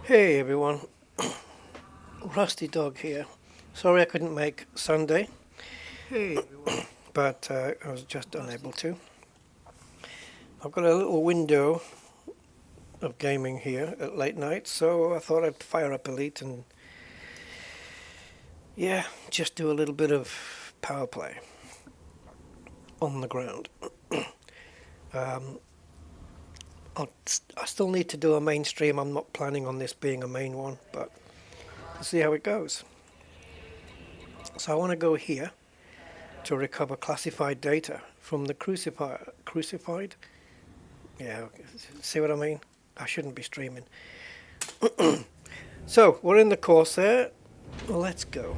Hey everyone, Rusty Dog here. Sorry I couldn't make Sunday, but I was just unable to. I've got a little window of gaming here at late night, so I thought I'd fire up Elite and just do a little bit of power play on the ground. I still need to do a main stream. I'm not planning on this being a main one, but we'll see how it goes. So I want to go here to recover classified data from the crucified. Yeah, see what I mean? I shouldn't be streaming. So we're in the Corsair. Well, let's go.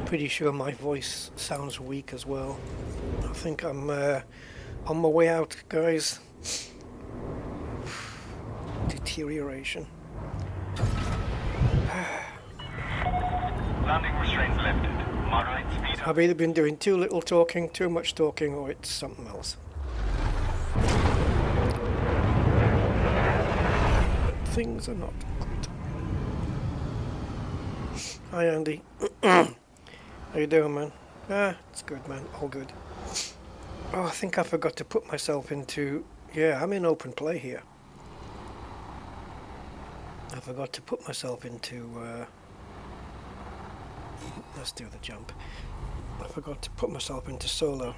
Pretty sure my voice sounds weak as well. I think I'm on my way out, guys. Deterioration. Landing restraints lifted. Moderate speed. I've either been doing too little talking, too much talking, or it's something else. But things are not good. Hi Andy. How you doing, man? It's good, man. All good. Oh, I think I forgot to put myself into... Yeah, I'm in open play here. I forgot to put myself into... Let's do the jump. I forgot to put myself into solo.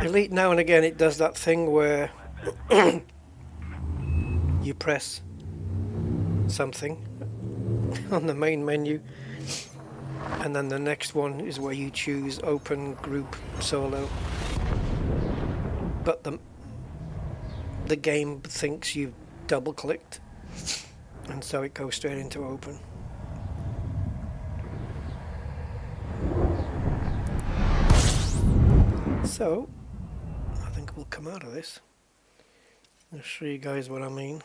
Elite, now and again, it does that thing where you press something on the main menu, and then the next one is where you choose open, group, solo. But the game thinks you've double clicked, and so it goes straight into open. So I think we'll come out of this. I'll show you guys what I mean.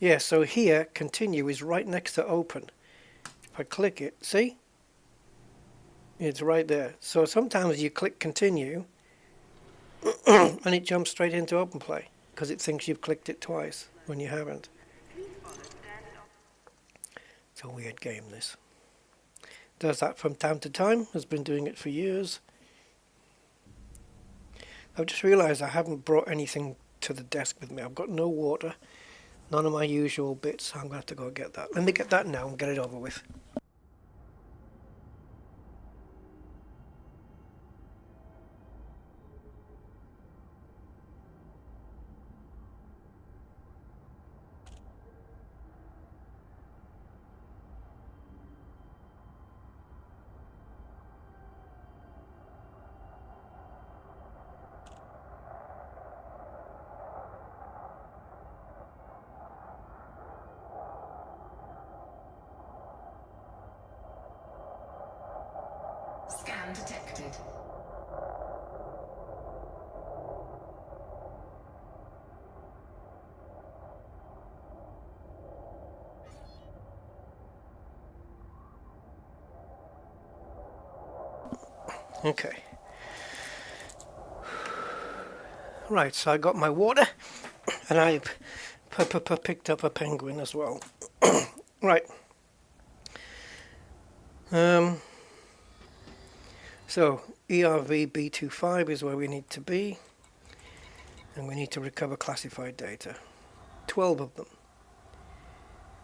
Yeah, so here, continue is right next to open. If I click it, see? It's right there. So sometimes you click continue and it jumps straight into open play because it thinks you've clicked it twice when you haven't. It's a weird game, this. Does that from time to time, has been doing it for years. I've just realised I haven't brought anything to the desk with me. I've got no water. None of my usual bits. I'm going to have to go get that. Let me get that now and get it over with. Scan detected. Okay. Right, so I got my water and I've picked up a penguin as well. Right. So ERV B25 is where we need to be, and we need to recover classified data. 12 of them.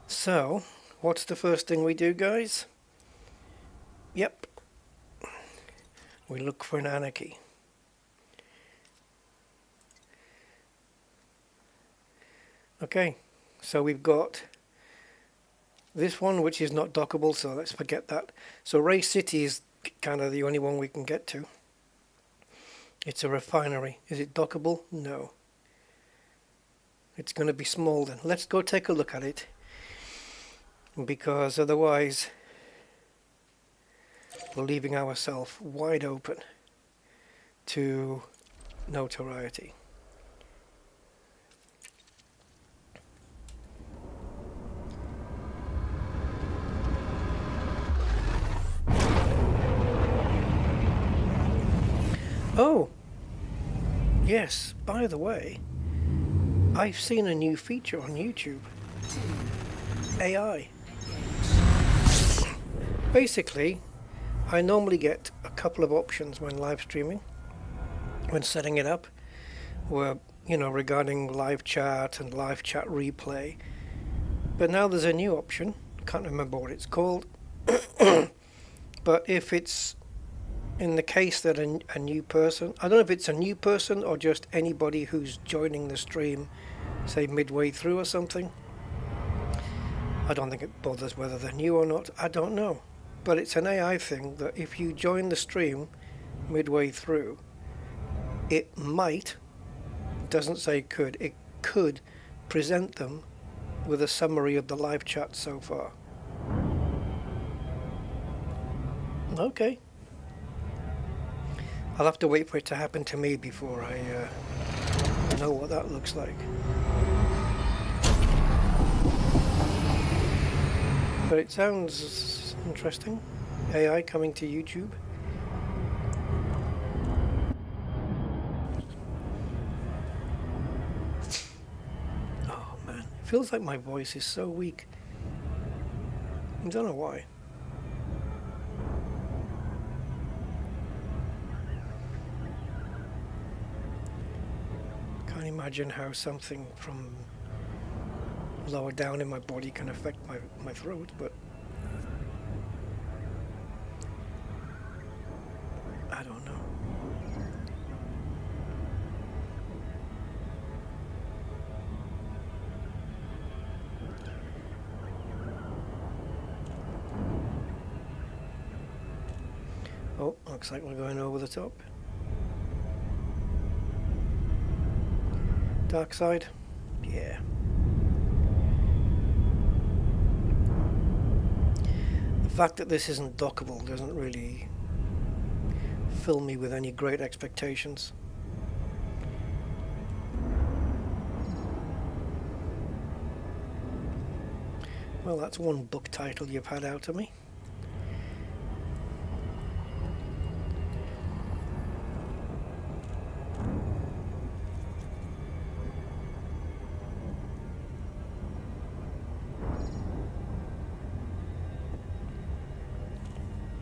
So what's the first thing we do, guys? Yep, we look for an anarchy. Okay, so we've got this one which is not dockable, so let's forget that. So Race City is kind of the only one we can get to. It's a refinery. Is it dockable? No. It's going to be small then. Let's go take a look at it, because otherwise we're leaving ourselves wide open to notoriety. Oh, yes, by the way, I've seen a new feature on YouTube. AI. Basically, I normally get a couple of options when live streaming, when setting it up, where, you know, regarding live chat and live chat replay. But now there's a new option, can't remember what it's called, but if it's in the case that a new person, I don't know if it's a new person or just anybody who's joining the stream, say midway through or something. I don't think it bothers whether they're new or not, I don't know. But it's an AI thing that if you join the stream midway through, it might, doesn't say could, it could present them with a summary of the live chat so far. Okay. I'll have to wait for it to happen to me before I know what that looks like. But it sounds interesting. AI coming to YouTube. Oh man, it feels like my voice is so weak. I don't know why. Can't imagine how something from lower down in my body can affect my throat, but I don't know. Oh, looks like we're going over the top. Dark side? Yeah. The fact that this isn't dockable doesn't really fill me with any great expectations. Well, that's one book title you've had out of me.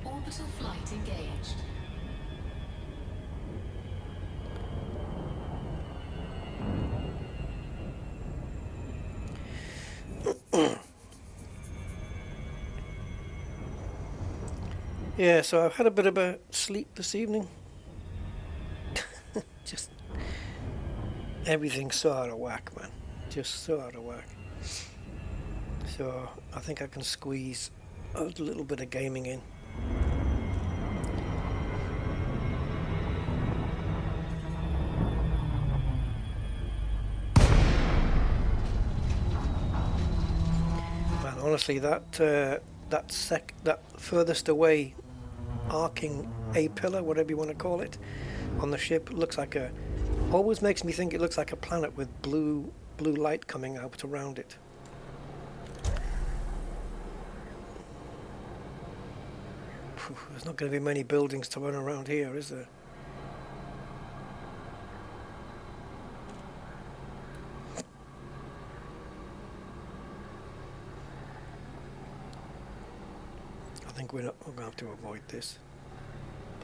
Orbital flight engaged. Yeah, so I've had a bit of a sleep this evening. Just everything's so out of whack, man. Just so out of whack. So I think I can squeeze a little bit of gaming in. Man, honestly, that furthest away arcing A-pillar, whatever you want to call it, on the ship looks like always makes me think it looks like a planet with blue light coming out around it. There's not going to be many buildings to run around here, is there? I think we're going to have to avoid this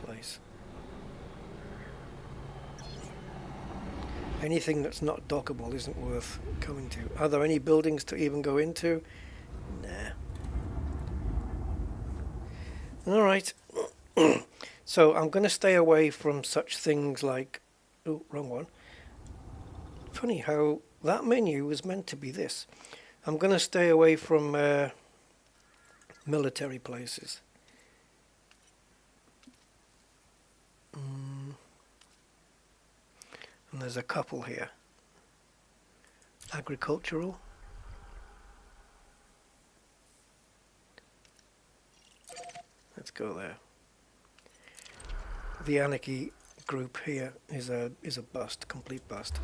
place. Anything that's not dockable isn't worth coming to. Are there any buildings to even go into? Nah. All right. So I'm going to stay away from such things like... Oh, wrong one. Funny how that menu was meant to be this. I'm going to stay away from military places. And there's a couple here. Agricultural. Let's go there. The Anarchy group here is a bust, complete bust.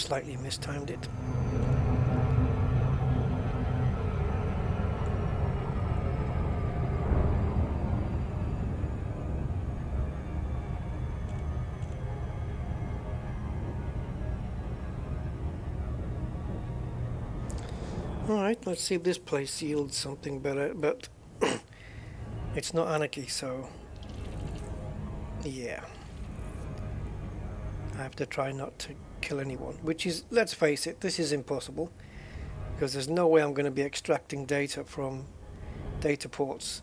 slightly mistimed it. Alright, let's see if this place yields something better, but it's not anarchy, so yeah. I have to try not to kill anyone, which is, let's face it, this is impossible, because there's no way I'm going to be extracting data from data ports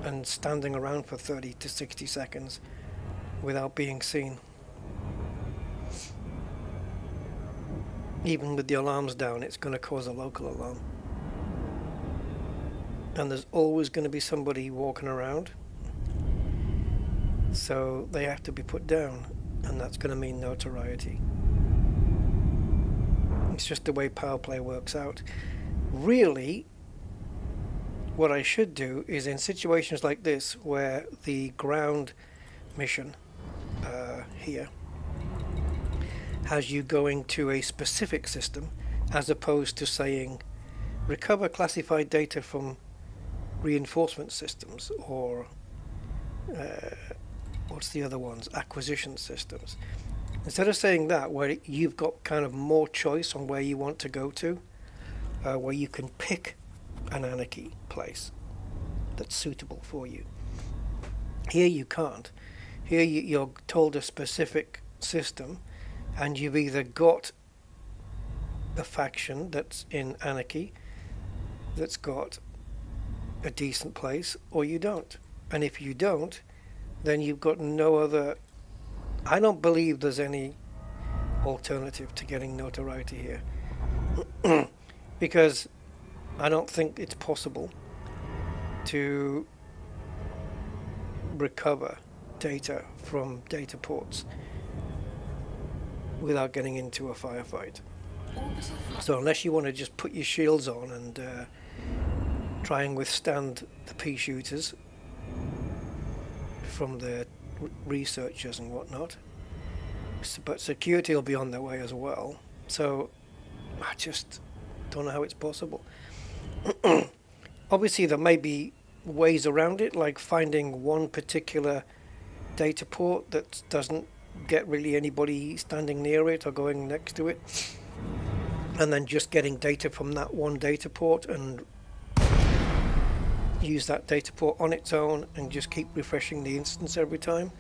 and standing around for 30 to 60 seconds without being seen. Even with the alarms down, it's going to cause a local alarm. And there's always going to be somebody walking around, so they have to be put down, and that's going to mean notoriety. It's just the way power play works out. Really, what I should do is, in situations like this where the ground mission here has you going to a specific system, as opposed to saying recover classified data from reinforcement systems, or what's the other ones, acquisition systems. Instead of saying that, where you've got kind of more choice on where you want to go to, where you can pick an anarchy place that's suitable for you. Here you can't. Here you're told a specific system, and you've either got a faction that's in anarchy that's got a decent place, or you don't. And if you don't, then you've got no other. I don't believe there's any alternative to getting notoriety here. Because I don't think it's possible to recover data from data ports without getting into a firefight. So unless you want to just put your shields on and try and withstand the pea shooters from the researchers and whatnot, but security will be on their way as well. So I just don't know how it's possible. Obviously there may be ways around it, like finding one particular data port that doesn't get really anybody standing near it or going next to it, and then just getting data from that one data port and use that data port on its own and just keep refreshing the instance every time,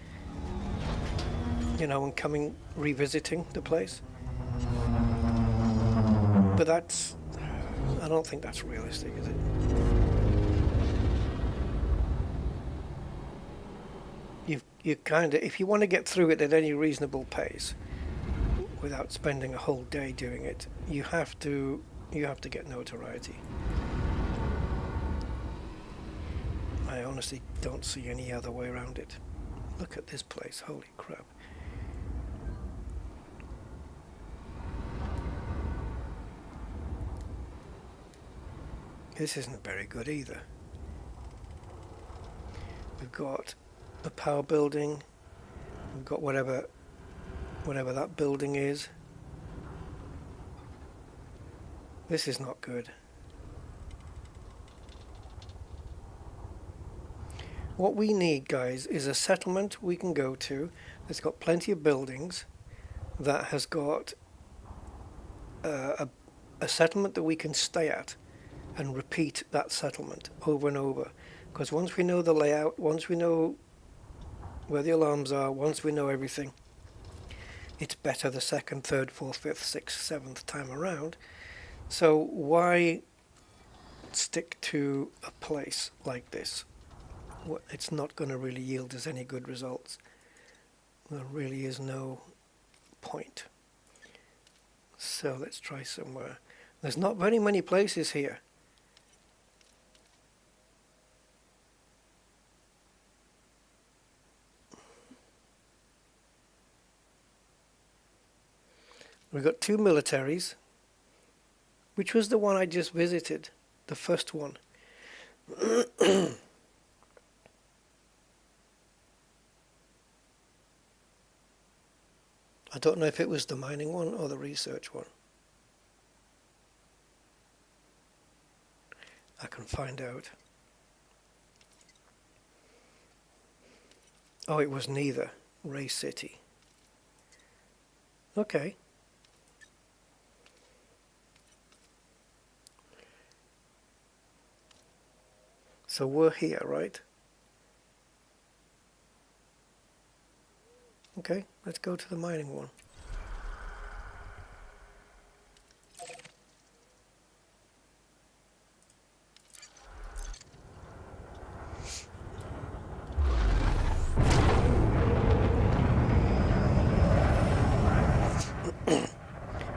you know, and revisiting the place. But I don't think that's realistic, is it? You kind of, if you want to get through it at any reasonable pace without spending a whole day doing it, you have to get notoriety. I honestly don't see any other way around it. Look at this place, holy crap. This isn't very good either. We've got the power building, we've got whatever that building is. This is not good. What we need, guys, is a settlement we can go to that's got plenty of buildings, that has got a settlement that we can stay at and repeat that settlement over and over. Because once we know the layout, once we know where the alarms are, once we know everything, it's better the second, third, fourth, fifth, sixth, seventh time around. So why stick to a place like this? It's not going to really yield us any good results. There really is no point. So let's try somewhere. There's not very many places here. We've got two militaries. Which was the one I just visited? The first one. I don't know if it was the mining one or the research one. I can find out. Oh, it was neither. Ray City. Okay. So we're here, right? Okay, let's go to the mining one.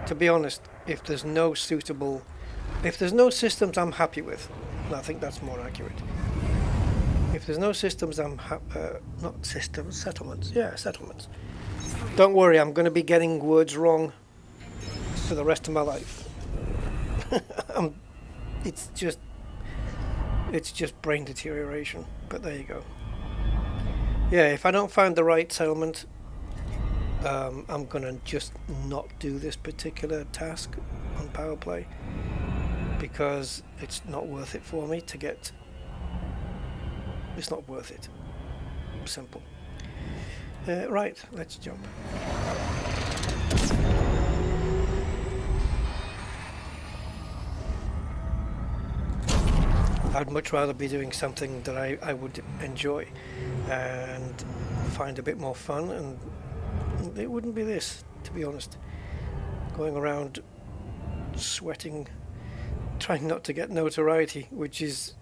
To be honest, if there's no systems I'm happy with, and I think that's more accurate. If there's no systems not systems, settlements. Yeah, settlements. Don't worry, I'm going to be getting words wrong for the rest of my life. It's just brain deterioration, but there you go. Yeah, if I don't find the right settlement, I'm going to just not do this particular task on Power Play because it's not worth it for me to get. It's not worth it. Simple. Right, let's jump. I'd much rather be doing something that I would enjoy and find a bit more fun, and it wouldn't be this, to be honest. Going around sweating, trying not to get notoriety, which is,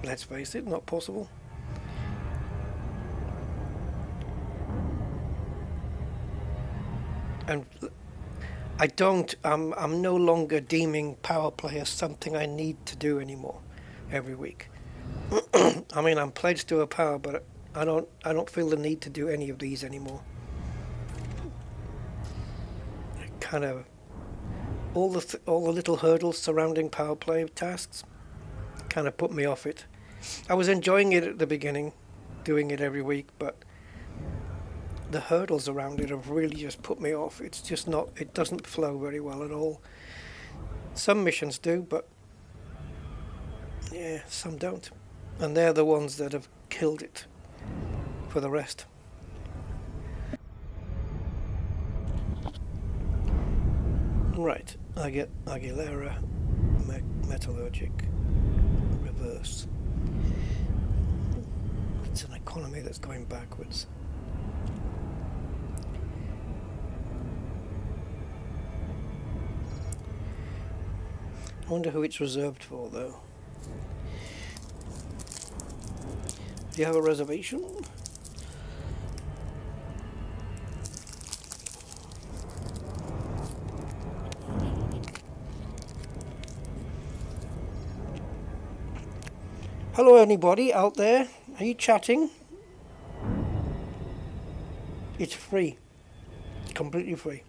let's face it, not possible. And I'm no longer deeming Power Play as something I need to do anymore every week. I mean, I'm pledged to a power, but I don't feel the need to do any of these anymore. Kind of all the little hurdles surrounding Power Play tasks kind of put me off it. I was enjoying it at the beginning, doing it every week, but the hurdles around it have really just put me off. It's just not, it doesn't flow very well at all. Some missions do, but yeah, some don't. And they're the ones that have killed it for the rest. Right, I get Aguilera, Metallurgic, Reverse. It's an economy that's going backwards. I wonder who it's reserved for, though. Do you have a reservation? Hello, anybody out there? Are you chatting? It's free. Completely free.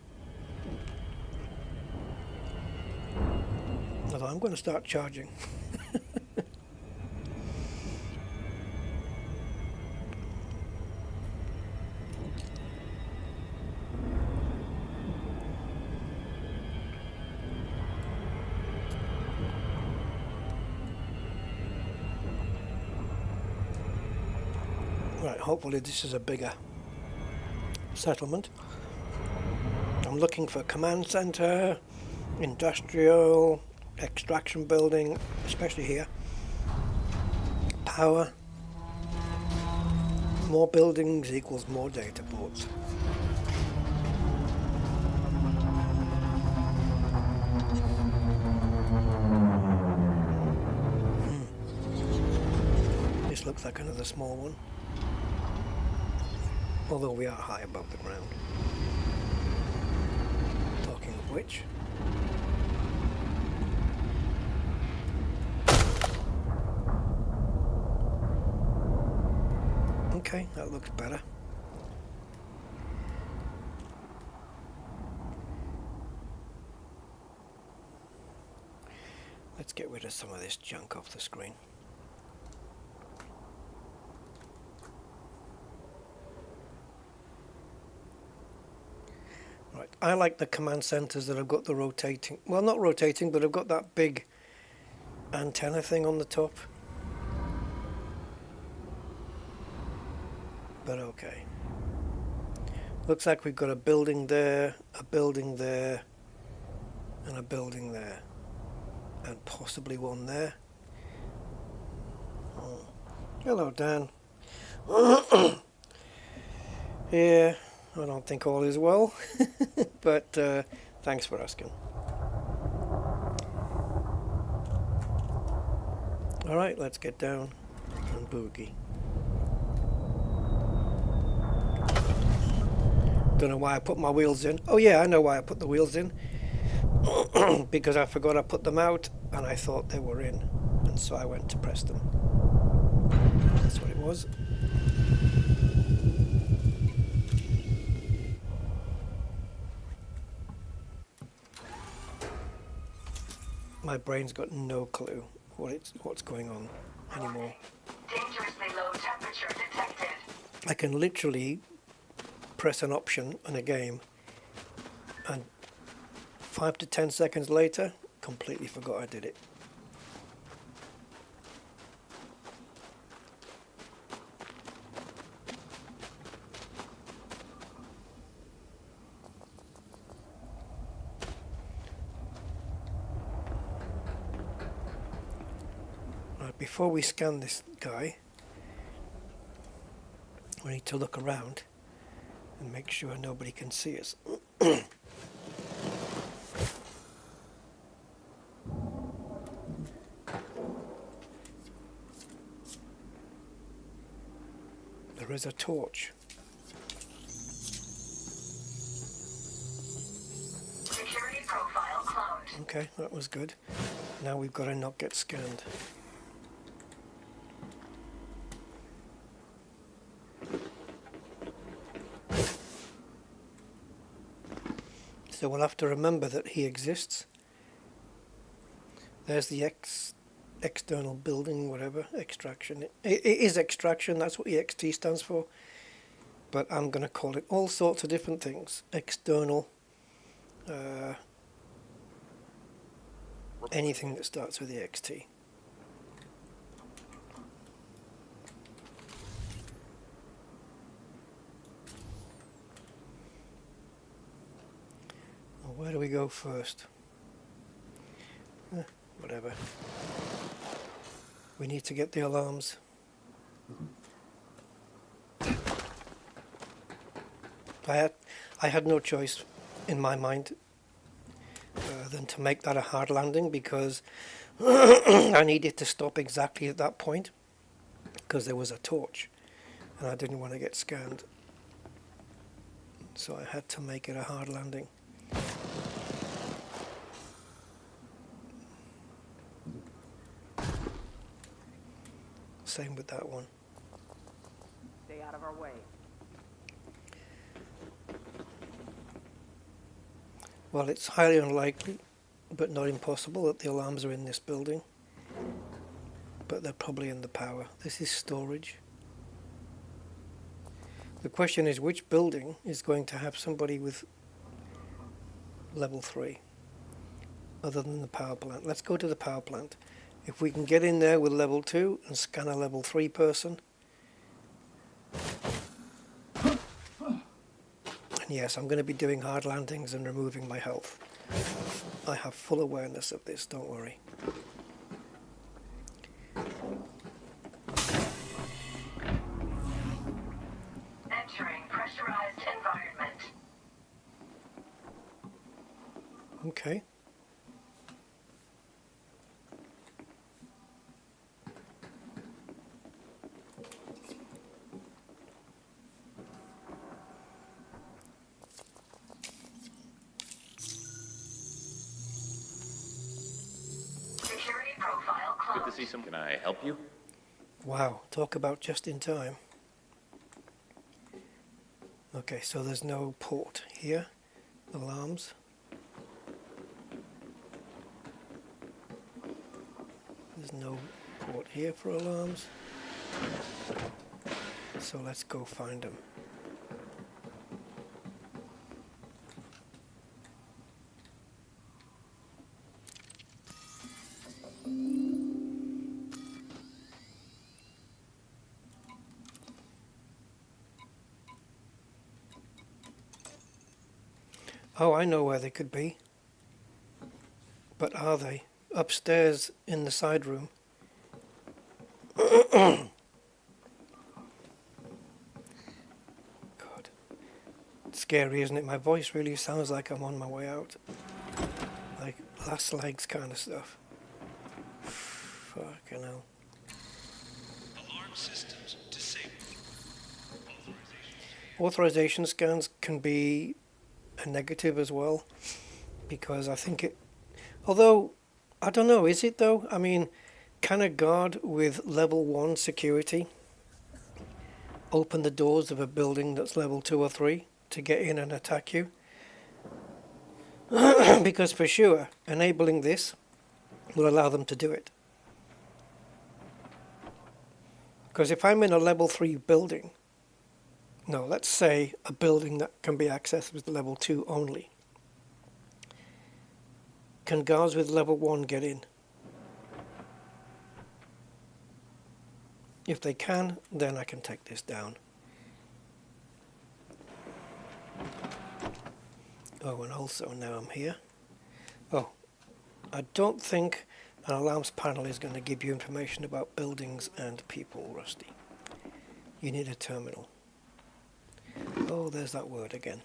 Although I'm going to start charging. Right, hopefully this is a bigger settlement. I'm looking for command center, industrial, extraction building, especially here. Power. More buildings equals more data ports. This looks like another small one. Although we are high above the ground. Talking of which. Okay, that looks better. Let's get rid of some of this junk off the screen. I like the command centers that have got the rotating, well, not rotating, but have got that big antenna thing on the top. But okay. Looks like we've got a building there, a building there, and a building there, and possibly one there. Oh. Hello, Dan. Yeah, I don't think all is well, but thanks for asking. All right, let's get down and boogie. Don't know why I put my wheels in. Oh yeah, I know why I put the wheels in. Because I forgot I put them out and I thought they were in. And so I went to press them. That's what it was. My brain's got no clue what's going on anymore. Dangerously low temperature detected. I can literally press an option in a game and 5 to 10 seconds later, completely forgot I did it. Right, before we scan this guy, we need to look around and make sure nobody can see us. There is a torch. Security profile cloned. Okay, that was good. Now we've got to not get scanned. So we'll have to remember that he exists. There's the external building, whatever, extraction. It is extraction, that's what EXT stands for. But I'm going to call it all sorts of different things. External, anything that starts with EXT. Well, where do we go first? Whatever. We need to get the alarms. I had no choice in my mind than to make that a hard landing because I needed to stop exactly at that point because there was a torch and I didn't want to get scanned. So I had to make it a hard landing. Same with that one. Stay out of our way. Well, it's highly unlikely, but not impossible, that the alarms are in this building. But they're probably in the power. This is storage. The question is, which building is going to have somebody with level 3, other than the power plant? Let's go to the power plant. If we can get in there with level 2 and scan a level 3 person. And yes, I'm going to be doing hard landings and removing my health. I have full awareness of this, don't worry. Entering pressurized environment. Okay. Security profile Good closed. to see some. Can I help you? Wow, talk about just in time. Okay, so there's no port here. Alarms. There's no port here for alarms. So let's go find them. Oh, I know where they could be. But are they? Upstairs in the side room. God. It's scary, isn't it? My voice really sounds like I'm on my way out. Like last legs kind of stuff. Fucking hell. Alarm systems disabled. Authorization scans can be a negative as well, because I think it, although I don't know, is it though? I mean, can a guard with level 1 security open the doors of a building that's level 2 or 3 to get in and attack you? Because for sure enabling this will allow them to do it. Because if I'm in a level 3 building, no, let's say a building that can be accessed with level 2 only, can guards with level 1 get in? If they can, then I can take this down. Oh, and also now I'm here. Oh, I don't think an alarms panel is going to give you information about buildings and people, Rusty. You need a terminal. Oh, there's that word again.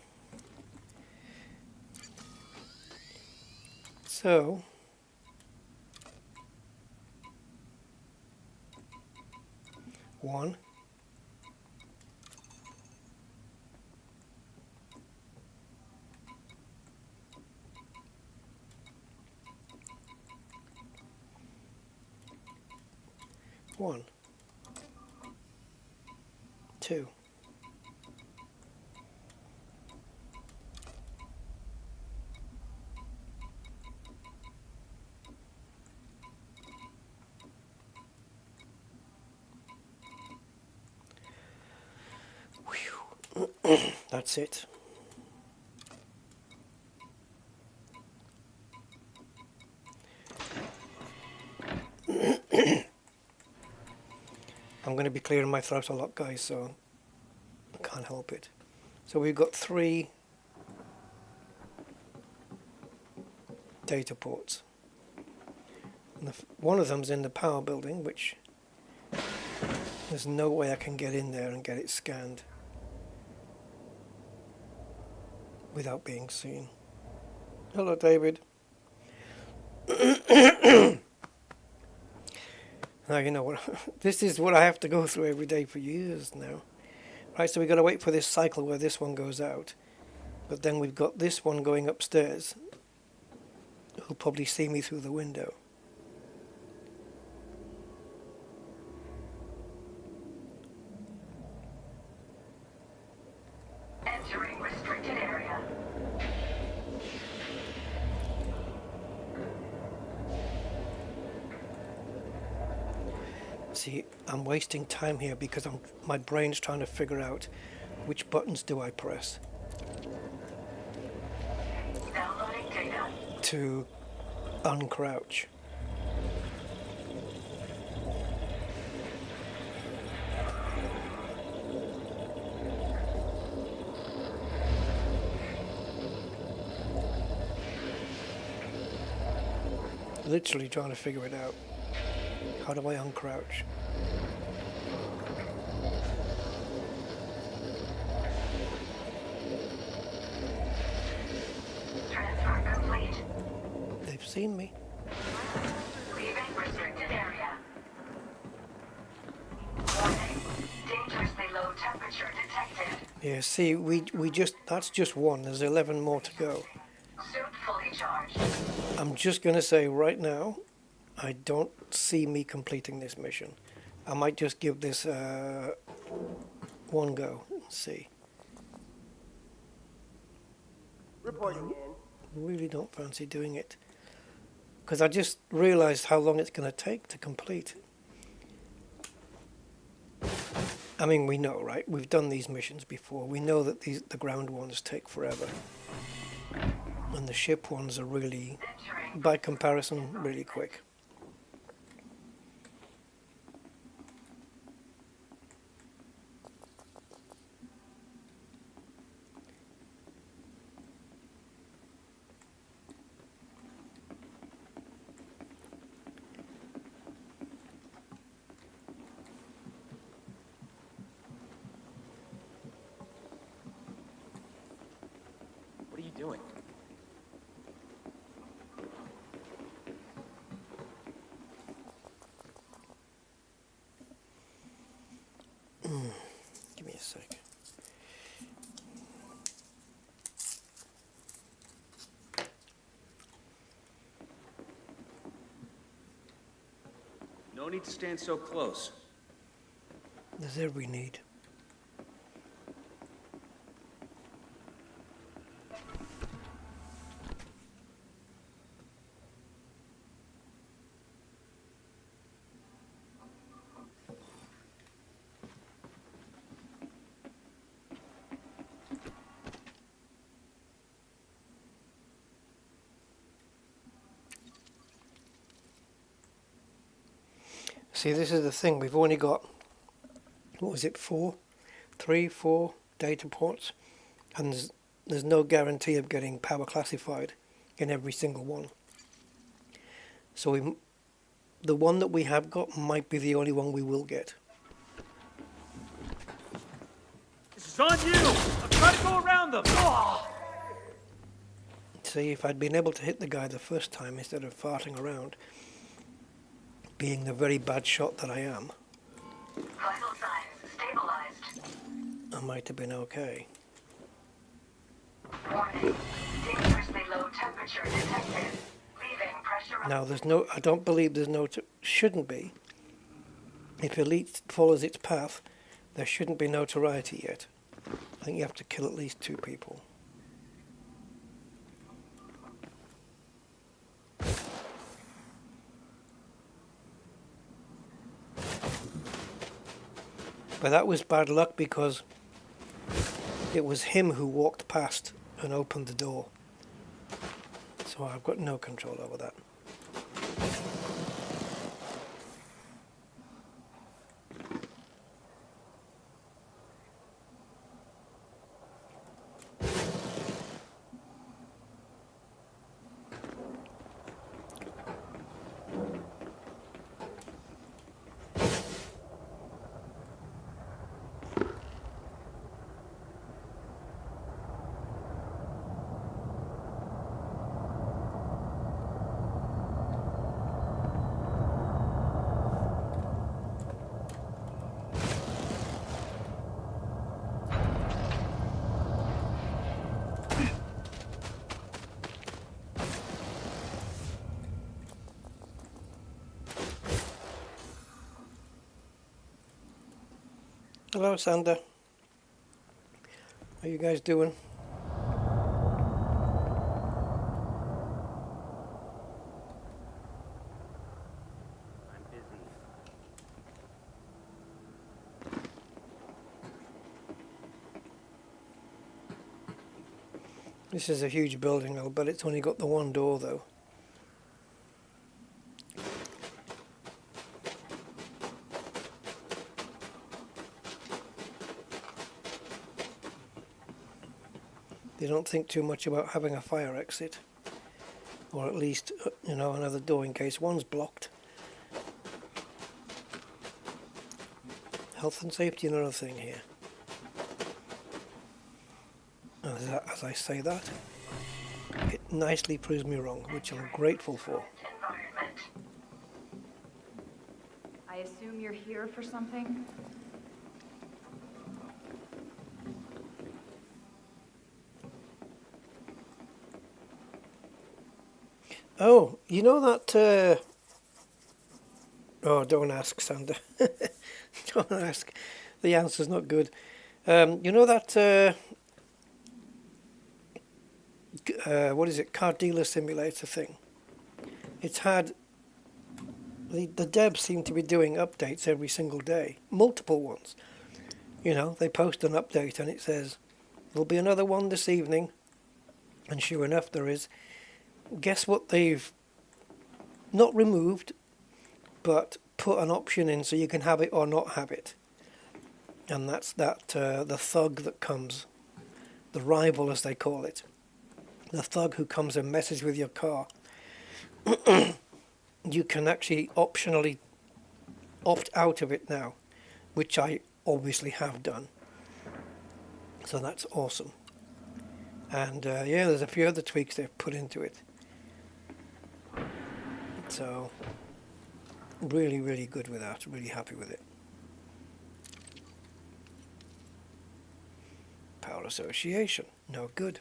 So, one, one, two, that's it. I'm going to be clearing my throat a lot, guys, so I can't help it. So we've got 3 data ports. And one of them's in the power building, which there's no way I can get in there and get it scanned without being seen. Hello, David. Now you know what, this is what I have to go through every day for years now. Right, so we've got to wait for this cycle where this one goes out. But then we've got this one going upstairs. Who'll probably see me through the window. Entering restricted area. See, I'm wasting time here because my brain's trying to figure out which buttons do I press Downloading data. to uncrouch. Literally trying to figure it out. How do I uncrouch? Transfer complete. They've seen me. Leaving restricted area. Warning. Dangerously low temperature detected. Yeah, see, we just, that's just one. There's 11 more to go. Suit fully charged. I'm just going to say right now, I don't see me completing this mission. I might just give this one go and see. Reporting in. Really don't fancy doing it. Because I just realized how long it's going to take to complete. I mean, we know, right? We've done these missions before. We know that the ground ones take forever. And the ship ones are really, by comparison, really quick. Give me a sec. No need to stand so close. There's every need. See, this is the thing. We've only got, what was it, 4 data ports, and there's no guarantee of getting power classified in every single one. So the one that we have got might be the only one we will get. This is on you! I'm trying to go around them! Oh! See, if I'd been able to hit the guy the first time instead of farting around, being the very bad shot that I am, Vital signs stabilized. I might have been okay. Warning. Dangerously low temperature detected. Leaving pressure. Now there's no, I don't believe there's no, shouldn't be. If Elite follows its path, there shouldn't be notoriety yet. I think you have to kill at least 2 people. But that was bad luck because it was him who walked past and opened the door. So I've got no control over that. Hello, Sander. How you guys doing? I'm busy. This is a huge building, I'll bet it's only got the one door though. They don't think too much about having a fire exit, or at least, you know, another door in case one's blocked. Health and safety, another thing here. As I say that, it nicely proves me wrong, which I'm grateful for. Environment. I assume you're here for something? Oh, you know that... Oh, don't ask, Sander. Don't ask. The answer's not good. You know that... what is it? Car dealer simulator thing. It's had... The devs seem to be doing updates every single day. Multiple ones. You know, they post an update and it says, there'll be another one this evening. And sure enough, there is. Guess what they've not removed, but put an option in so you can have it or not have it. And that's that the thug that comes, the rival as they call it, the thug who comes and messes with your car. You can actually optionally opt out of it now, which I obviously have done. So that's awesome. And yeah, there's a few other tweaks they've put into it. So, really, really good with that. Really happy with it. power association. No good.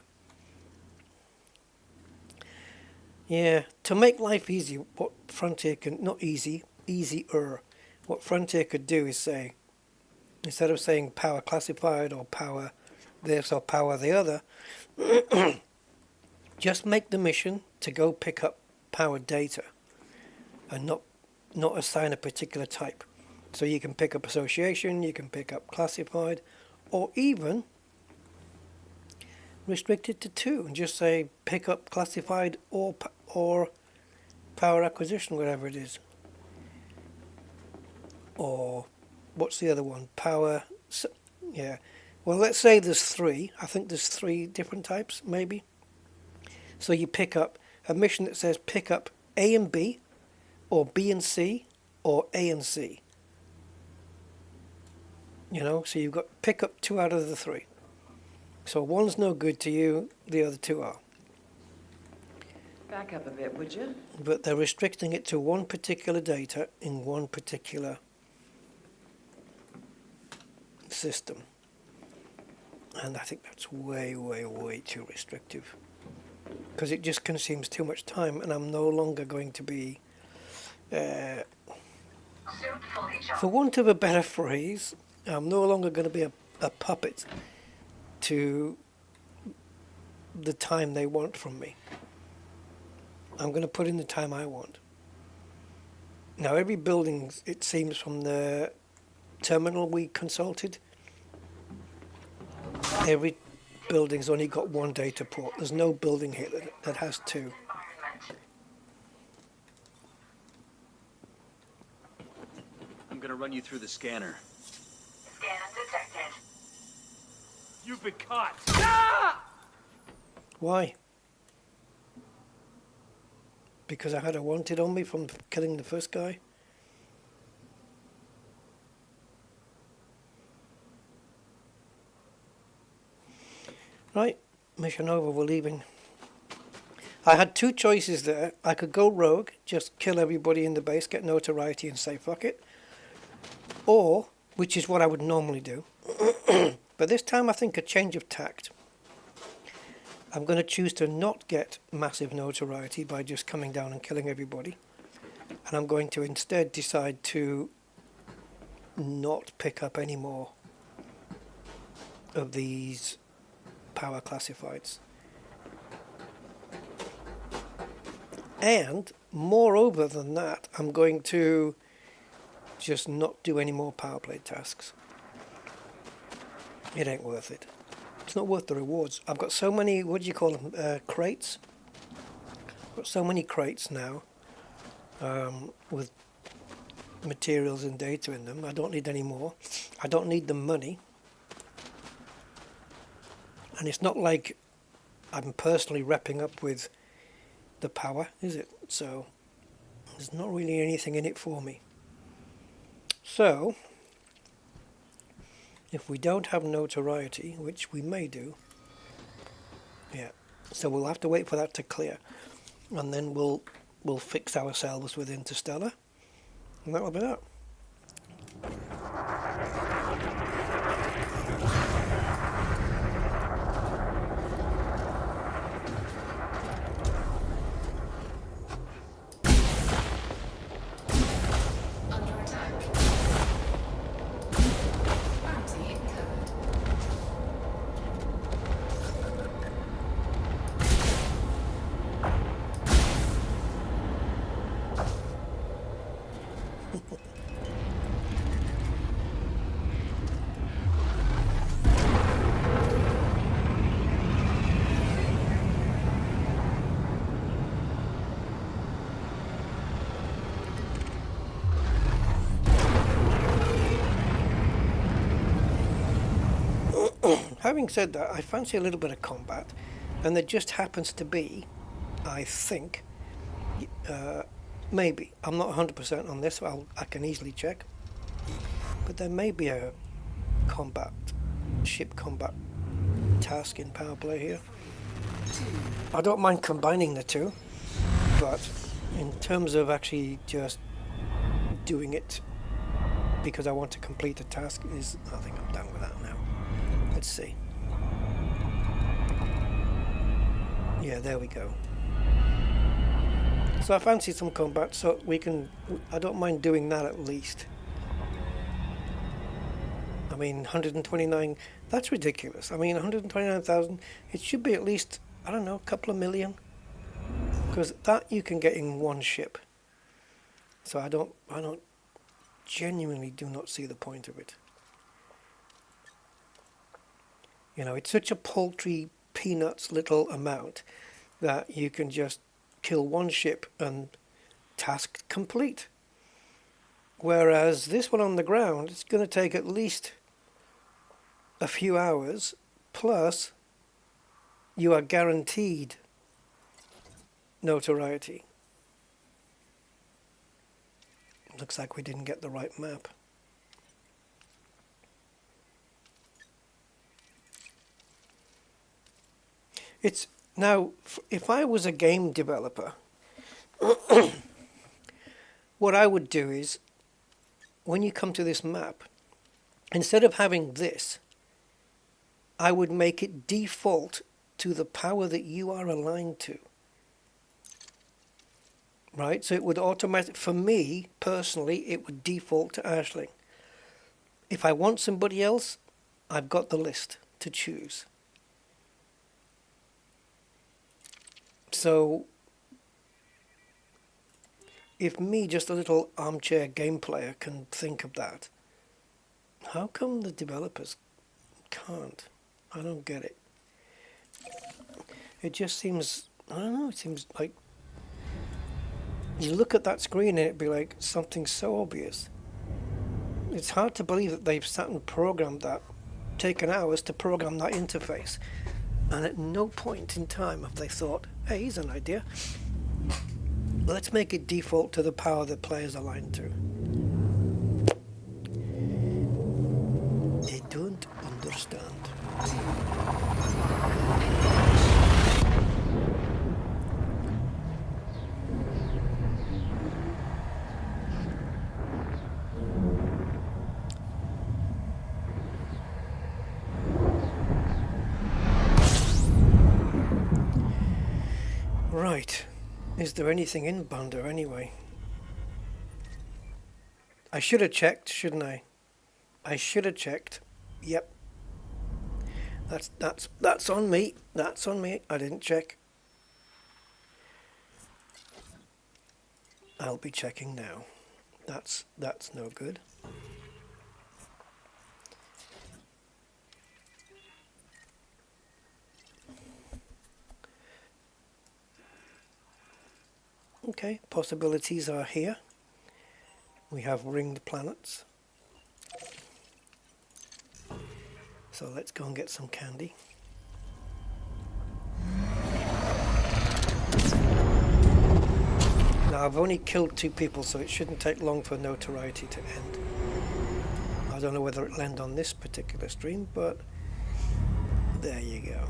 Yeah, to make life easy, what Frontier can, not easy, easier, what Frontier could do is say, instead of saying power classified or power this or power the other, just make the mission to go pick up power data and not assign a particular type. So you can pick up association, you can pick up classified, or even restrict it to 2 and just say pick up classified or power acquisition, whatever it is. Or what's the other one? Power, yeah. Well, let's say there's 3. I think there's 3 different types, maybe. So you pick up a mission that says pick up A and B, or B and C, or A and C. You know, so you've got pick up 2 out of the 3. So one's no good to you, the other 2 are. Back up a bit, would you? But they're restricting it to one particular data in one particular system. And I think that's way, way, way too restrictive. Because it just consumes too much time, and I'm no longer going to be, Suit fully charged. for want of a better phrase, I'm no longer going to be a puppet to the time they want from me. I'm going to put in the time I want. Now, every building, it seems from the terminal we consulted, every building's only got 1 data port. There's no building here that has 2. Environment. I'm gonna run you through the scanner. Scan detected. You've been caught. Why? Because I had a wanted on me from killing the first guy? Right, mission over, we're leaving. I had 2 choices there. I could go rogue, just kill everybody in the base, get notoriety and say fuck it. Or, which is what I would normally do, but this time I think a change of tact. I'm going to choose to not get massive notoriety by just coming down and killing everybody. And I'm going to instead decide to not pick up any more of these power classifieds. And moreover than that, I'm going to just not do any more power play tasks. It ain't worth it. It's not worth the rewards. I've got so many, what do you call them, crates? I've got so many crates now with materials and data in them. I don't need any more. I don't need the money. And it's not like I'm personally wrapping up with the power, is it? So there's not really anything in it for me. So if we don't have notoriety, which we may do, yeah, so we'll have to wait for that to clear, and then we'll fix ourselves with Interstellar, and that'll be that. Under attack. Bounty incurred. Having said that, I fancy a little bit of combat, and there just happens to be, I think, maybe, I'm not 100% on this, so I can easily check, but there may be a ship combat task in power play here. I don't mind combining the two, but in terms of actually just doing it because I want to complete a task, I think I'm done with that now. Let's see. Yeah, there we go. So I fancy some combat, so I don't mind doing that at least. I mean, 129, that's ridiculous. I mean, 129,000, it should be at least, I don't know, a couple of million. Because that you can get in one ship. So I genuinely do not see the point of it. You know, it's such a paltry, peanuts little amount that you can just kill one ship and task complete. Whereas this one on the ground, it's going to take at least a few hours, plus you are guaranteed notoriety. Looks like we didn't get the right map. It's now, if I was a game developer, what I would do is, when you come to this map, instead of having this, I would make it default to the power that you are aligned to. Right? So it would automatically, for me, personally, it would default to Ashling. If I want somebody else, I've got the list to choose. So, if me, just a little armchair game player, can think of that, how come the developers can't? I don't get it. It just seems, I don't know, it seems like you look at that screen and it'd be like something so obvious. It's hard to believe that they've sat and programmed that, taken hours to program that interface, and at no point in time have they thought, hey, here's an idea. Let's make it default to the power the player's aligned to. They don't understand. Right. Is there anything in Bunda anyway? I should have checked, shouldn't I? I should have checked. Yep. That's on me. That's on me. I didn't check. I'll be checking now. That's no good. Okay, possibilities are here. We have ringed planets. So let's go and get some candy. Now I've only killed 2 people, so it shouldn't take long for notoriety to end. I don't know whether it'll end on this particular stream, but there you go.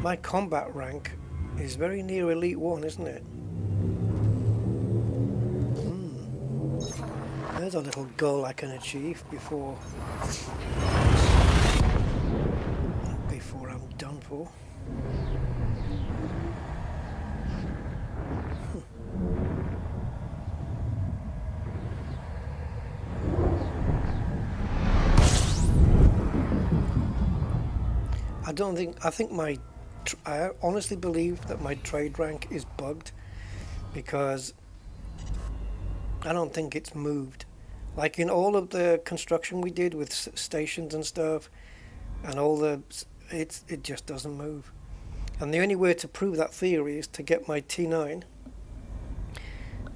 My combat rank is very near Elite 1, isn't it? There's a little goal I can achieve before I'm done for. I honestly believe that my trade rank is bugged, because I don't think it's moved. Like in all of the construction we did with stations and stuff, and all it just doesn't move. And the only way to prove that theory is to get my T9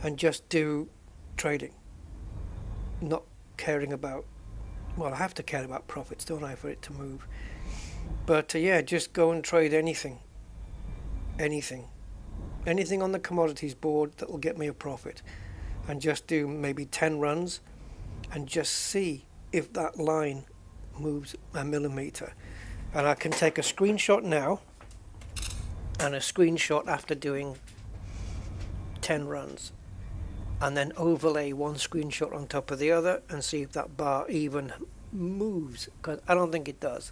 and just do trading, not caring about, well, I have to care about profits, don't I, for it to move. But yeah, just go and trade anything on the commodities board that will get me a profit, and just do maybe 10 runs and just see if that line moves a millimeter. And I can take a screenshot now and a screenshot after doing 10 runs, and then overlay one screenshot on top of the other and see if that bar even moves, because I don't think it does.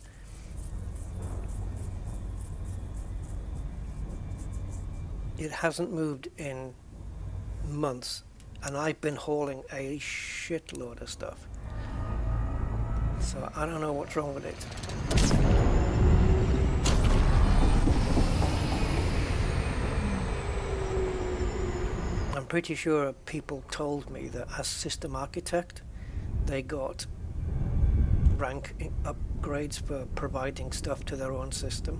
it hasn't moved in months, and I've been hauling a shitload of stuff. So I don't know what's wrong with it. I'm pretty sure people told me that as system architect, they got rank upgrades for providing stuff to their own system.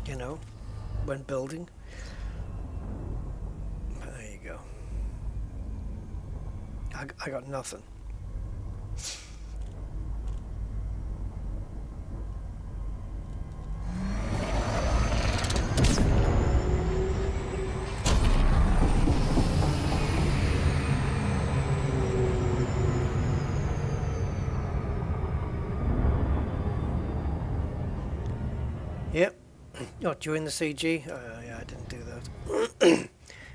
You know, when building. There you go. I got nothing. Yep. Oh, during the CG? Yeah, I didn't do that.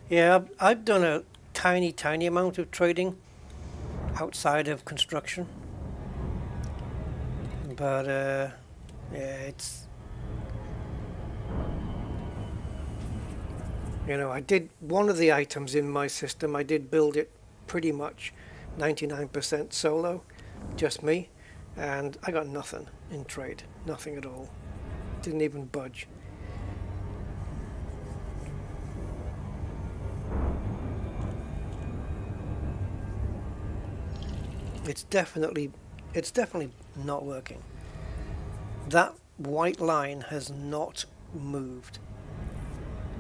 Yeah, I've done a tiny amount of trading outside of construction. But, yeah, it's... You know, I did one of the items in my system, I did build it pretty much 99% solo, just me, and I got nothing in trade, nothing at all. Didn't even budge. It's definitely not working. That white line has not moved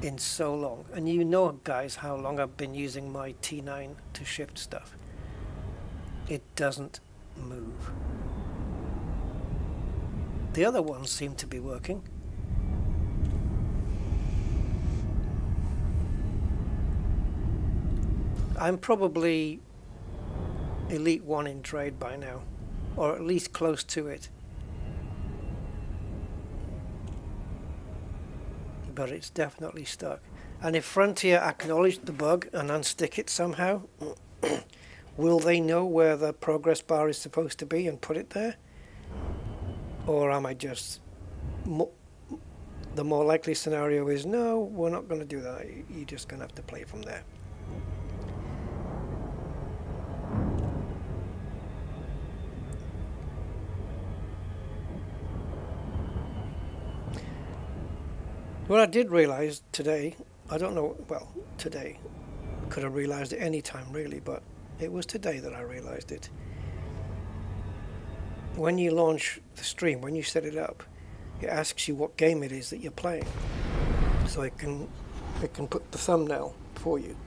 in so long. And you know, guys, how long I've been using my T9 to shift stuff. It doesn't move. The other ones seem to be working. I'm probably Elite 1 in trade by now, or at least close to it. But it's definitely stuck. And if Frontier acknowledged the bug and unstick it somehow, will they know where the progress bar is supposed to be and put it there? Or am I just... the more likely scenario is, no, we're not going to do that. You're just going to have to play from there. What I did realize today, I don't know, well, today, could have realized it any time really, but it was today that I realized it. When you launch the stream, when you set it up, it asks you what game it is that you're playing. So it can put the thumbnail for you.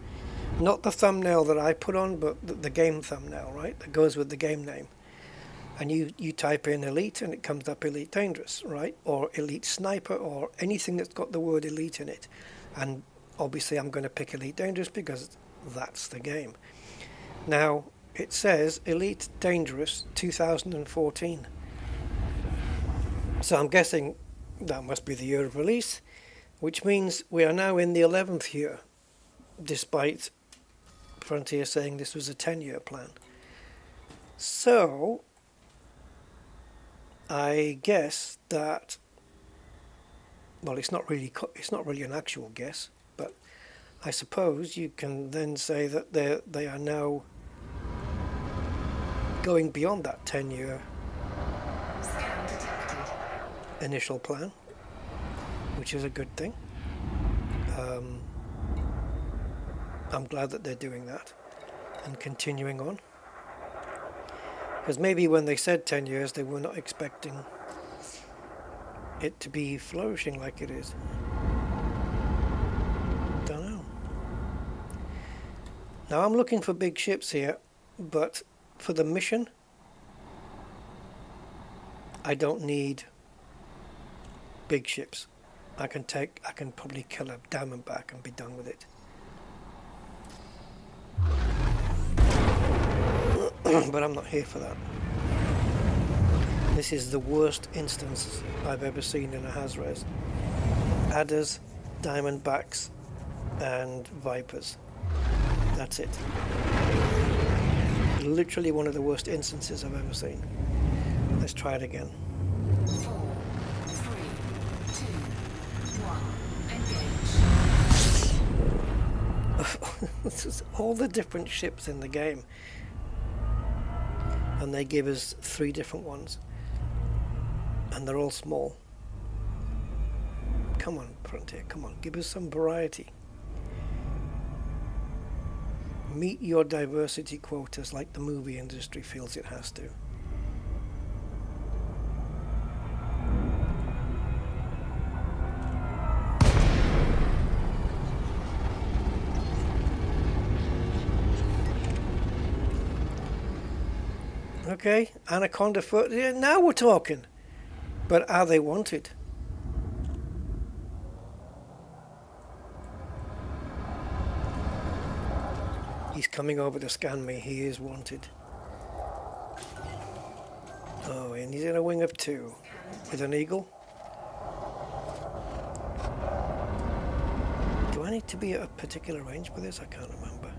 Not the thumbnail that I put on, but the game thumbnail, right? That goes with the game name. And you type in Elite and it comes up Elite Dangerous, right? Or Elite Sniper, or anything that's got the word Elite in it. And obviously I'm going to pick Elite Dangerous because that's the game. Now, it says Elite Dangerous 2014. So I'm guessing that must be the year of release, which means we are now in the 11th year, despite Frontier saying this was a 10-year plan. So I guess that, well, it's not really an actual guess, but I suppose you can then say that they are now going beyond that 10-year initial plan, which is a good thing. I'm glad that they're doing that and continuing on. Because maybe when they said 10 years, they were not expecting it to be flourishing like it is. Don't know. Now I'm looking for big ships here, but for the mission, I don't need big ships. I can probably kill a Diamondback and be done with it. But I'm not here for that. This is the worst instance I've ever seen in a Hazres. Adders, Diamondbacks, and Vipers. That's it. Literally one of the worst instances I've ever seen. Let's try it again. 4, 3, 2, 1. Engage. This is all the different ships in the game. And they give us 3 different ones. And they're all small. Come on, Frontier, come on, give us some variety. Meet your diversity quotas like the movie industry feels it has to. Okay, Anaconda foot. Yeah, now we're talking. But are they wanted? He's coming over to scan me. He is wanted. Oh, and he's in a wing of 2 with an eagle. Do I need to be at a particular range for this? I can't remember.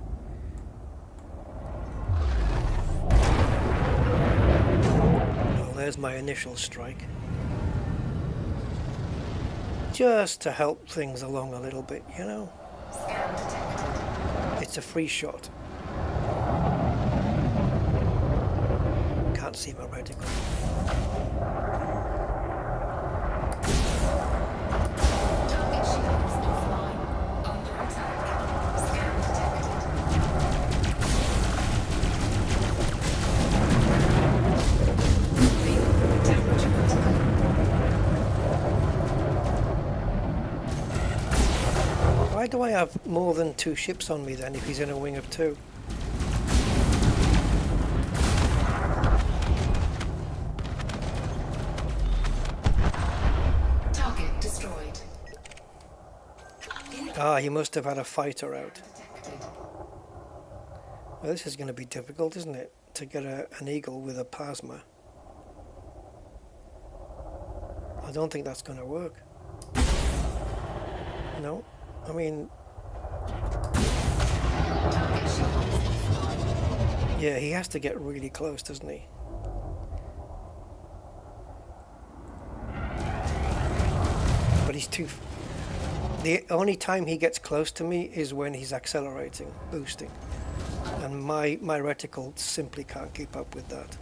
Oh, there's my initial strike. Just to help things along a little bit, you know? Scan detected. It's a free shot. Can't see my reticle. Target shields offline. Under attack. Scan detected. Moving. Temperature critical. Why do I have more than 2 ships on me then if he's in a wing of 2? Target destroyed. Ah, he must have had a fighter out. Detected. Well, this is going to be difficult, isn't it? To get an eagle with a plasma. I don't think that's going to work. No. I mean, Target shields offline. yeah, he has to get really close, doesn't he? But he's too... The only time he gets close to me is when he's accelerating, boosting. And my reticle simply can't keep up with that.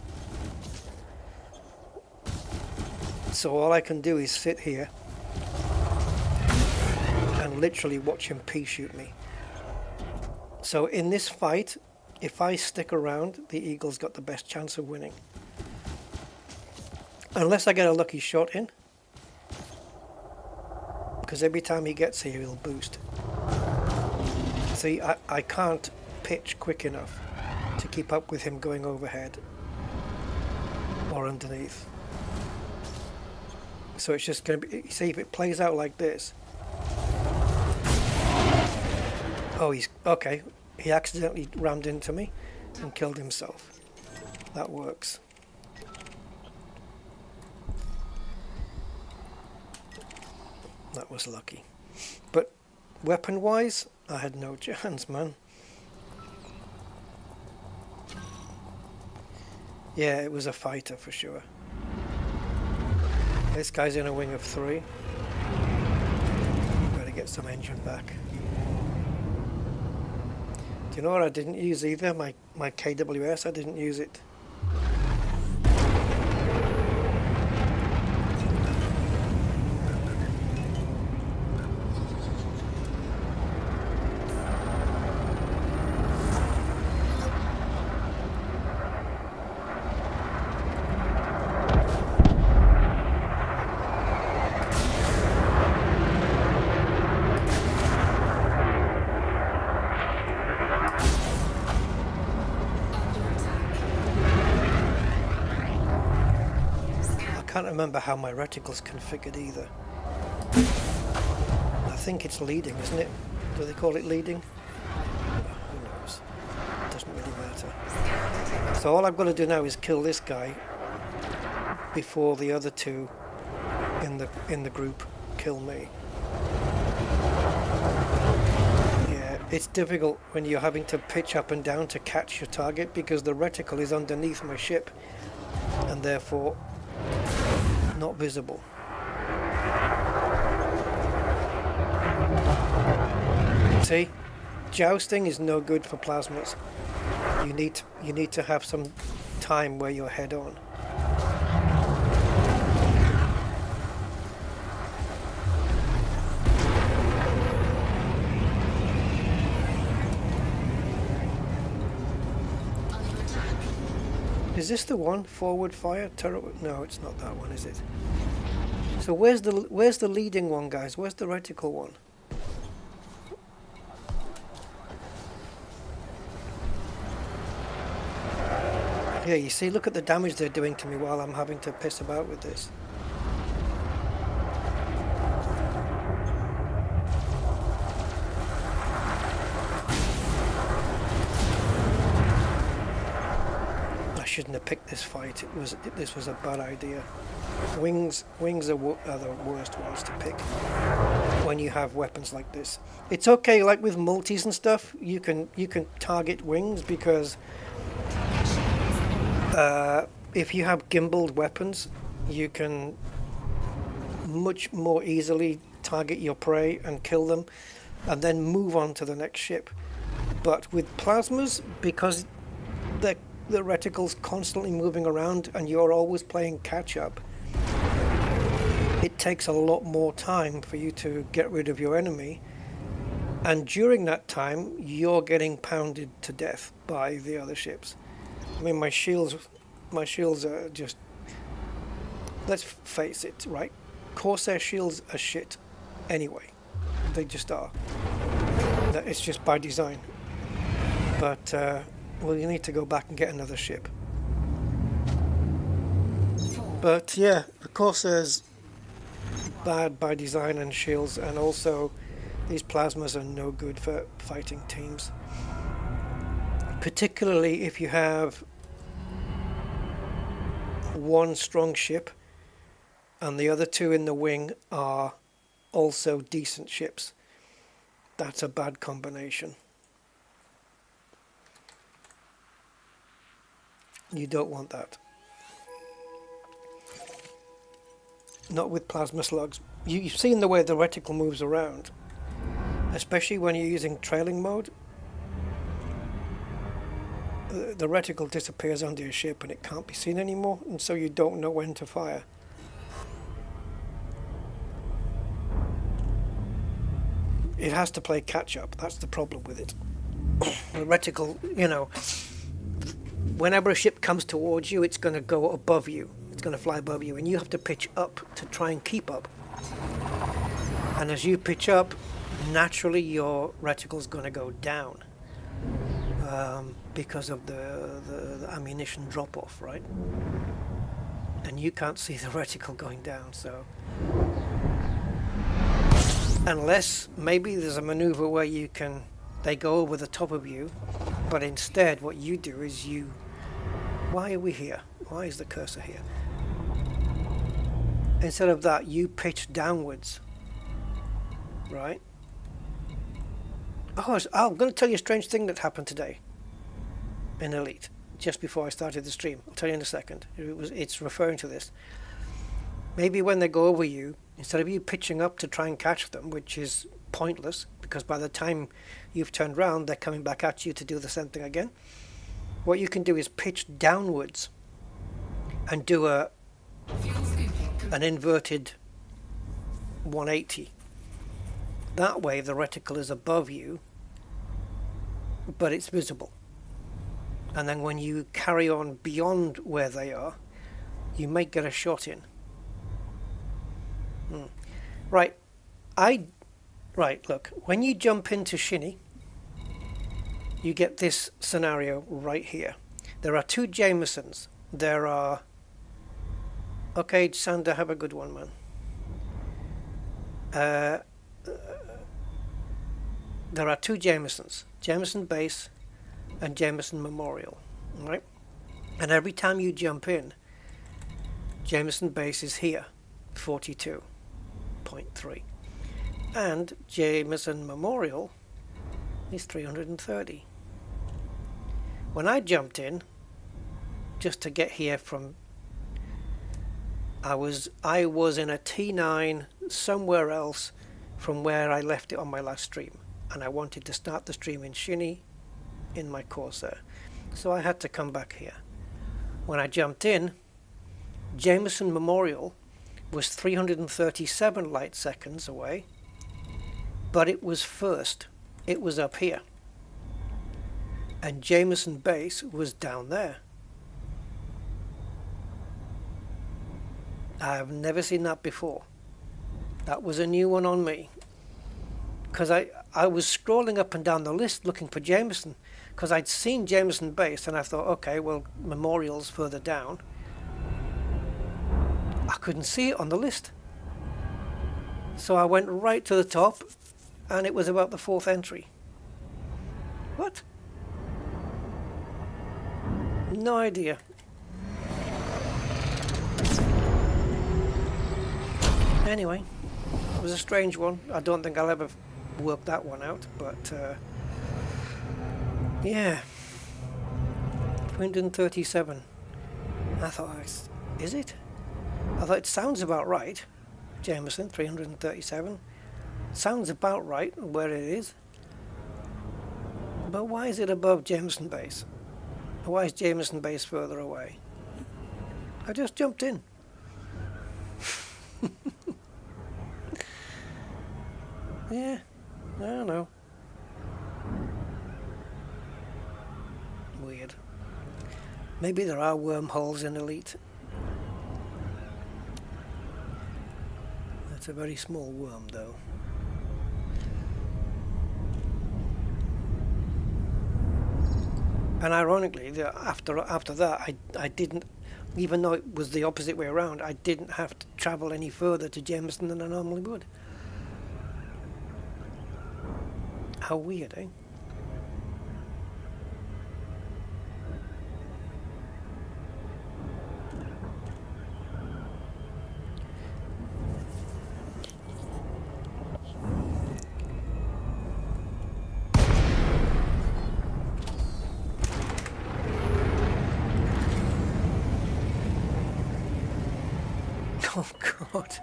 So all I can do is sit here and literally watch him P-shoot me. So in this fight, if I stick around, the Eagle's got the best chance of winning. Unless I get a lucky shot in. Because every time he gets here, he'll boost. See, I can't pitch quick enough to keep up with him going overhead or underneath. So it's just going to be, see, if it plays out like this. Oh, he's, okay, he accidentally rammed into me and killed himself. That works. That was lucky. But weapon-wise, I had no chance, man. Yeah, it was a fighter for sure. This guy's in a wing of 3. Better get some engine back. Do you know what I didn't use either? My KWS, I didn't use it. I can't remember how my reticle's configured either. I think it's leading, isn't it? Do they call it leading? Who knows? It doesn't really matter. So all I've got to do now is kill this guy before the other 2 in the group kill me. Yeah, it's difficult when you're having to pitch up and down to catch your target because the reticle is underneath my ship, and therefore not visible. See, jousting is no good for plasmas. You need to have some time where you're head on. Under attack. Is this the one? Forward fire? No, it's not that one, is it? So where's the leading one, guys? Where's the reticle one? Yeah, you see, look at the damage they're doing to me while I'm having to piss about with this. I shouldn't have picked this fight. This was a bad idea. Wings are the worst ones to pick when you have weapons like this. It's okay, like with multis and stuff, you can target wings because if you have gimbaled weapons, you can much more easily target your prey and kill them and then move on to the next ship. But with plasmas, because the reticle's constantly moving around and you're always playing catch up, it takes a lot more time for you to get rid of your enemy, and during that time you're getting pounded to death by the other ships. I mean, my shields are just, let's face it, right? Corsair shields are shit anyway. They just are. It's just by design. But, well, you need to go back and get another ship. But yeah, the Corsair's bad by design and shields, and also these plasmas are no good for fighting teams. Particularly if you have one strong ship and the other two in the wing are also decent ships. That's a bad combination. You don't want that. Not with plasma slugs. You've seen the way the reticle moves around, especially when you're using trailing mode. The reticle disappears under your ship and it can't be seen anymore, and so you don't know when to fire. It has to play catch up. That's the problem with it. The reticle, you know, whenever a ship comes towards you, it's going to go above you. It's going to fly above you, and you have to pitch up to try and keep up. And as you pitch up, naturally your reticle's going to go down. Because of the ammunition drop-off, right? And you can't see the reticle going down, so... Unless maybe there's a maneuver where they go over the top of you, but instead what you do is why are we here? Why is the cursor here? Instead of that, you pitch downwards, right? Oh, I'm going to tell you a strange thing that happened today in Elite, just before I started the stream. I'll tell you in a second. It's referring to this. Maybe when they go over you, instead of you pitching up to try and catch them, which is pointless, because by the time you've turned round, they're coming back at you to do the same thing again. What you can do is pitch downwards and do an inverted 180. That way the reticle is above you, but it's visible. And then when you carry on beyond where they are, you might get a shot in. Right, look, when you jump into Shinny, you get this scenario right here. There are two Jamesons. There are... Okay, Sander, have a good one, man. There are two Jamesons, Jameson Base and Jameson Memorial, right? And every time you jump in, Jameson Base is here, 42.3. And Jameson Memorial is 330. When I jumped in, just to get here from I was in a T9 somewhere else from where I left it on my last stream, and I wanted to start the stream in Shinny in my Corsair, so I had to come back here. When I jumped in, Jameson Memorial was 337 light seconds away, but it was first. It was up here, and Jameson Base was down there. I've never seen that before. That was a new one on me, because I was scrolling up and down the list looking for Jameson, because I'd seen Jameson Base and I thought, okay, well, Memorial's further down. I couldn't see it on the list, so I went right to the top, and it was about the 4th entry. What? No idea. Anyway, it was a strange one. I don't think I'll ever work that one out, but yeah, 337. I thought, is it? I thought it sounds about right. Jameson 337 sounds about right where it is, but why is it above Jameson Base? Why is Jameson Base further away? I just jumped in. Yeah, I don't know. Weird. Maybe there are wormholes in Elite. That's a very small worm, though. And ironically, after that, I didn't, even though it was the opposite way around, I didn't have to travel any further to Jameson than I normally would. How weird, eh? Oh God.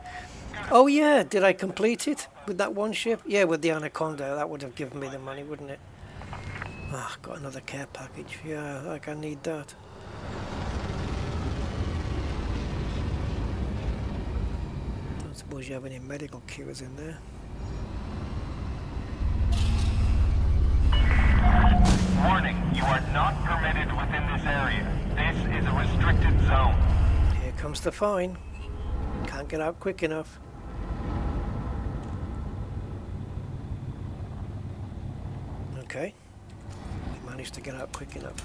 Oh yeah, did I complete it with that one ship? Yeah, with the Anaconda. That would have given me the money, wouldn't it? Ah, got another care package. Yeah, like I need that. I don't suppose you have any medical cures in there. Warning, you are not permitted within this area. This is a restricted zone. Here comes the fine. Can't get out quick enough. Okay. We managed to get out quick enough.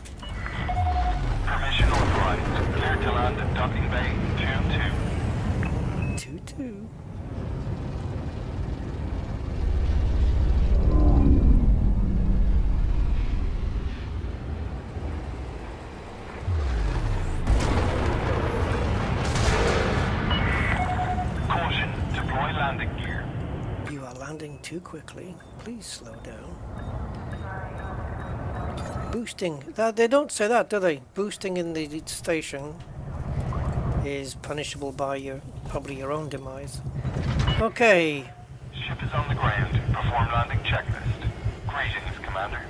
Permission authorized. Clear to land at docking bay 2-2. 2-2. Caution, deploy landing gear. You are landing too quickly. Please slow down. Boosting. They don't say that, do they? Boosting in the station is punishable by probably your own demise. Okay. Ship is on the ground. Perform landing checklist. Greetings, Commander.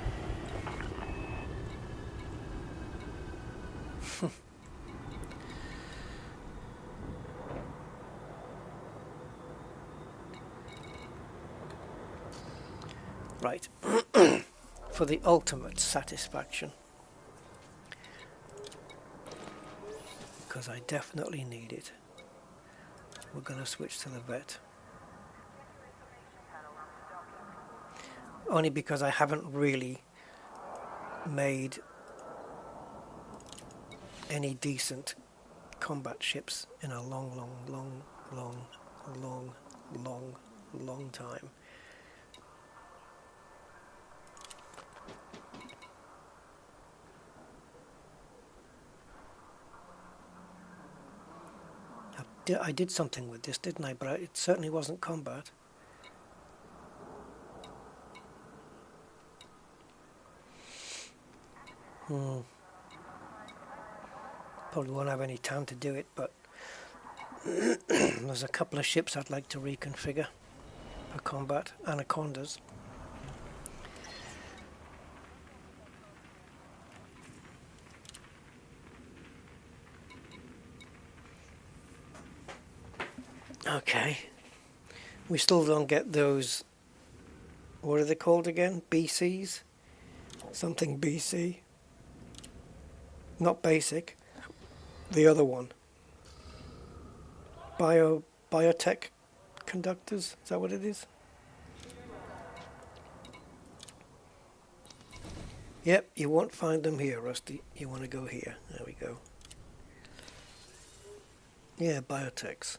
Right. For the ultimate satisfaction. Because I definitely need it. We're going to switch to the vet. Only because I haven't really made any decent combat ships in a long time. I did something with this, didn't I? But it certainly wasn't combat. Probably won't have any time to do it, but There's a couple of ships I'd like to reconfigure for combat. Anacondas. Okay. We still don't get those, what are they called again? BCs? Something BC. Not basic. The other one. Biotech conductors? Is that what it is? Yep, you won't find them here, Rusty. You want to go here. There we go. Yeah, biotechs.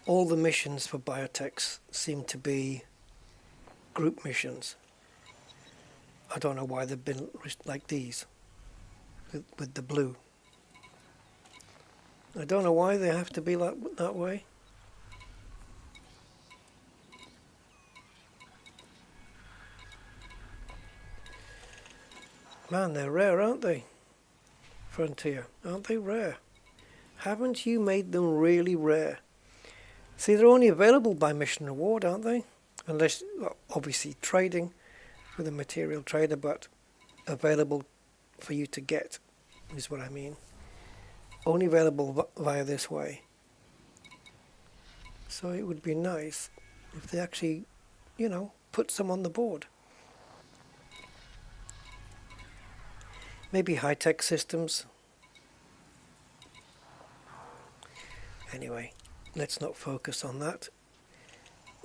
All the missions for biotechs seem to be group missions. I don't know why they've been like these, with the blue. I don't know why they have to be like that way. Man, they're rare, aren't they? Frontier, aren't they rare? Haven't you made them really rare? See, they're only available by mission reward, aren't they? Unless, well, obviously trading with a material trader, but available for you to get is what I mean. Only available via this way. So it would be nice if they actually, you know, put some on the board. Maybe high-tech systems. Anyway, let's not focus on that.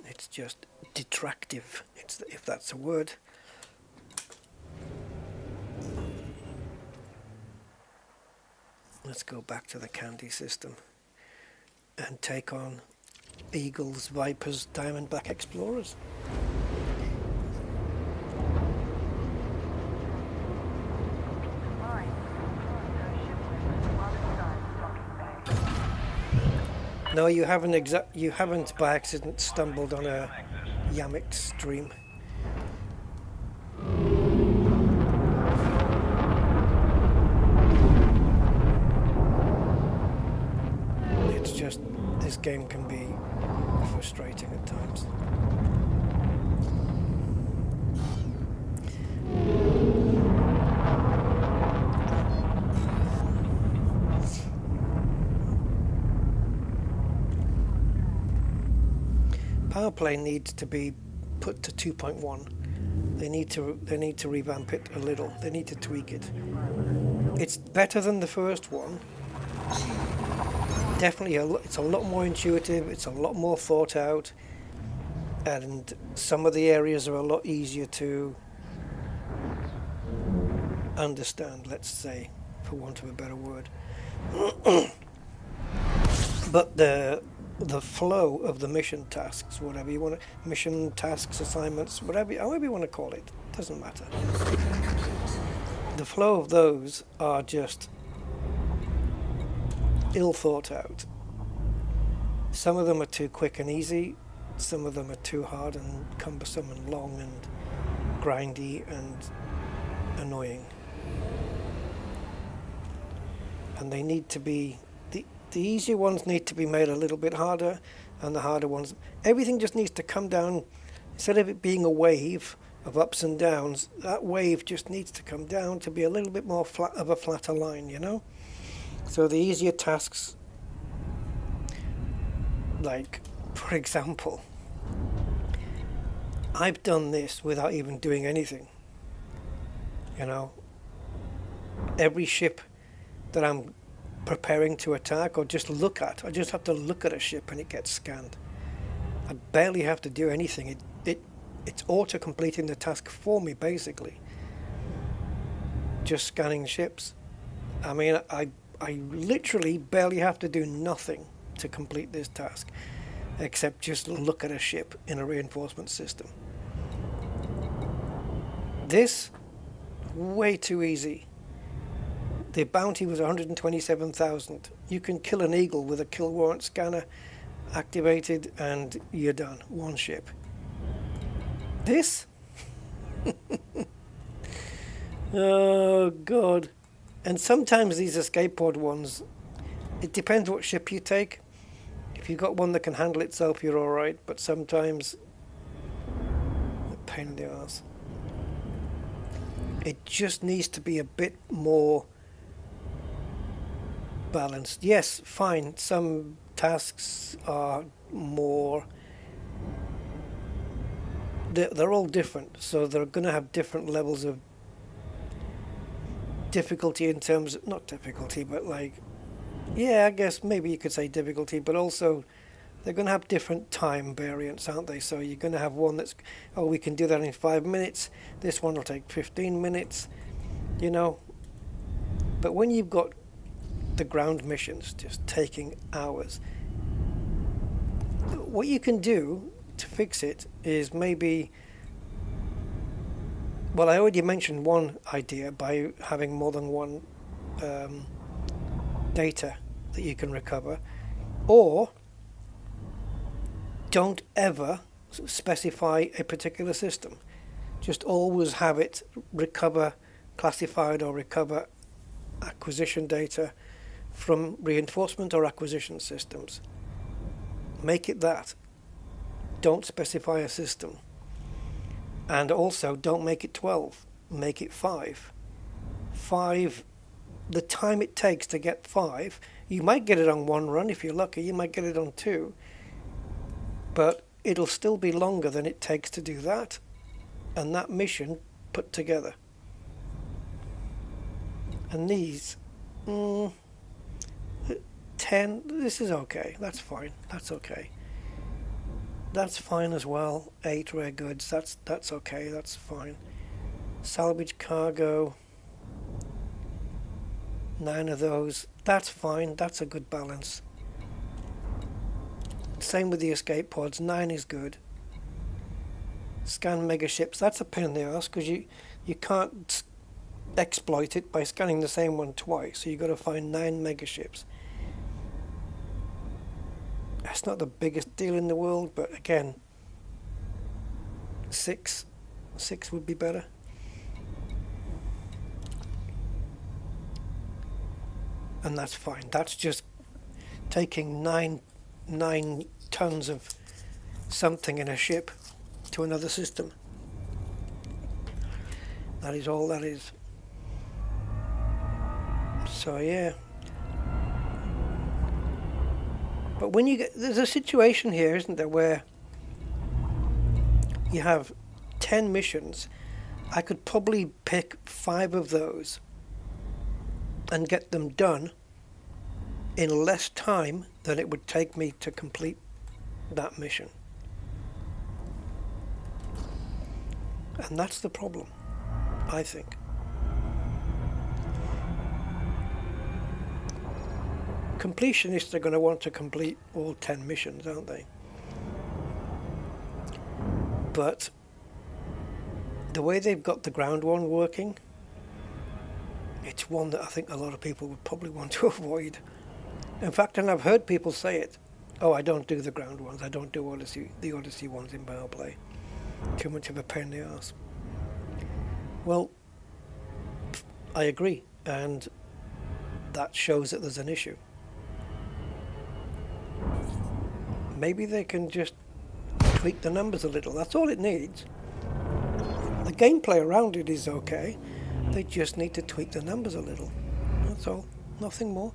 It's just detractive, if that's a word. Let's go back to the Candy system and take on Eagles, Vipers, Diamondback Explorers. No, you haven't by accident stumbled on a Yamik stream. It's just, this game can be frustrating at times. Power play needs to be put to 2.1. They need to revamp it a little. They need to tweak it. It's better than the first one. Definitely, it's a lot more intuitive. It's a lot more thought out, and some of the areas are a lot easier to understand. Let's say, for want of a better word. But the flow of the mission tasks, whatever you want to, mission tasks, assignments, however you want to call it, doesn't matter. The flow of those are just ill thought out. Some of them are too quick and easy, some of them are too hard and cumbersome and long and grindy and annoying. And they need to be, the easier ones need to be made a little bit harder, and the harder ones, everything just needs to come down. Instead of it being a wave of ups and downs, that wave just needs to come down to be a little bit more flat of a flatter line, you know? So the easier tasks, like, for example, I've done this without even doing anything, you know? Every ship that I'm preparing to attack or just look at, I just have to look at a ship and it gets scanned. I barely have to do anything. It's auto-completing the task for me, basically. Just scanning ships. I mean, I literally barely have to do nothing to complete this task, except just look at a ship in a reinforcement system. This, way too easy. The bounty was 127,000. You can kill an eagle with a kill warrant scanner activated and you're done. One ship. This? Oh God. And sometimes these escape pod ones, it depends what ship you take. If you've got one that can handle itself, you're alright, but sometimes a pain in the ass. It just needs to be a bit more balanced. Yes, fine, some tasks are more, they're all different, so they're going to have different levels of difficulty in terms of, not difficulty, but like, yeah, I guess maybe you could say difficulty, but also they're going to have different time variants, aren't they? So you're going to have one that's, oh, we can do that in 5 minutes. This one will take 15 minutes, you know. But when you've got the ground missions just taking hours, what you can do to fix it is maybe, well, I already mentioned one idea by having more than one data that you can recover, or don't ever specify a particular system. Just always have it recover classified or recover acquisition data from reinforcement or acquisition systems. Make it that. Don't specify a system. And also don't make it 12. Make it 5. 5, the time it takes to get 5, you might get it on one run if you're lucky, you might get it on 2. But it'll still be longer than it takes to do that and that mission put together. And these, 10, this is okay, that's fine, that's okay. That's fine as well. 8 rare goods, that's okay, that's fine. Salvage cargo, 9 of those, that's fine, that's a good balance. Same with the escape pods, 9 is good. Scan mega ships, that's a pain in the ass because you can't exploit it by scanning the same one twice, so you've got to find 9 mega ships. That's not the biggest deal in the world, but again, 6 would be better. And that's fine. That's just taking 9 tons of something in a ship to another system. That is all that is. So yeah. But when you get, there's a situation here, isn't there, where you have 10 missions. I could probably pick 5 of those and get them done in less time than it would take me to complete that mission. And that's the problem, I think. Completionists are going to want to complete all 10 missions, aren't they? But the way they've got the ground one working, it's one that I think a lot of people would probably want to avoid. In fact, and I've heard people say it, oh, I don't do the ground ones, I don't do the Odyssey ones in Power Play. Too much of a pain in the arse. Well, I agree, and that shows that there's an issue. Maybe they can just tweak the numbers a little, that's all it needs. The gameplay around it is okay, they just need to tweak the numbers a little. That's all, nothing more.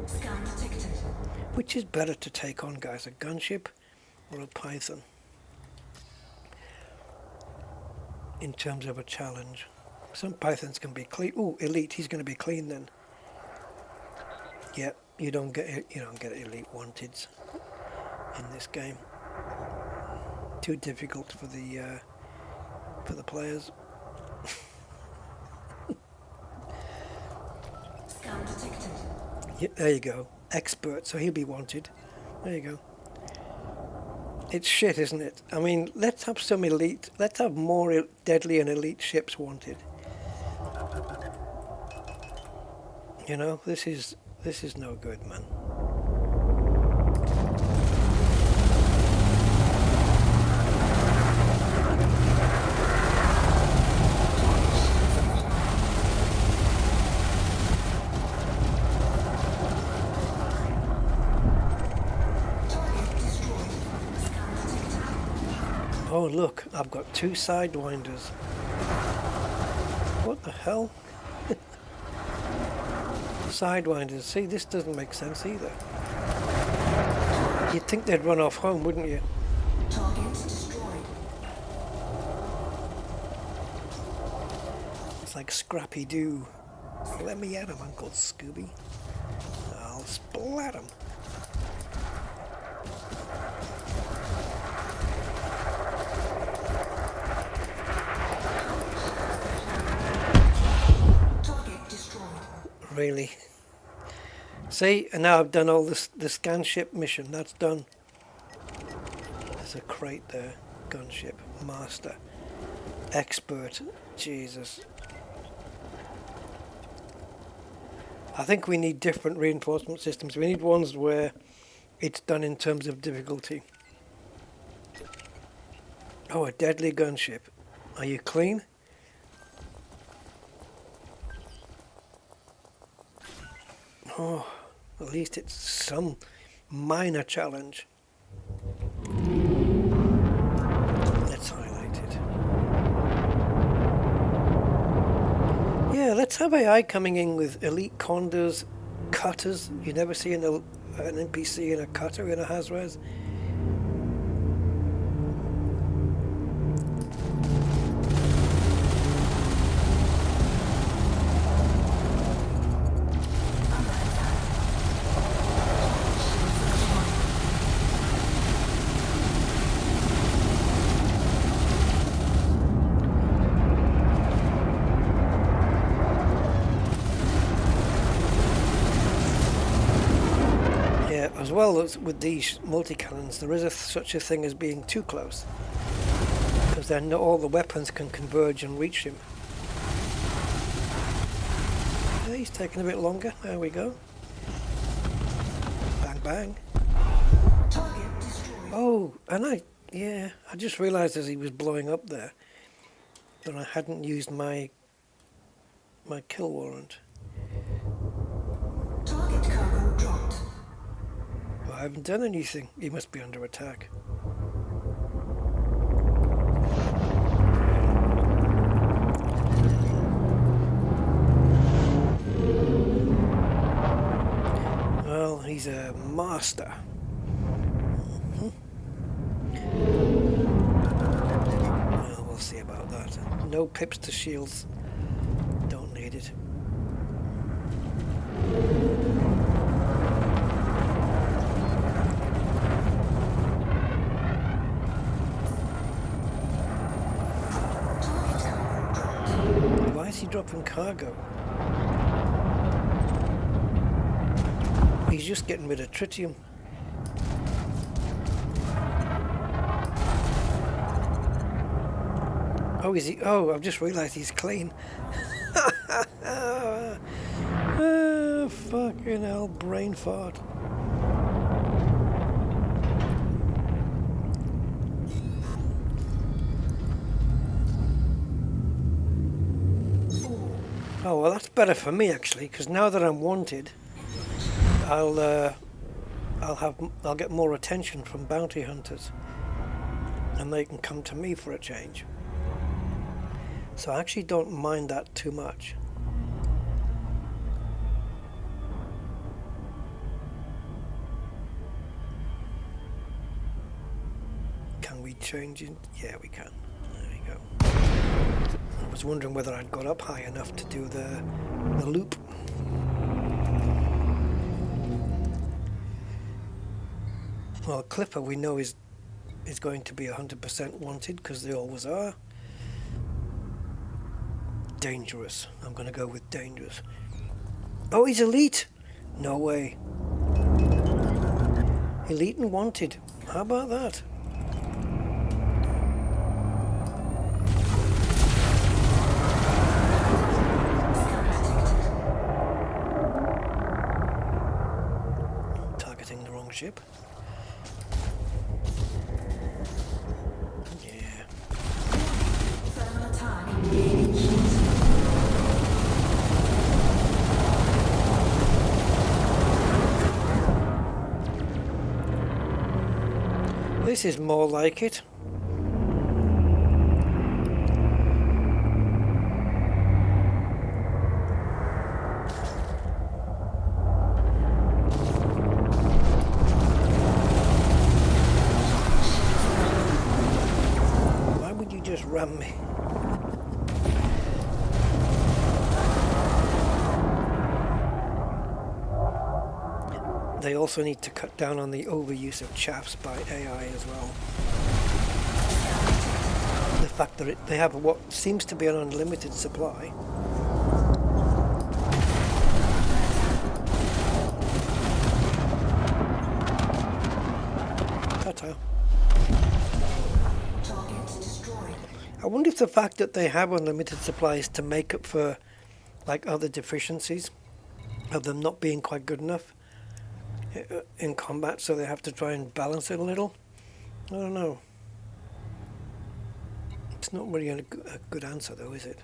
Scan detected. Which is better to take on, guys, a gunship or a Python? In terms of a challenge. Some Pythons can be clean. Ooh, elite, he's going to be clean then. Yeah, you don't get elite wanteds in this game. Too difficult for the players. Scan detected. Yeah, there you go. Expert, so he'll be wanted. There you go. It's shit, isn't it? I mean, let's have some elite, let's have more deadly and elite ships wanted. You know, this is no good, man. Oh look, I've got 2 sidewinders. What the hell? Sidewinders. See, this doesn't make sense either. You'd think they'd run off home, wouldn't you? Target destroyed. It's like Scrappy-Doo. Let me at him, Uncle Scooby. I'll splat him. Target destroyed. Really? See, and now I've done all this, the scan ship mission. That's done. There's a crate there. Gunship. Master. Expert. Jesus. I think we need different reinforcement systems. We need ones where it's done in terms of difficulty. Oh, a deadly gunship. Are you clean? Oh, at least it's some minor challenge. Let's highlight it. Yeah, let's have AI coming in with elite condors, cutters. You never see an NPC in a cutter in a Hazres. As well as with these multi-cannons, there is such a thing as being too close, because then not all the weapons can converge and reach him. Yeah, he's taking a bit longer. There we go. Bang bang. Target destroyed. Oh, and I just realised as he was blowing up there that I hadn't used my kill warrant. Target cargo dropped. I haven't done anything. He must be under attack. Well, he's a master. Well, we'll see about that. No pips to shields. Don't need it. Why is he dropping cargo? He's just getting rid of tritium. Oh, is he? Oh, I've just realised he's clean. Oh, fucking hell, brain fart. Oh, well, that's better for me actually, because now that I'm wanted, I'll get more attention from bounty hunters, and they can come to me for a change. So I actually don't mind that too much. Can we change it? Yeah, we can. There we go. I was wondering whether I'd got up high enough to do the loop. Well, Clipper we know is going to be 100% wanted, because they always are. Dangerous. I'm going to go with dangerous. Oh, he's elite! No way. Elite and wanted. How about that? Targeting the wrong ship. Yeah. Thermal attack gaining heat. This is more like it. ram me. They also need to cut down on the overuse of chaffs by AI as well. The fact that they have what seems to be an unlimited supply. Ta-ta. Target destroyed. I wonder if the fact that they have unlimited supplies to make up for like other deficiencies of them not being quite good enough in combat, so they have to try and balance it a little. I don't know. It's not really a good answer though, is it?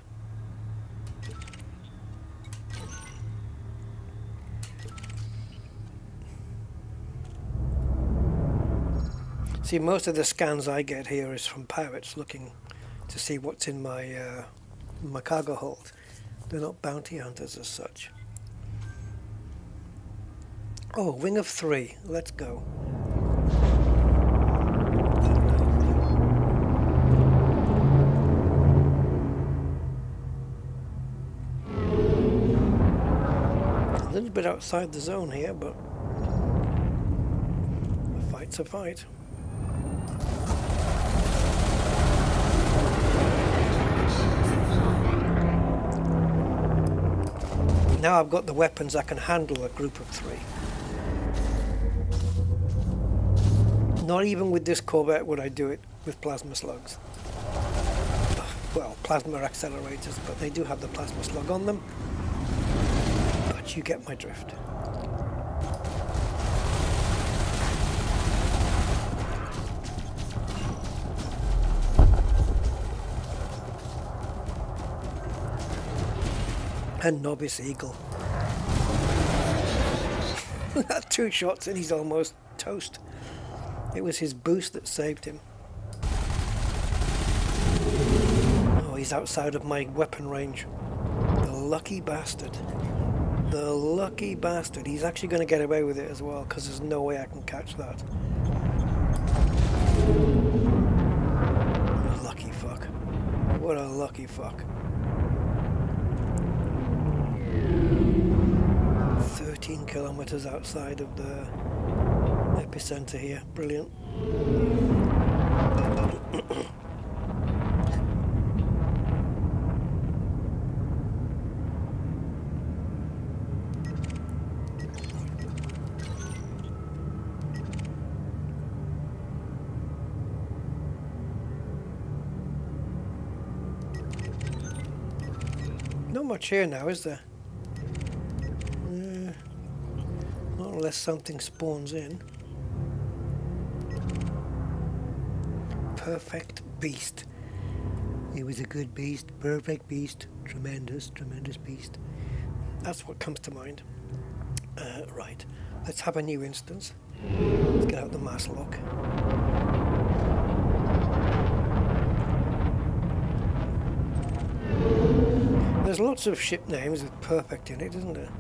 See, most of the scans I get here is from pirates looking to see what's in my my cargo hold. They're not bounty hunters as such. Oh, Wing of 3. Let's go. A little bit outside the zone here, but a fight's a fight. Now I've got the weapons, I can handle a group of 3. Not even with this Corvette would I do it with plasma slugs. Well, plasma accelerators, but they do have the plasma slug on them. But you get my drift. And Novice Eagle. 2 shots and he's almost toast. It was his boost that saved him. Oh, he's outside of my weapon range. The lucky bastard. The lucky bastard. He's actually going to get away with it as well, because there's no way I can catch that. Lucky fuck. What a lucky fuck. 13 kilometers outside of the epicenter here. Brilliant. Not much here now, is there? Not unless something spawns in. Perfect beast. He was a good beast. Perfect beast. Tremendous, tremendous beast. That's what comes to mind. Right. Let's have a new instance. Let's get out the mass lock. There's lots of ship names with perfect in it, isn't there?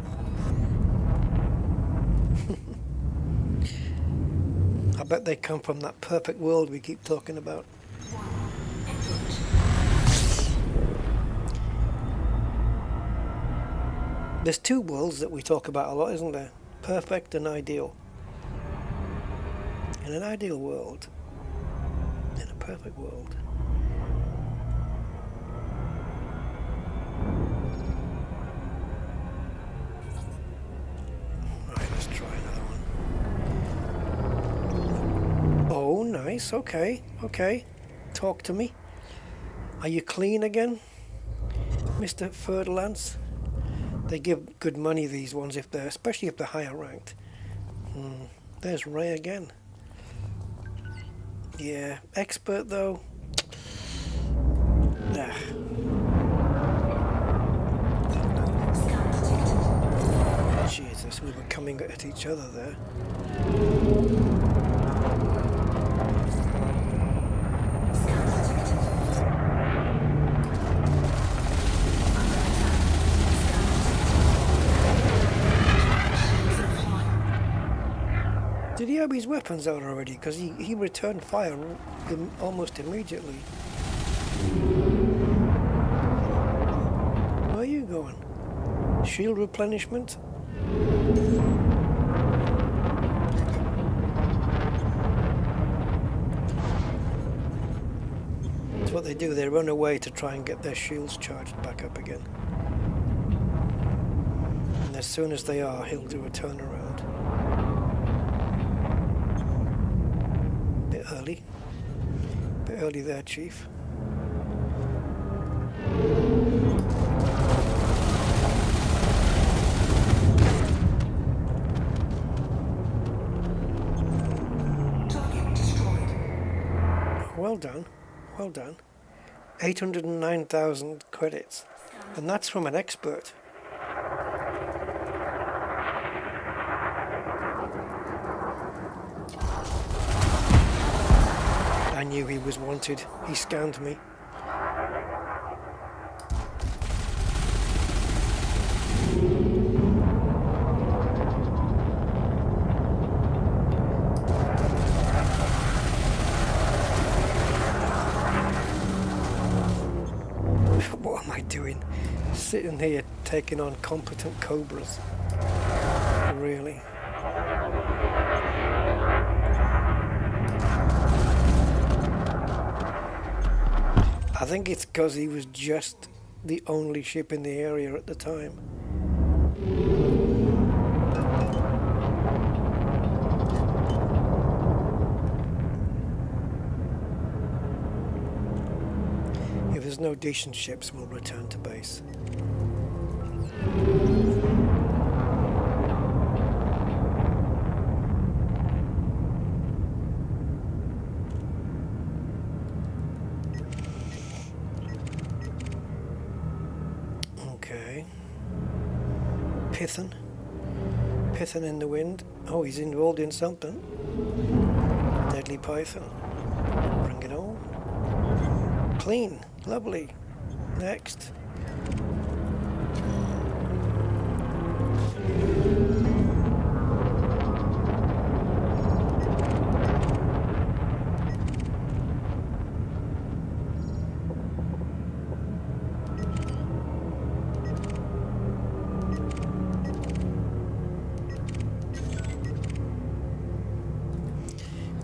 I bet they come from that perfect world we keep talking about. There's 2 worlds that we talk about a lot, isn't there? Perfect and ideal. In an ideal world, in a perfect world. Right, let's try another one. Oh, nice. Okay, okay. Talk to me. Are you clean again, Mr. Ferdinand? They give good money, these ones, if they're, especially if they're higher ranked. There's Ray again. Yeah, expert though. Ah. Jesus, we were coming at each other there. Did he have his weapons out already? Because he returned fire almost immediately. shield replenishment. That's what they do, they run away to try and get their shields charged back up again. And as soon as they are, he'll do a turnaround. Bit early. Bit early there, Chief. Target destroyed. Well done, well done. 809,000 credits. And that's from an expert. I knew he was wanted. He scanned me. What am I doing? Sitting here taking on competent cobras. Really? I think it's because he was just the only ship in the area at the time. If there's no decent ships, we'll return to base. Okay. Python in the wind. Oh, he's involved in something. Deadly Python. Bring it on. Clean. Lovely. Next.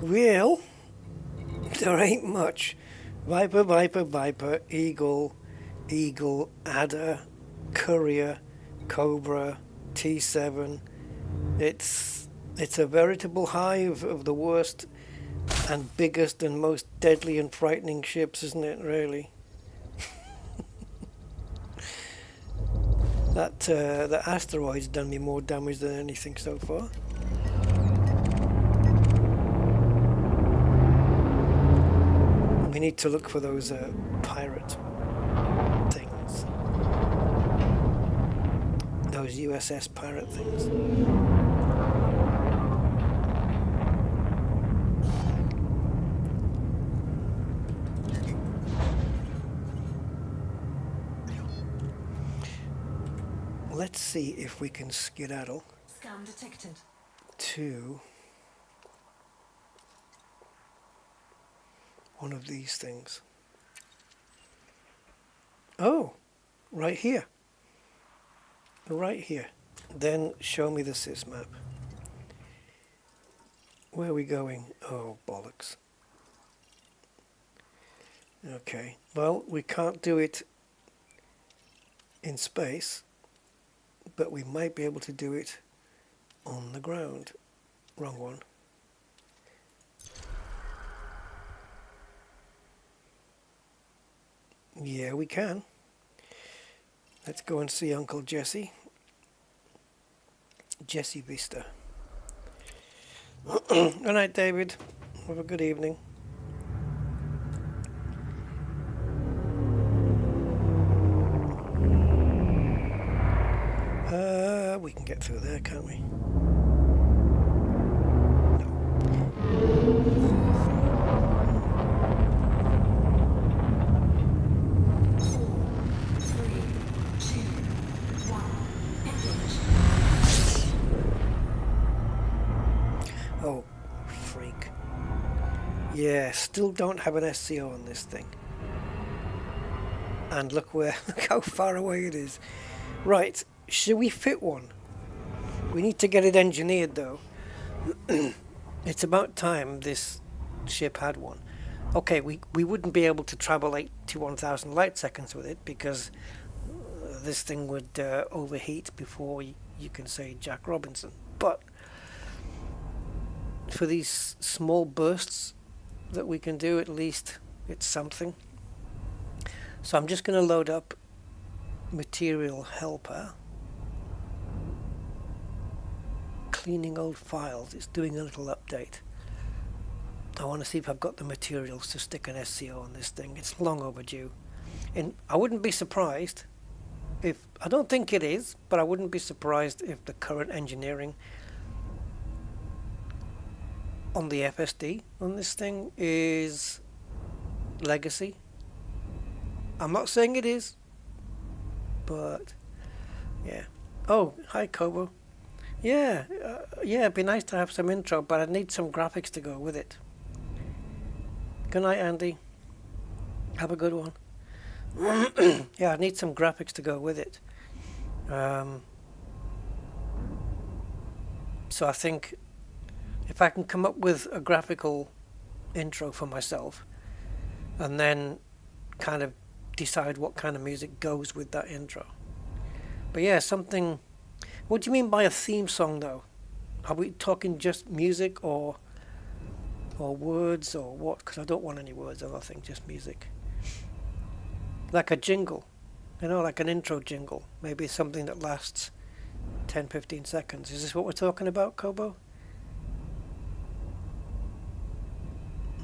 Well, there ain't much. Viper, Viper, Viper, Eagle, Eagle, Adder, Courier, Cobra, T7. It's a veritable hive of the worst and biggest and most deadly and frightening ships, isn't it, really? That asteroid's done me more damage than anything so far. We need to look for those pirate things. Those USS pirate things. Let's see if we can skedaddle Scan detected. to one of these things. Oh, right here. Right here. Then show me the sys map. Where are we going? Oh, bollocks. Okay. Well, we can't do it in space, but we might be able to do it on the ground. Wrong one. Yeah, we can. Let's go and see Uncle Jesse. Jesse Vista. Good night, David. Have a good evening. We can get through there, can't we? Oh, freak. Yeah, still don't have an SCO on this thing. And look how far away it is. Right, should we fit one? We need to get it engineered though. It's about time this ship had one. Okay, we wouldn't be able to travel to 1000 light seconds with it because this thing would overheat before you can say Jack Robinson. But for these small bursts that we can do, at least it's something. So I'm just going to load up Material Helper. Cleaning old files. It's doing a little update. I want to see if I've got the materials to stick an SCO on this thing. It's long overdue. And I wouldn't be surprised if, I don't think it is, but I wouldn't be surprised if the current engineering on the FSD on this thing is legacy. I'm not saying it is, but yeah. Oh, hi Kobo. Yeah, yeah, it'd be nice to have some intro, but I'd need some graphics to go with it. Good night, Andy. Have a good one. Yeah, I need some graphics to go with it. So I think if I can come up with a graphical intro for myself and then kind of decide what kind of music goes with that intro. But yeah, something... What do you mean by a theme song though? Are we talking just music or words or what? Because I don't want any words or nothing, just music. Like a jingle, you know, like an intro jingle. Maybe something that lasts 10-15 seconds. Is this what we're talking about, Kobo?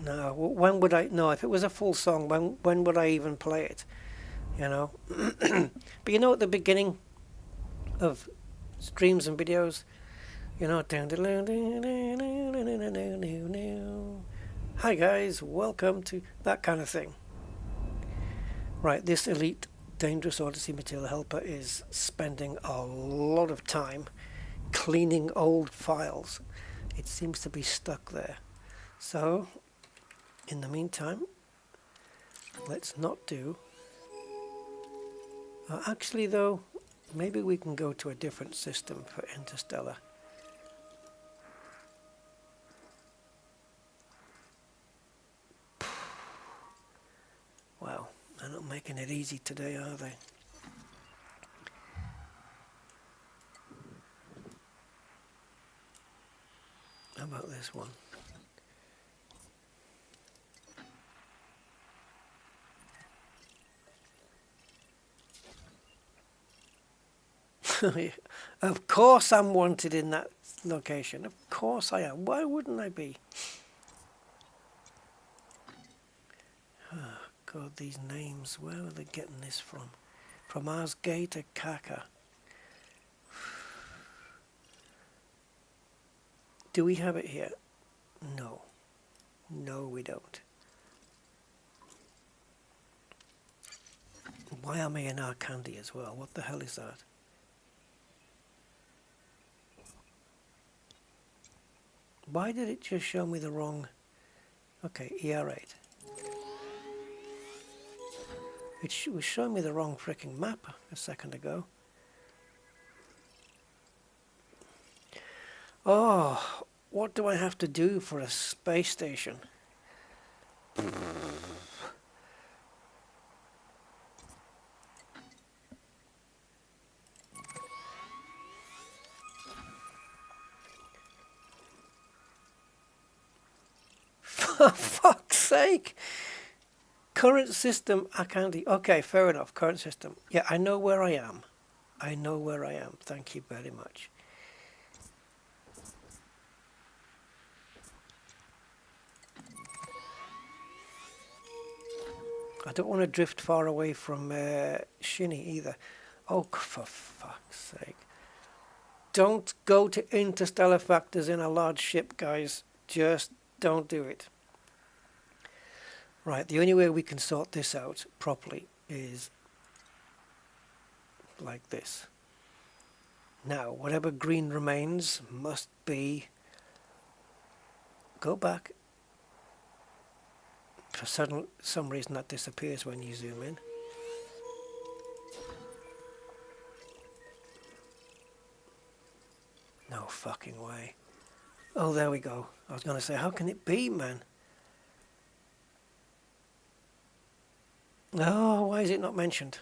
No, when would I... No, if it was a full song, when would I even play it? You know? But you know at the beginning of streams and videos, you know, hi guys, welcome to that kind of thing. Right, this Elite Dangerous Odyssey Material Helper is spending a lot of time cleaning old files. It seems to be stuck there. So, in the meantime, let's not do... actually though, maybe we can go to a different system for Interstellar. Wow, they're not making it easy today, are they? How about this one? Of course I'm wanted in that location. Of course I am. Why wouldn't I be? Oh, God, these names. Where are they getting this from? From Asgay to Kaka. Do we have it here? No. No, we don't. Why am I in Arkandi as well? What the hell is that? Why did it just show me the wrong... Okay, ER8. It was showing me the wrong freaking map a second ago. Oh, what do I have to do for a space station? For fuck's sake! Current system, I can't... Okay, fair enough, current system. Yeah, I know where I am. I know where I am. Thank you very much. I don't want to drift far away from Shinny either. Oh, for fuck's sake. Don't go to interstellar factors in a large ship, guys. Just don't do it. Right, the only way we can sort this out properly is like this. Now, whatever green remains must be... Go back. For some reason that disappears when you zoom in. No fucking way. Oh, there we go. I was going to say, how can it be, man? Oh, why is it not mentioned?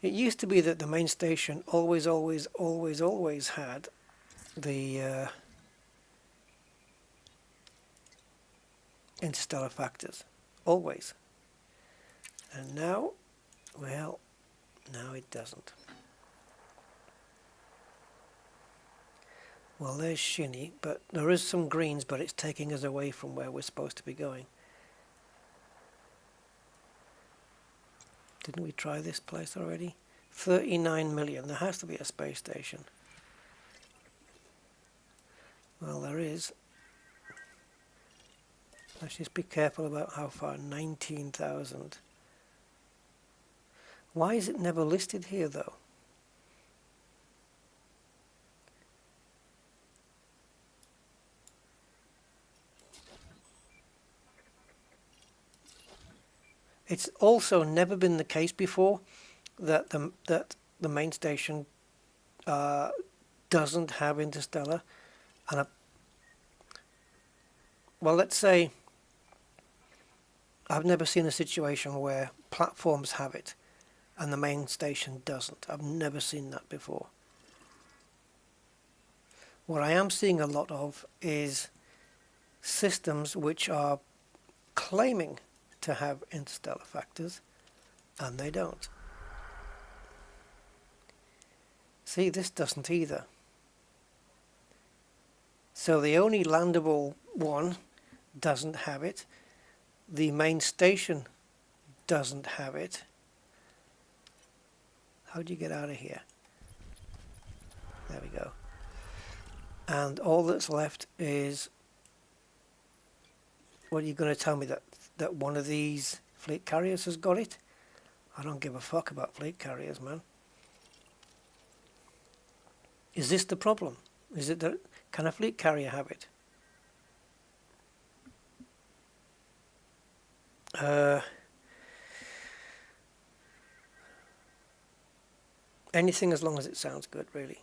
It used to be that the main station always had the interstellar factors. Always. And now, well, now it doesn't. Well, there's Shinny, but there is some greens, but it's taking us away from where we're supposed to be going. Didn't we try this place already? 39 million. There has to be a space station. Well, there is. Let's just be careful about how far. 19,000. Why is it never listed here, though? It's also never been the case before that the main station doesn't have interstellar, and well, let's say I've never seen a situation where platforms have it and the main station doesn't. I've never seen that before. What I am seeing a lot of is systems which are claiming to have interstellar factors, and they don't. See, this doesn't either. So the only landable one doesn't have it. The main station doesn't have it. How do you get out of here? There we go. And all that's left is, what are you going to tell me, that one of these fleet carriers has got it? I don't give a fuck about fleet carriers, man. Is this the problem? Is it that, can a fleet carrier have it? Anything as long as it sounds good, really.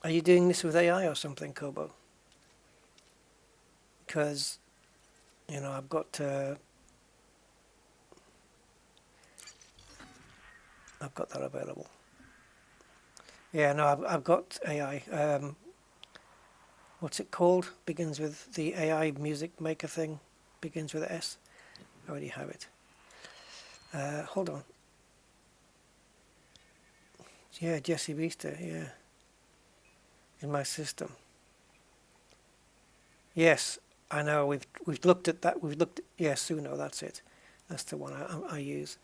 Are you doing this with AI or something, Kobo? Because, you know, I've got that available. Yeah, no, I've got AI. What's it called? Begins with the AI music maker thing. Begins with an S. I already have it. Hold on. Yeah, Jesse Beaster, yeah. In my system. Yes, I know, we've looked at that. We've looked at, yes, Suno, that's it. That's the one I use.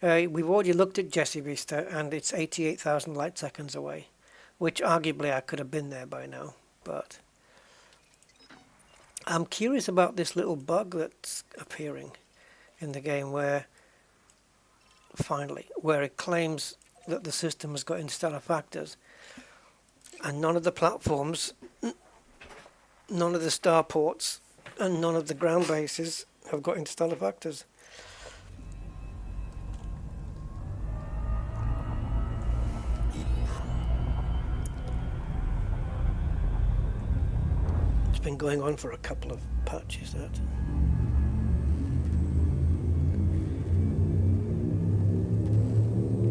We've already looked at Jesse Vista, and it's 88,000 light seconds away, which arguably I could have been there by now, but I'm curious about this little bug that's appearing in the game where it claims that the system has got interstellar factors, and none of the platforms, none of the starports, and none of the ground bases have got interstellar factors. It's been going on for a couple of patches, that.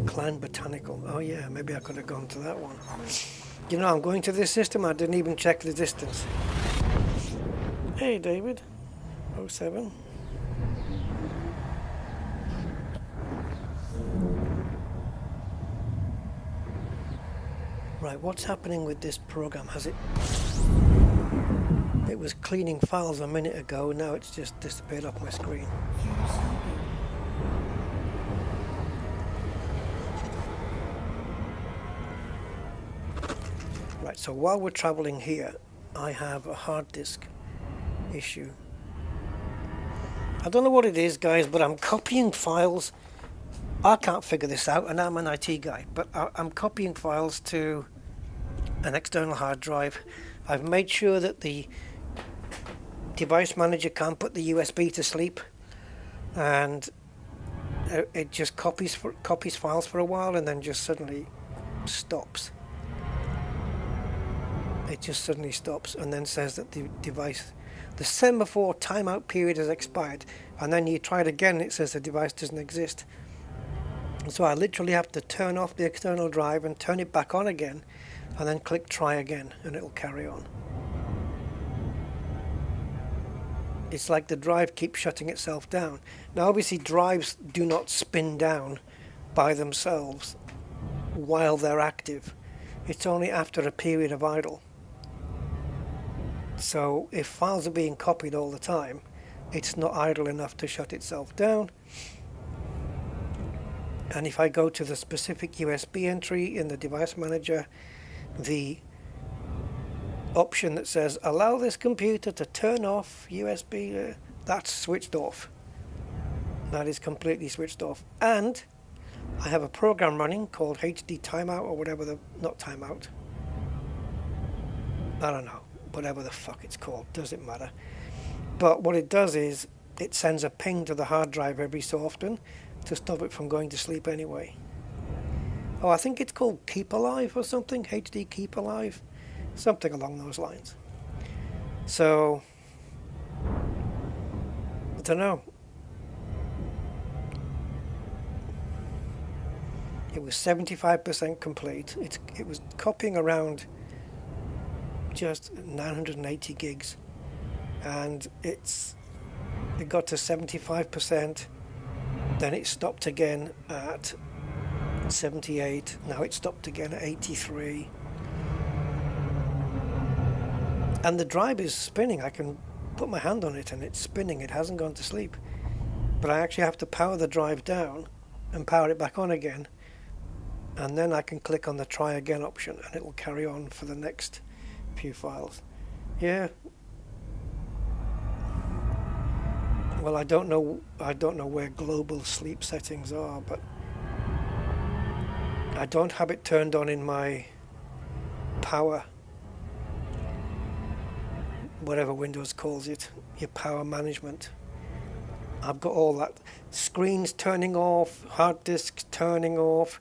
Clan Botanical. Oh yeah, maybe I could have gone to that one. You know, I'm going to this system, I didn't even check the distance. Hey David, 07. Right, what's happening with this program? Has it was cleaning files a minute ago, now it's just disappeared off my screen. Right, so while we're traveling here, I have a hard disk issue. I don't know what it is, guys, but I'm copying files. I can't figure this out, and I'm an IT guy, but I'm copying files to an external hard drive. I've made sure that the device manager can't put the USB to sleep, and it just copies files for a while and then just suddenly stops. It just suddenly stops and then says that the device, the semaphore timeout period has expired, and then you try it again, it says the device doesn't exist. So I literally have to turn off the external drive and turn it back on again, and then click try again, and it'll carry on. It's like the drive keeps shutting itself down. Now obviously drives do not spin down by themselves while they're active. It's only after a period of idle. So if files are being copied all the time, it's not idle enough to shut itself down. And if I go to the specific USB entry in the device manager, the option that says allow this computer to turn off USB, that's switched off. That is completely switched off. And I have a program running called HD timeout, or whatever not timeout, I don't know, whatever the fuck it's called, doesn't matter. But what it does is it sends a ping to the hard drive every so often to stop it from going to sleep anyway. Oh, I think it's called Keep Alive or something, HD Keep Alive, something along those lines. So, I don't know. It was 75% complete. It was copying around just 980 gigs, and it got to 75%. Then it stopped again at 78. Now it stopped again at 83. And the drive is spinning. I can put my hand on it and it's spinning. It hasn't gone to sleep. But I actually have to power the drive down and power it back on again. And then I can click on the try again option and it will carry on for the next few files. Yeah. Well, I don't know where global sleep settings are, but I don't have it turned on in my power, whatever Windows calls it, your power management. I've got all that, screens turning off, hard disks turning off,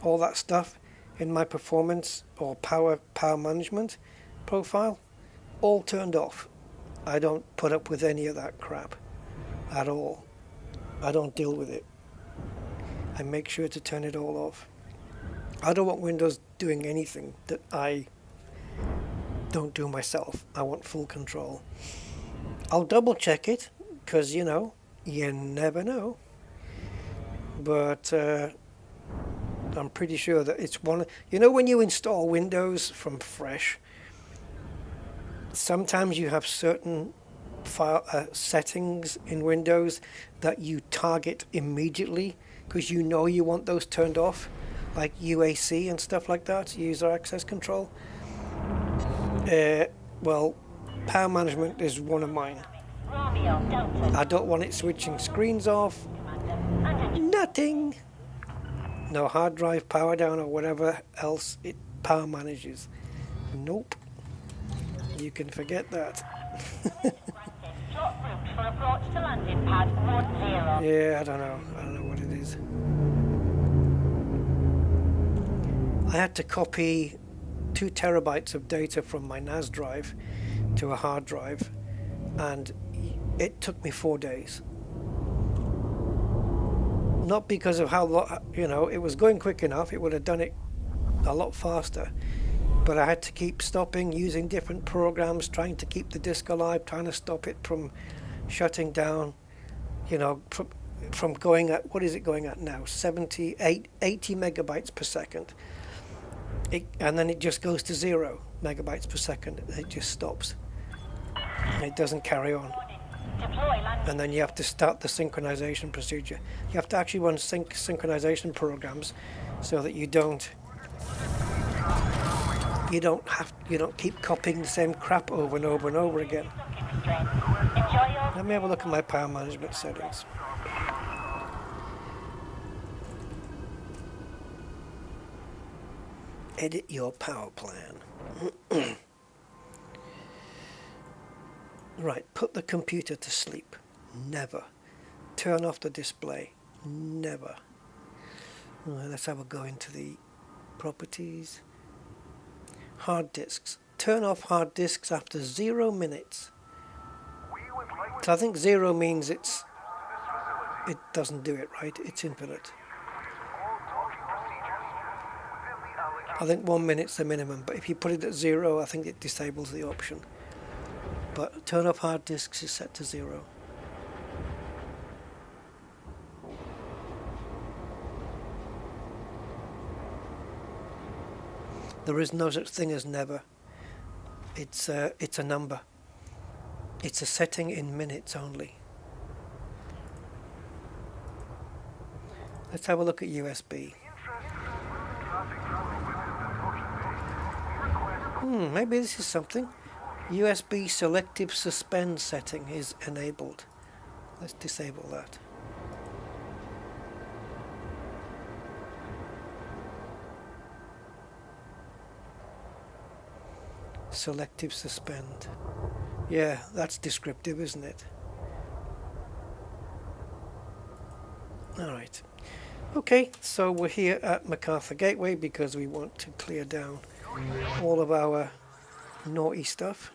all that stuff in my performance or power management profile, all turned off. I don't put up with any of that crap at all. I don't deal with it. I make sure to turn it all off. I don't want Windows doing anything that I don't do myself. I want full control. I'll double check it, because you never know. But I'm pretty sure that it's one. When you install Windows from fresh, sometimes you have certain file settings in Windows that you target immediately because you want those turned off, like UAC and stuff like that, user access control. Well, power management is one of mine. I don't want it switching screens off. Nothing. No hard drive power down or whatever else it power manages. Nope. You can forget that. Yeah, I don't know what it is. I had to copy 2 terabytes of data from my NAS drive to a hard drive, and it took me 4 days. Not because of how it was going quick enough, it would have done it a lot faster, but I had to keep stopping, using different programs, trying to keep the disk alive, trying to stop it from shutting down, from going at, what is it going at now, 80 megabytes per second. And then it just goes to 0 megabytes per second. It just stops. It doesn't carry on. And then you have to start the synchronization procedure. You have to actually run synchronization programs so that you don't keep copying the same crap over and over and over again. Let me have a look at my power management settings. Edit your power plan. Right, put the computer to sleep. Never. Turn off the display. Never. Right, let's have a go into the properties. Hard disks. Turn off hard disks after 0 minutes. So I think 0 means it doesn't do it, right? It's infinite. I think 1 minute's the minimum, but if you put it at 0, I think it disables the option. But turn off hard disks is set to 0. There is no such thing as never. It's a number. It's a setting in minutes only. Let's have a look at USB. Maybe this is something. USB selective suspend setting is enabled. Let's disable that. Selective suspend. Yeah, that's descriptive, isn't it? Alright. Okay, so we're here at MacArthur Gateway because we want to clear down all of our naughty stuff.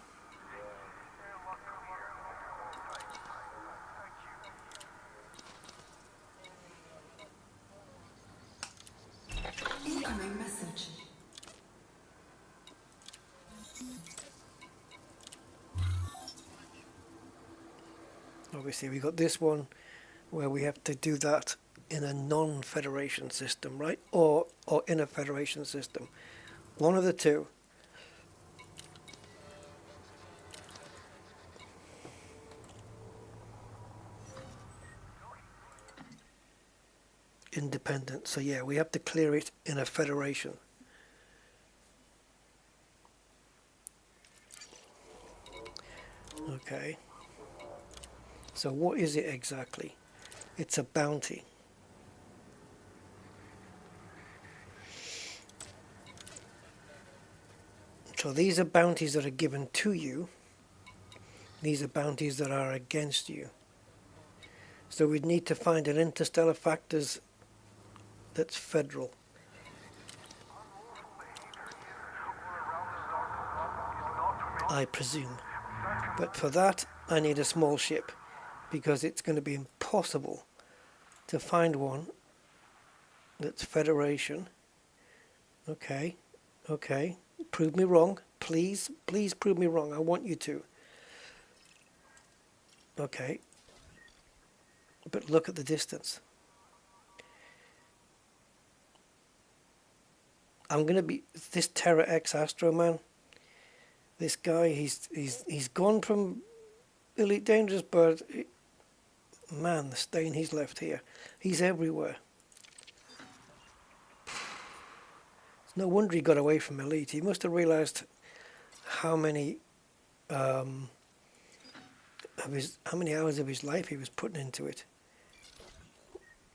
Incoming message. Obviously we got this one where we have to do that in a non-federation system, right? Or in a federation system. One of the two. Independent. So yeah, we have to clear it in a federation. Okay. So what is it exactly? It's a bounty. So these are bounties that are given to you. These are bounties that are against you. So we'd need to find an interstellar factors that's federal. I presume. But for that, I need a small ship, because it's going to be impossible to find one that's Federation. Okay, okay. Prove me wrong. Please, please prove me wrong. I want you to. Okay. But look at the distance. I'm going to be... This Terra X Astro man, this guy, he's gone from Elite Dangerous, but... Man, the stain he's left here. He's everywhere. It's no wonder he got away from Elite. He must have realized how many hours of his life he was putting into it.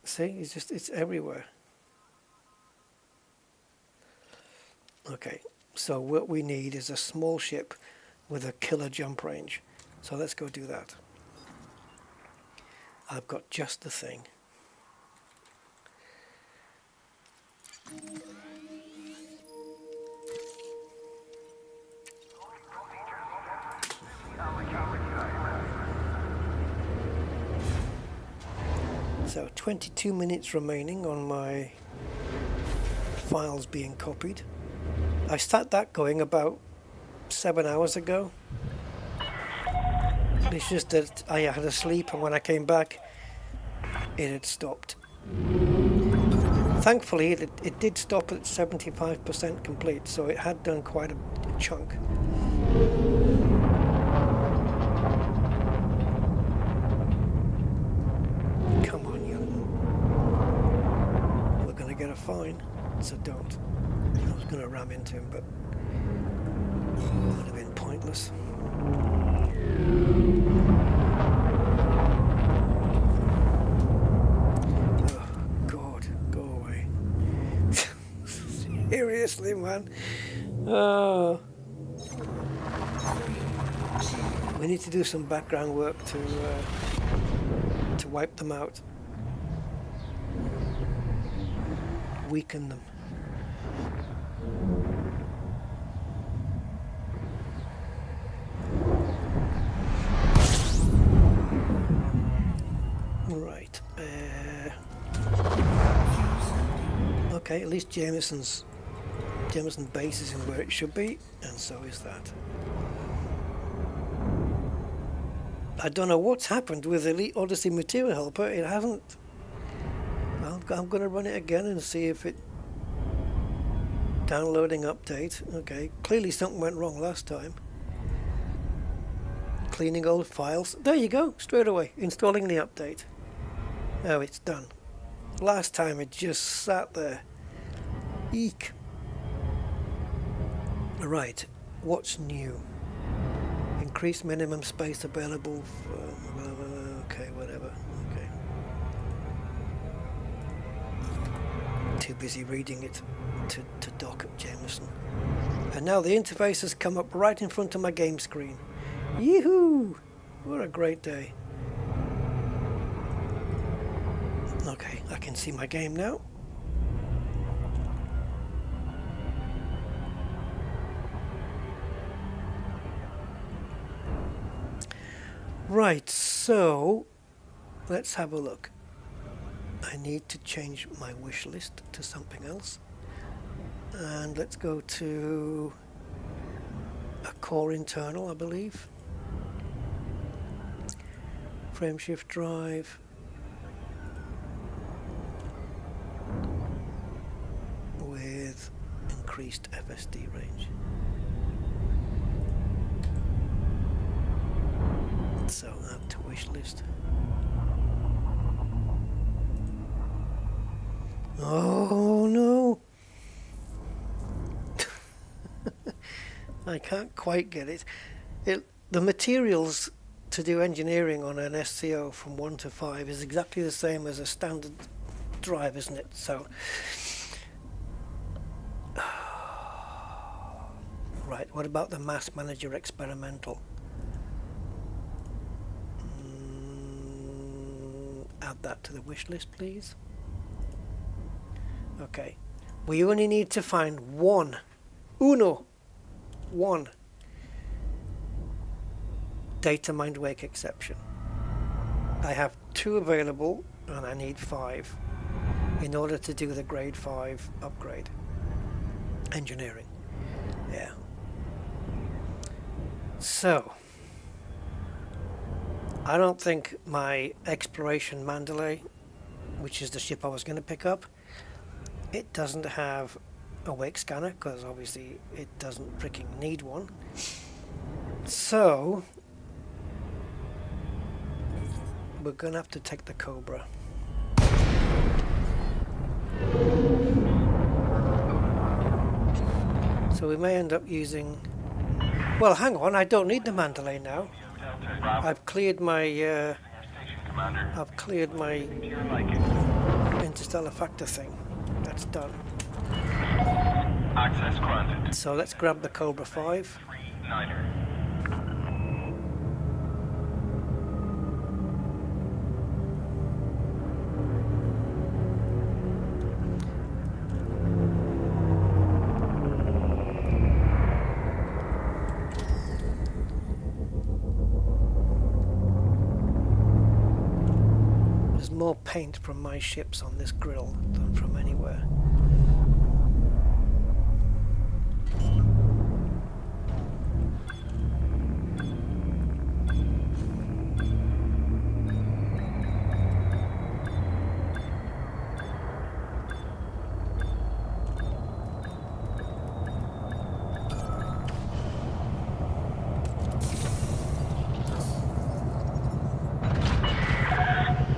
See, it's everywhere. Okay, so what we need is a small ship with a killer jump range. So let's go do that. I've got just the thing. So 22 minutes remaining on my files being copied. I started that going about 7 hours ago. It's just that I had a sleep, and when I came back, it had stopped. Thankfully, it did stop at 75% complete, so it had done quite a chunk. Come on, you. We're going to get a fine, so don't. I was going to ram into him, but it would have been pointless. Oh, God, go away. Seriously, man. Oh. We need to do some background work to wipe them out, weaken them. Right. Okay, at least Jameson base is in where it should be, and so is that. I don't know what's happened with Elite Odyssey Material Helper. It hasn't. I'm going to run it again and see if it. Downloading update. Okay, clearly something went wrong last time. Cleaning old files. There you go, straight away. Installing the update. Oh, it's done. Last time it just sat there. Eek. Right, what's new? Increase minimum space available for... okay, whatever. Okay. Too busy reading it to dock at Jameson. And now the interface has come up right in front of my game screen. Yoo-hoo! What a great day. Okay, I can see my game now. Right, so let's have a look. I need to change my wish list to something else. And let's go to a core internal, I believe. Frameshift drive. With increased FSD range. So add to wish list. Oh no! I can't quite get it. The materials to do engineering on an SCO from 1 to 5 is exactly the same as a standard drive, isn't it? So, right, what about the Mass Manager Experimental? Add that to the wish list, please. Okay, we only need to find one data mind wake exception. I have 2 available and I need 5 in order to do the grade 5 upgrade. Engineering. Yeah. So I don't think my Exploration Mandalay, which is the ship I was going to pick up, it doesn't have a wake scanner because obviously it doesn't freaking need one. So we're going to have to take the Cobra. So we may end up using... Well, hang on, I don't need the Mandalay now. I've cleared my interstellar factor thing. That's done. Access granted. So let's grab the Cobra 5. 9er. There's more paint from my ships on this grill than from anywhere.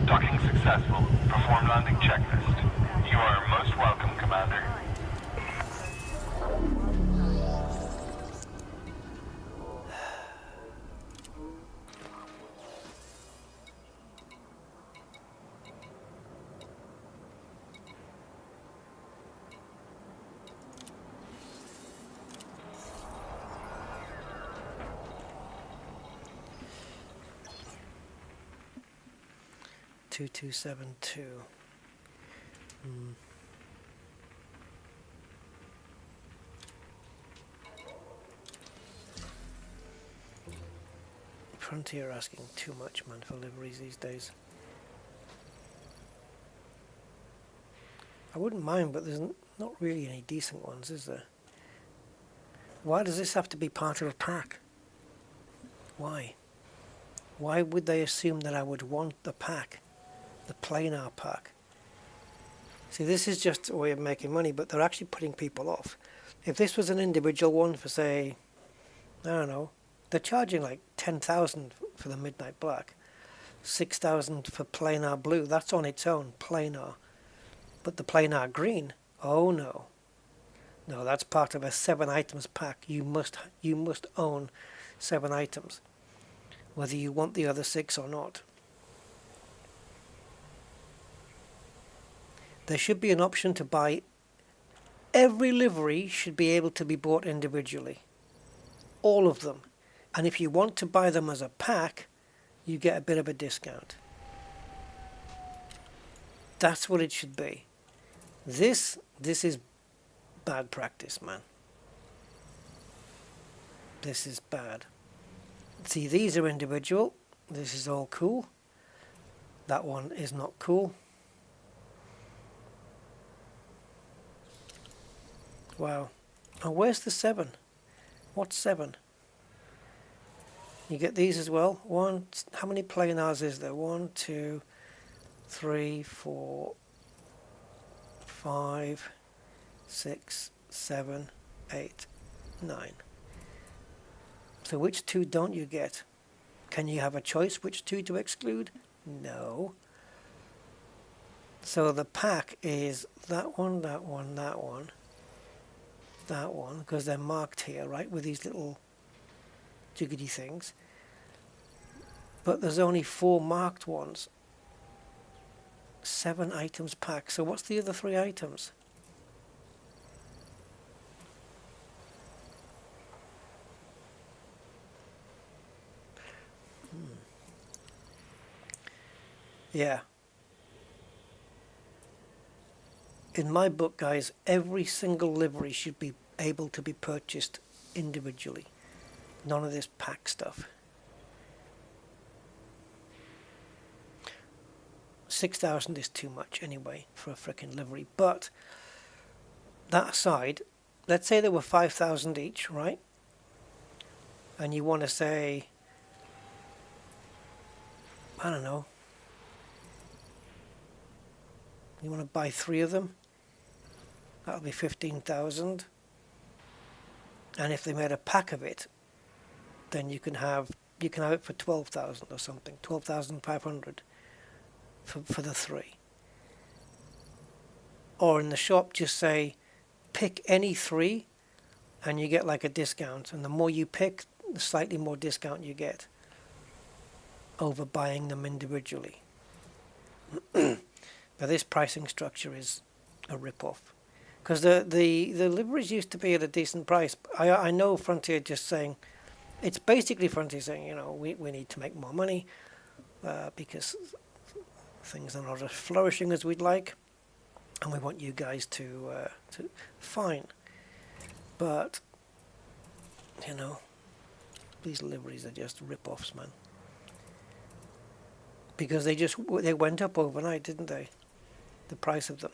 Docking successful. Perform landing checklist. You are most welcome, Commander. 2272. Frontier asking too much, man, for liveries these days. I wouldn't mind, but there's not really any decent ones, is there? Why does this have to be part of a pack? Why? Why would they assume that I would want the pack? The planar pack? See, this is just a way of making money, but they're actually putting people off. If this was an individual one for, say, I don't know, they're charging like 10,000 for the Midnight Black, 6,000 for planar blue. That's on its own, planar. But the planar green, oh no. No, that's part of a 7 items pack. You must own 7 items, whether you want the other 6 or not. There should be an option to buy. Every livery should be able to be bought individually. All of them. And if you want to buy them as a pack, you get a bit of a discount. That's what it should be. This is bad practice, man. This is bad. See, these are individual. This is all cool. That one is not cool. Wow. And where's the 7? What's 7? You get these as well. How many planars is there? 1, 2, 3, 4, 5, 6, 7, 8, 9. So which 2 don't you get? Can you have a choice which 2 to exclude? No. So the pack is that one, that one, that one, that one, because they're marked here, right, with these little jiggity things. But there's only 4 marked ones. 7 items pack. So what's the other 3 items? Yeah. In my book, guys, every single livery should be able to be purchased individually. None of this pack stuff. 6,000 is too much anyway for a frickin' livery. But that aside, let's say there were 5,000 each, right? And you want to say, I don't know, you want to buy 3 of them? That'll be 15,000. And if they made a pack of it, then you can have it for 12,000 or something, 12,500 for the 3. Or in the shop, just say, pick any 3, and you get like a discount. And the more you pick, the slightly more discount you get over buying them individually. But this pricing structure is a rip-off. Because the liveries used to be at a decent price. I know Frontier just saying, it's basically Frontier saying, you know, we need to make more money because things are not as flourishing as we'd like, and we want you guys to fine. But, you know, these liveries are just rip-offs, man. Because they went up overnight, didn't they? The price of them.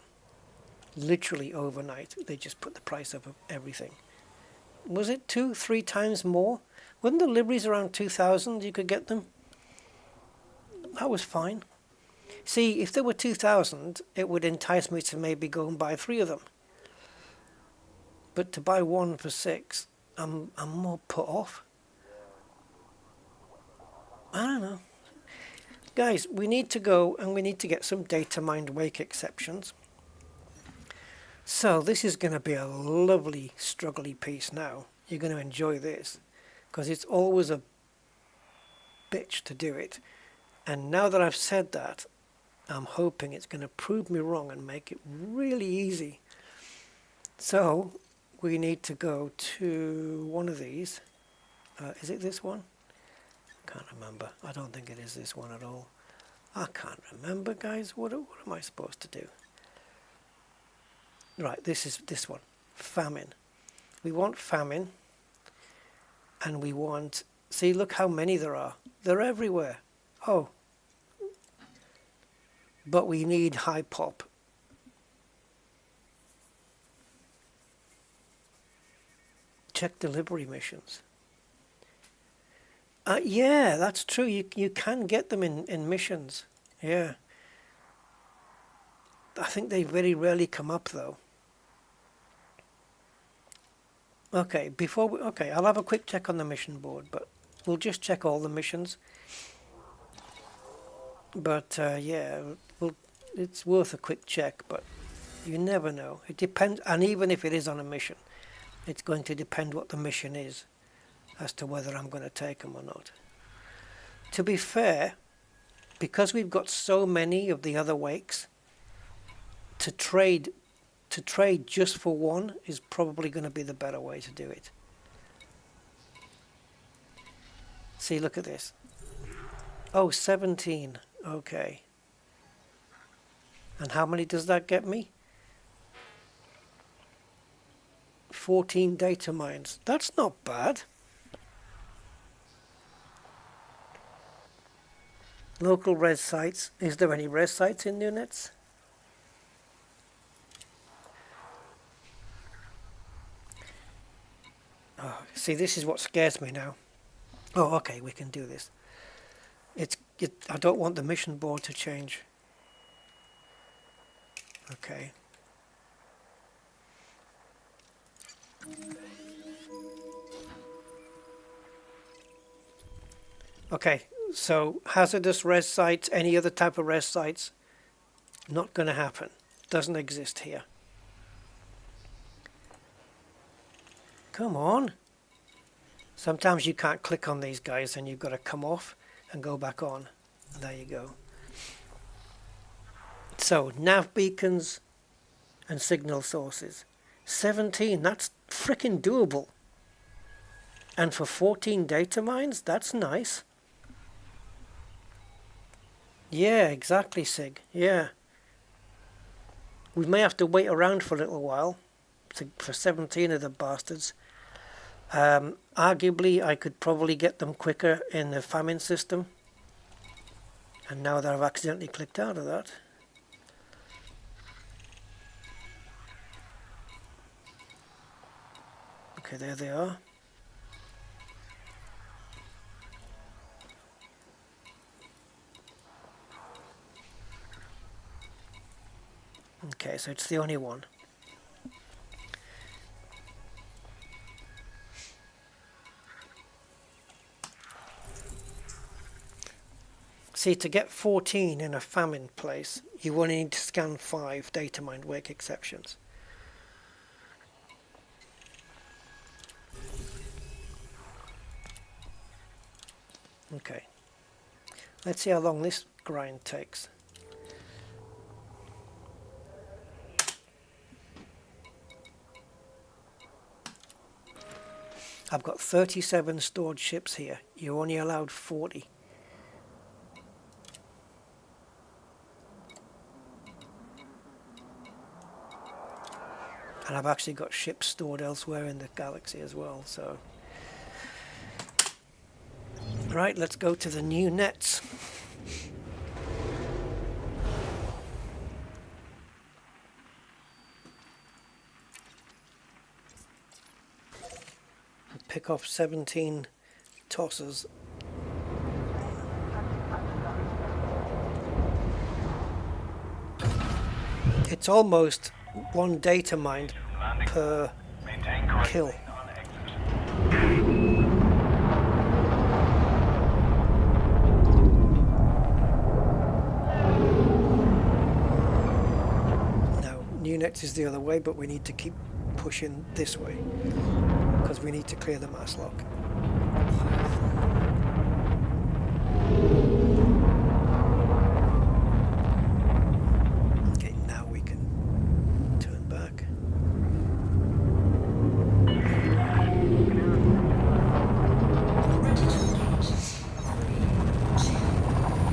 Literally overnight, they just put the price up of everything. Was it 2-3 times more? Wasn't the liveries around 2,000 you could get them? That was fine. See, if there were 2,000, it would entice me to maybe go and buy 3 of them. But to buy 1 for 6, I'm more put off. I don't know. Guys, we need to go and we need to get some data mined wake exceptions. So this is going to be a lovely struggly piece now. You're going to enjoy this because it's always a bitch to do it. And now that I've said that, I'm hoping it's going to prove me wrong and make it really easy. So we need to go to one of these. Is it this one? Can't remember. I don't think it is this one at all. I can't remember, guys. What am I supposed to do? Right, this is this one. Famine. We want famine. And we want... See, look how many there are. They're everywhere. Oh. But we need high pop. Check delivery missions. Yeah, that's true. You can get them in missions. Yeah. I think they very rarely come up though. Okay, okay, I'll have a quick check on the mission board, but we'll just check all the missions. But yeah, it's worth a quick check, but you never know. It depends, and even if it is on a mission, it's going to depend what the mission is as to whether I'm going to take them or not. To be fair, because we've got so many of the other wakes, to trade just for one is probably going to be the better way to do it. See, look at this. Oh, 17. Okay. And how many does that get me? 14 data mines. That's not bad. Local res sites. Is there any res sites in units? Oh, see, this is what scares me now. Oh, okay, we can do this. I don't want the mission board to change. Okay. Okay, so hazardous res sites, any other type of res sites, not going to happen. Doesn't exist here. Come on. Sometimes you can't click on these guys and you've got to come off and go back on. And there you go. So, nav beacons and signal sources. 17, that's frickin' doable. And for 14 data mines, that's nice. Yeah, exactly, Sig. Yeah. We may have to wait around for a little while for 17 of the bastards. Arguably, I could probably get them quicker in the famine system. And now that I've accidentally clicked out of that. Okay, there they are. Okay, so it's the only one. See, to get 14 in a famine place, you only need to scan 5 data mined wake exceptions. Okay. Let's see how long this grind takes. I've got 37 stored ships here. You're only allowed 40. And I've actually got ships stored elsewhere in the galaxy as well, so... Right, let's go to the new nets. Pick off 17 tossers. It's almost 1 data mined per kill. Now, new nets is the other way, but we need to keep pushing this way because we need to clear the mass lock. Okay, now we can turn back.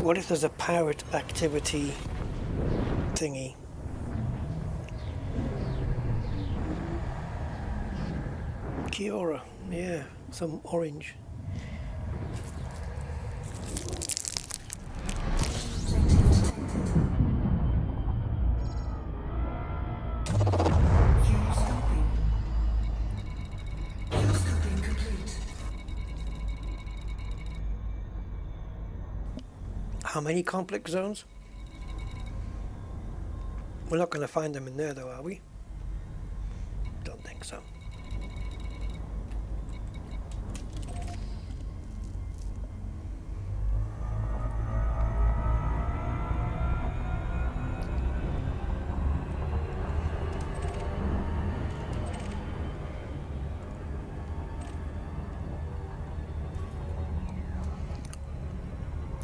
What if there's a pirate activity thingy? Kiora, yeah, some orange. How many complex zones? We're not going to find them in there though, are we? Don't think so.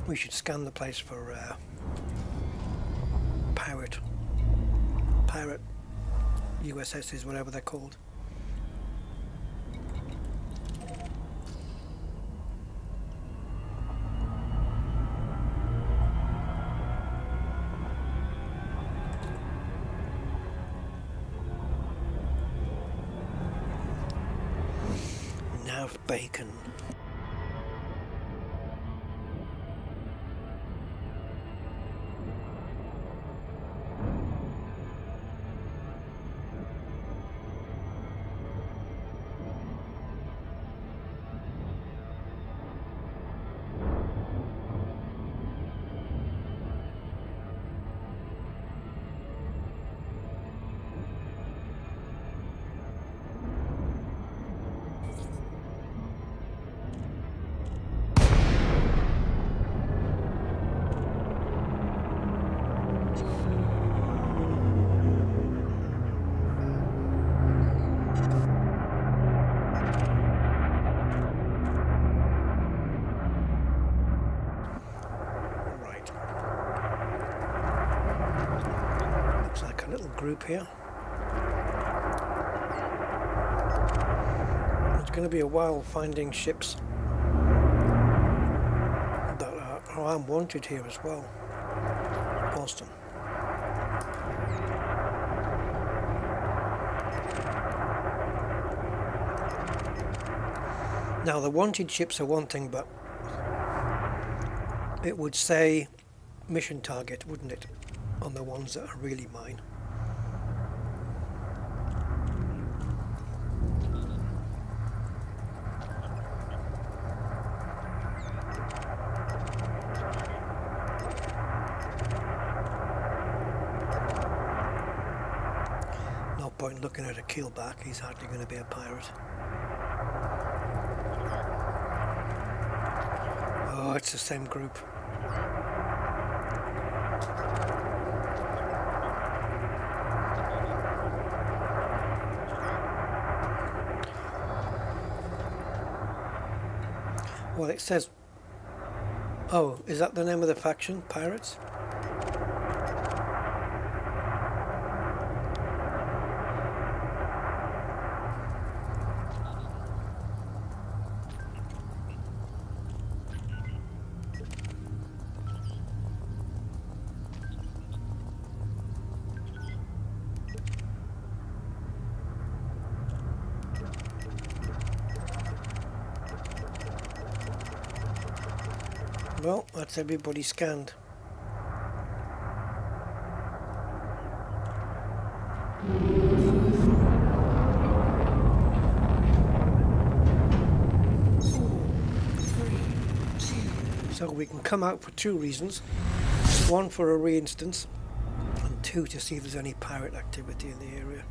We should scan the place for pirate USSs, whatever they're called. Nav bacon. Group here. It's going to be a while finding ships that are unwanted here as well. Boston. Now the wanted ships are one thing, but it would say mission target, wouldn't it, on the ones that are really mine. Looking at a keelback, he's hardly going to be a pirate. Oh, it's the same group. Well, it says... Oh, is that the name of the faction? Pirates? Well, that's everybody scanned. So we can come out for two reasons. One, for a re-instance, and two, to see if there's any pirate activity in the area.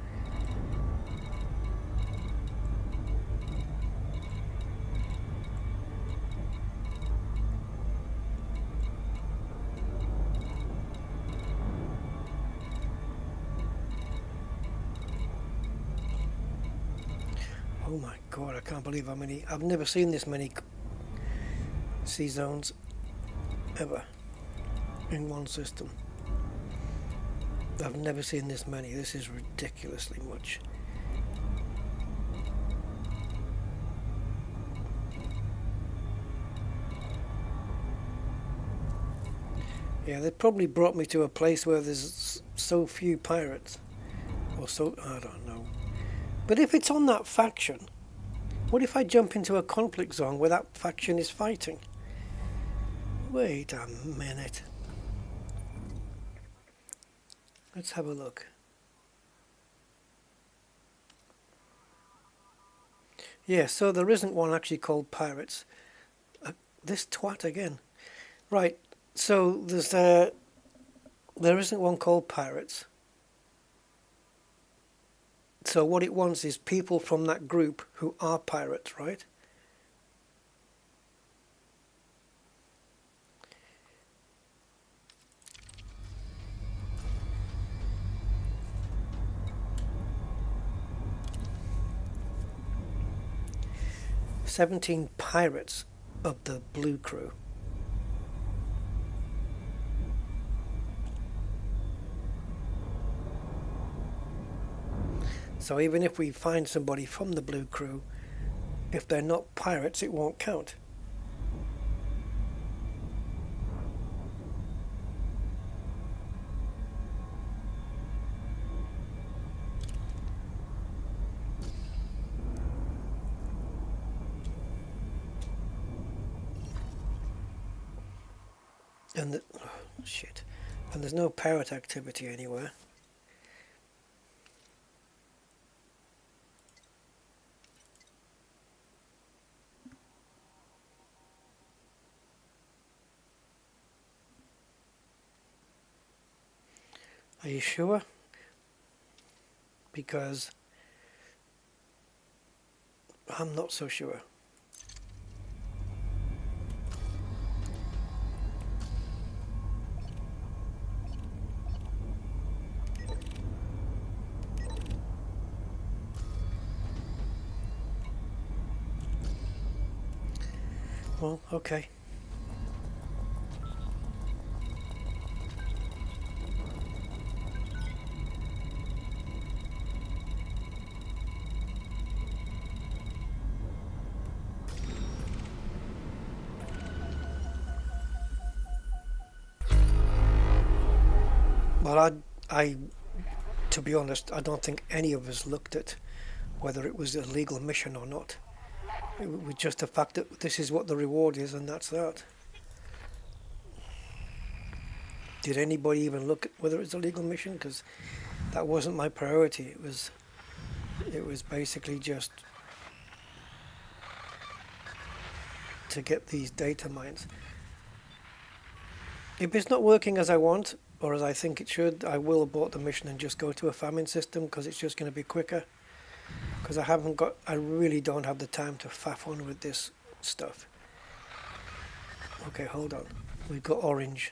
Oh my god, I can't believe how many... I've never seen this many sea zones ever in one system. I've never seen this many. This is ridiculously much. Yeah, they probably brought me to a place where there's so few pirates. Or so, I don't know. But if it's on that faction, what if I jump into a conflict zone where that faction is fighting? Wait a minute. Let's have a look. Yeah, so there isn't one actually called Pirates. This twat again. Right, so there isn't one called Pirates. So what it wants is people from that group who are pirates, right? "17 pirates of the Blue Crew." So even if we find somebody from the Blue Crew, if they're not pirates, it won't count. And shit. And there's no pirate activity anywhere. Are you sure? Because I'm not so sure. Well, okay. Well, to be honest, I don't think any of us looked at whether it was a legal mission or not. It was just the fact that this is what the reward is, and that's that. Did anybody even look at whether it's a legal mission? Because that wasn't my priority. It was basically just to get these data mines. If it's not working as I want, or as I think it should, I will abort the mission and just go to a famine system, because it's just going to be quicker. Because I really don't have the time to faff on with this stuff. Okay, hold on. We've got orange.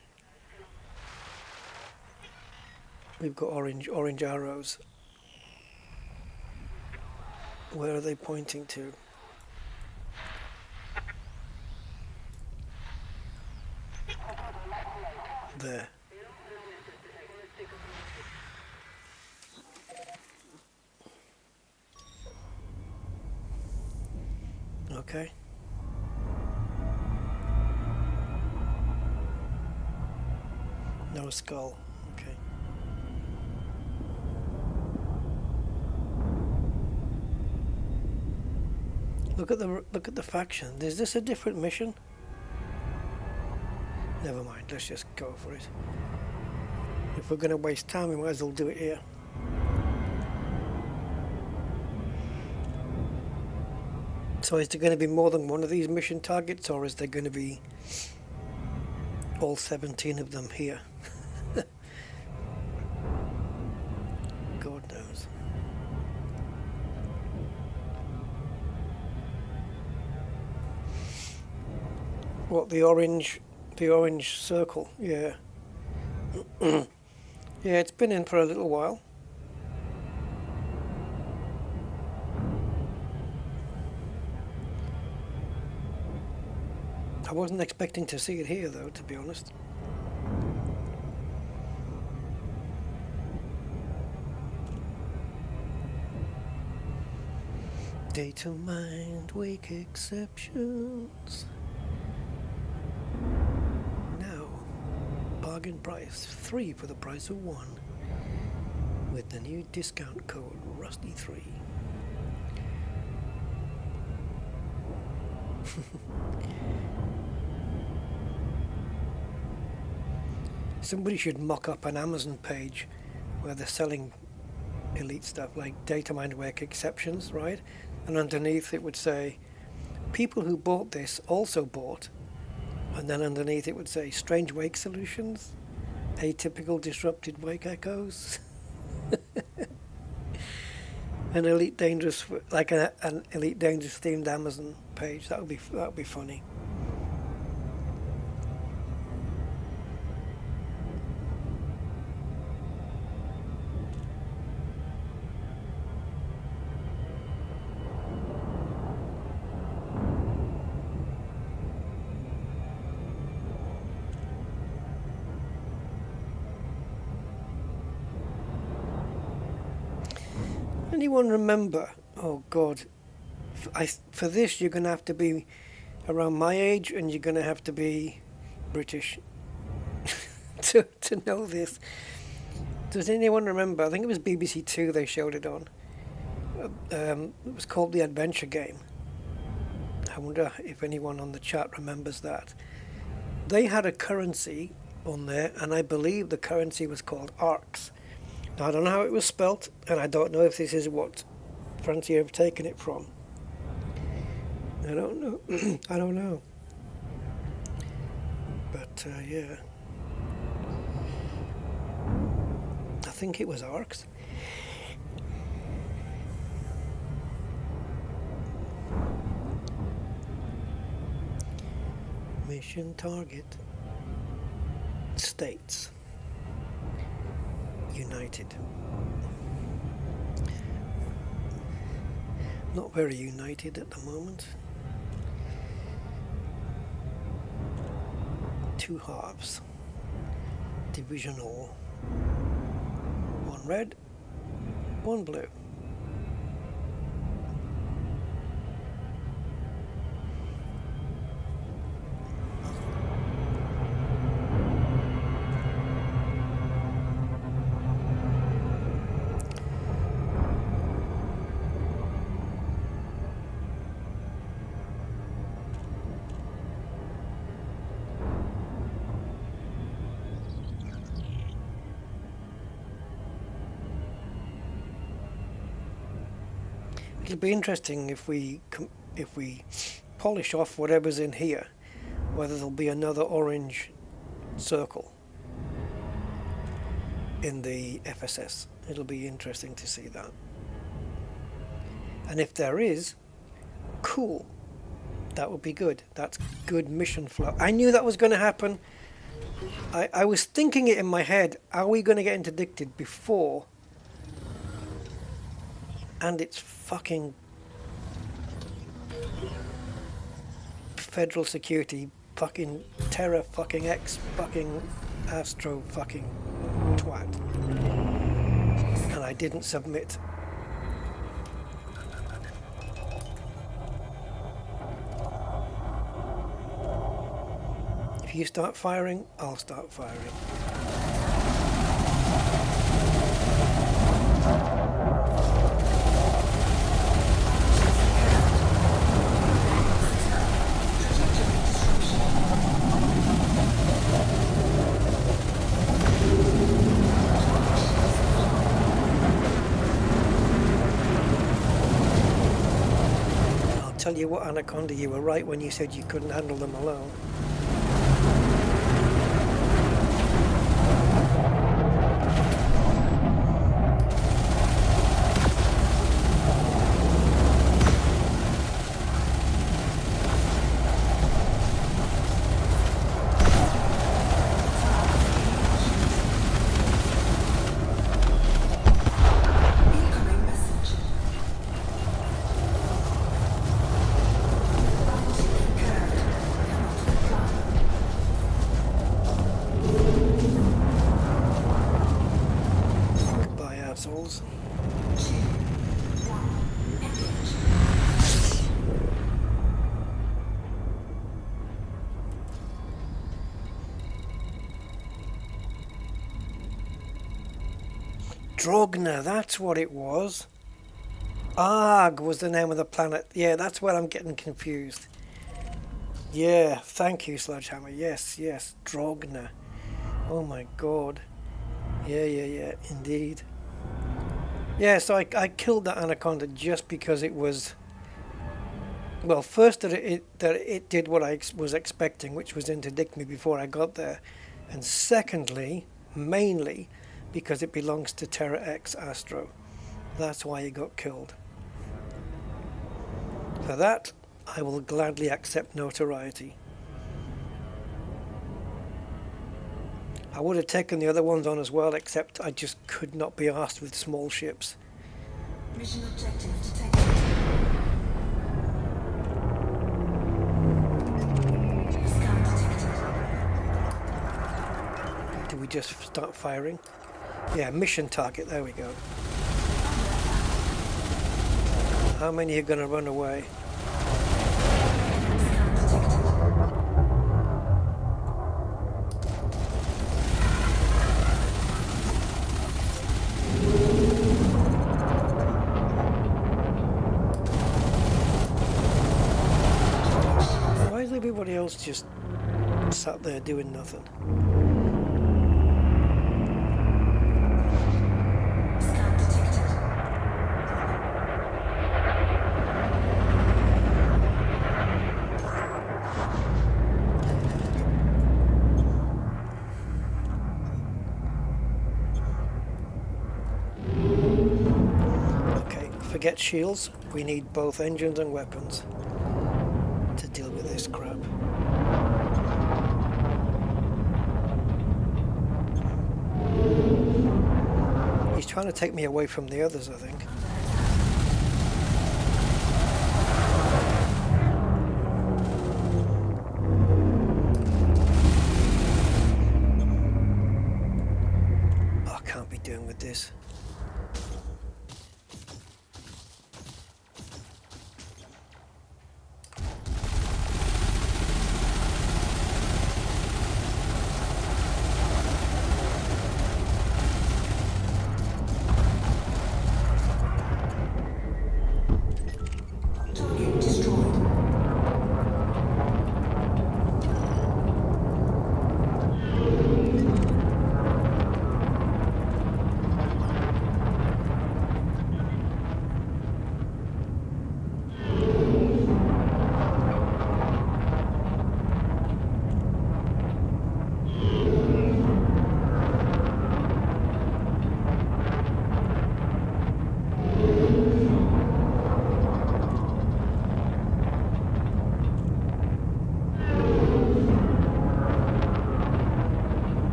We've got orange arrows. Where are they pointing to? There. Okay. No skull. Okay. Look at the faction. Is this a different mission? Never mind. Let's just go for it. If we're going to waste time, we might as well do it here. So is there going to be more than one of these mission targets, or is there going to be all 17 of them here? God knows. What, the orange circle? Yeah. Yeah, it's been in for a little while. I wasn't expecting to see it here, though, to be honest. Data mined, wake exceptions. No. bargain price, 3 for the price of 1, with the new discount code Rusty3. Somebody should mock up an Amazon page where they're selling elite stuff like data mined work exceptions, right? And underneath it would say, people who bought this also bought, and then underneath it would say, strange wake solutions, atypical disrupted wake echoes, an elite dangerous, like an elite dangerous themed Amazon page. That would be funny. Anyone remember? Oh God! For this, you're going to have to be around my age, and you're going to have to be British to know this. Does anyone remember? I think it was BBC Two. They showed it on. It was called The Adventure Game. I wonder if anyone on the chat remembers that. They had a currency on there, and I believe the currency was called ARX. Now, I don't know how it was spelt, and I don't know if this is what Frontier have taken it from. I don't know. I don't know. But, yeah. I think it was ARX. Mission target. States. United. Not very united at the moment. 2 halves. Divisional. 1 red, 1 blue. It'll be interesting if we polish off whatever's in here, whether there'll be another orange circle in the FSS. It'll be interesting to see that. And if there is, cool. That would be good. That's good mission flow. I knew that was going to happen. I was thinking it in my head. Are we going to get interdicted before? And it's fucking federal security, fucking terror, fucking X, fucking Astro, fucking twat. And I didn't submit. If you start firing, I'll start firing. Tell you what, Anaconda, you were right when you said you couldn't handle them alone. Drogna, that's what it was. Arg was the name of the planet. Yeah, that's where I'm getting confused. Yeah, thank you, Sledgehammer. Yes, yes, Drogna. Oh my god. Yeah, indeed. Yeah, so I killed that anaconda just because it was... Well, first that it did what I was expecting, which was interdict me before I got there. And secondly, mainly, because it belongs to Terra X Astro. That's why he got killed. For that, I will gladly accept notoriety. I would have taken the other ones on as well, except I just could not be arsed with small ships. Mission objective detected. Scan detected. Do we just start firing? Yeah, mission target, there we go. How many are going to run away? Scan detected. Why is everybody else just sat there doing nothing? Scan detected. Okay, forget shields. We need both engines and weapons to deal with this crap. He's trying to take me away from the others, I think. Oh, I can't be doing with this. Target destroyed.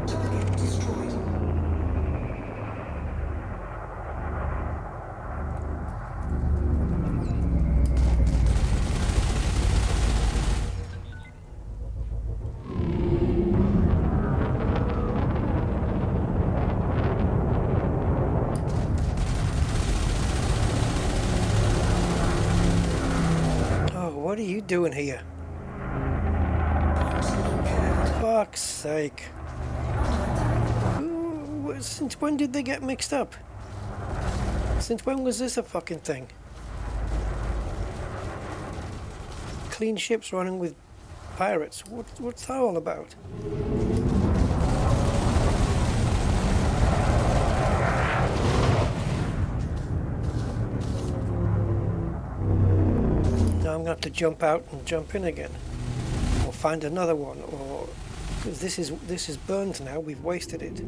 Target destroyed. Oh, what are you doing here? Fuck's sake. Since when did they get mixed up? Since when was this a fucking thing? Clean ships running with pirates. What's that all about? Now I'm going to have to jump out and jump in again. Or find another one, or... Because this is burned now, we've wasted it.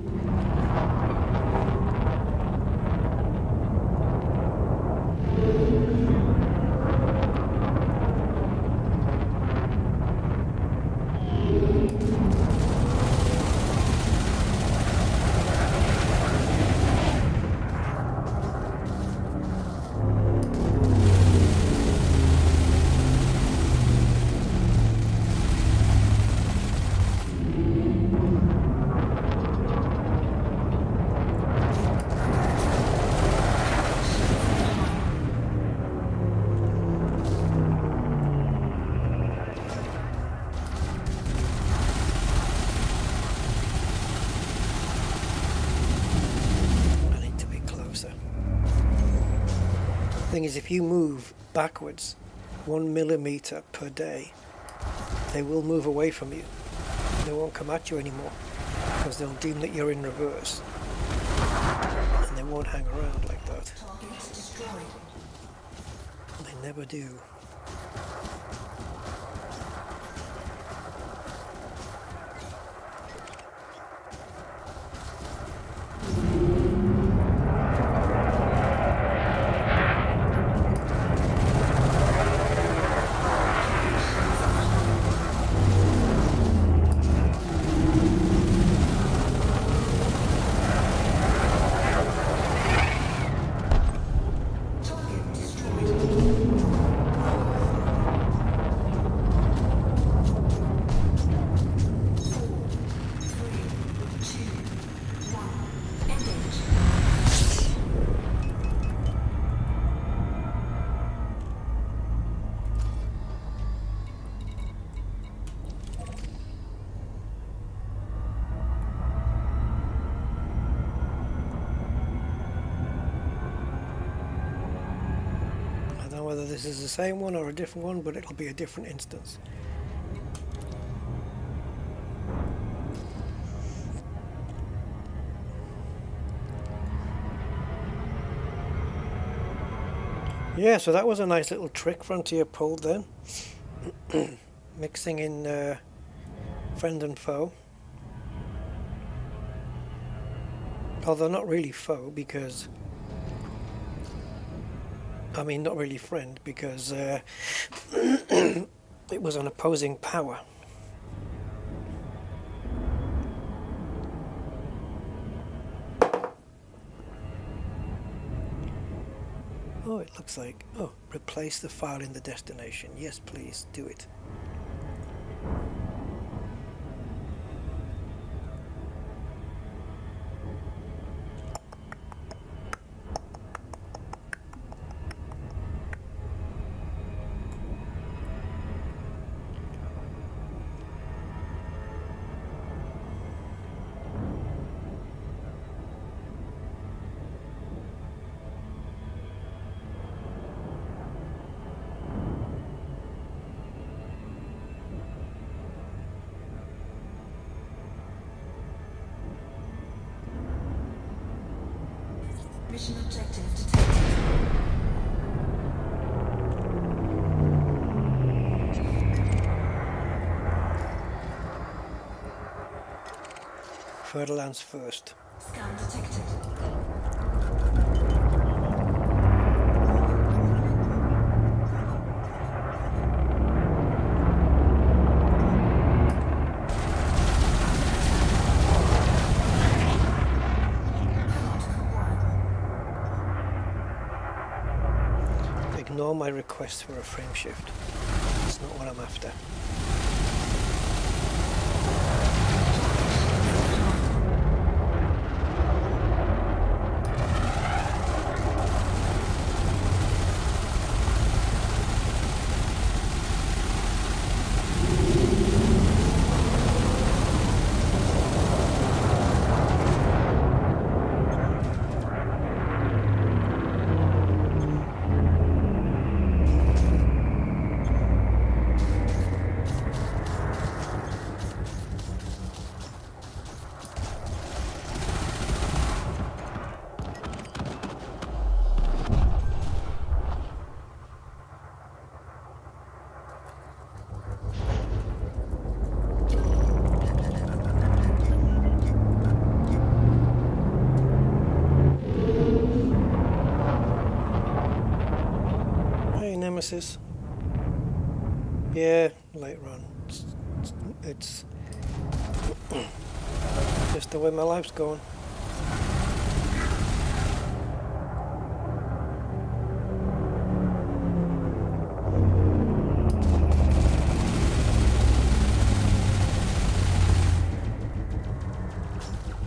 thing is, if you move backwards 1 millimeter per day, they will move away from you. They won't come at you anymore because they'll deem that you're in reverse, and they won't hang around like that. Target destroyed. They never do. Target destroyed. Four, three, two, one. Engage. I don't know whether this is the same one or a different one, but it'll be a different instance. Yeah, so that was a nice little trick Frontier pulled then. Mixing in friend and foe. Although not really foe, because I mean not really friend, because it was an opposing power. Oh, it looks like, oh, replace the file in the destination. Yes, please, do it. Mission objective detected. Furtherlands first. Scan detected. Ignore my request for a frame shift. That's not what I'm after. Nemesis. Yeah, later on. It's just the way my life's going.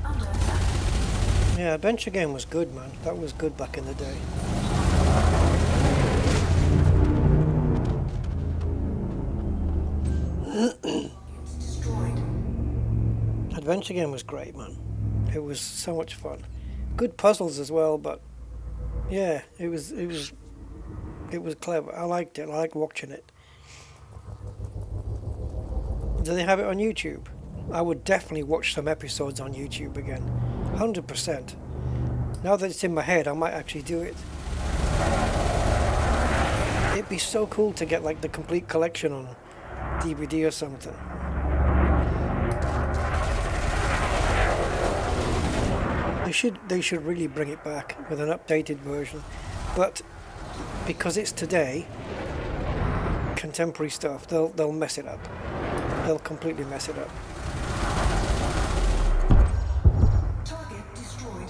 Under attack. Yeah, adventure game was good, man. That was good back in the day. Destroyed. Adventure game was great, man. It was so much fun. Good puzzles as well, but yeah, it was It was clever. I liked it. I like watching it. Do they have it on YouTube? I would definitely watch some episodes on YouTube again. 100%. Now that it's in my head, I might actually do it. It'd be so cool to get like the complete collection on DVD or something. They should really bring it back with an updated version. But because it's today, contemporary stuff, they'll mess it up. They'll completely mess it up. Target destroyed.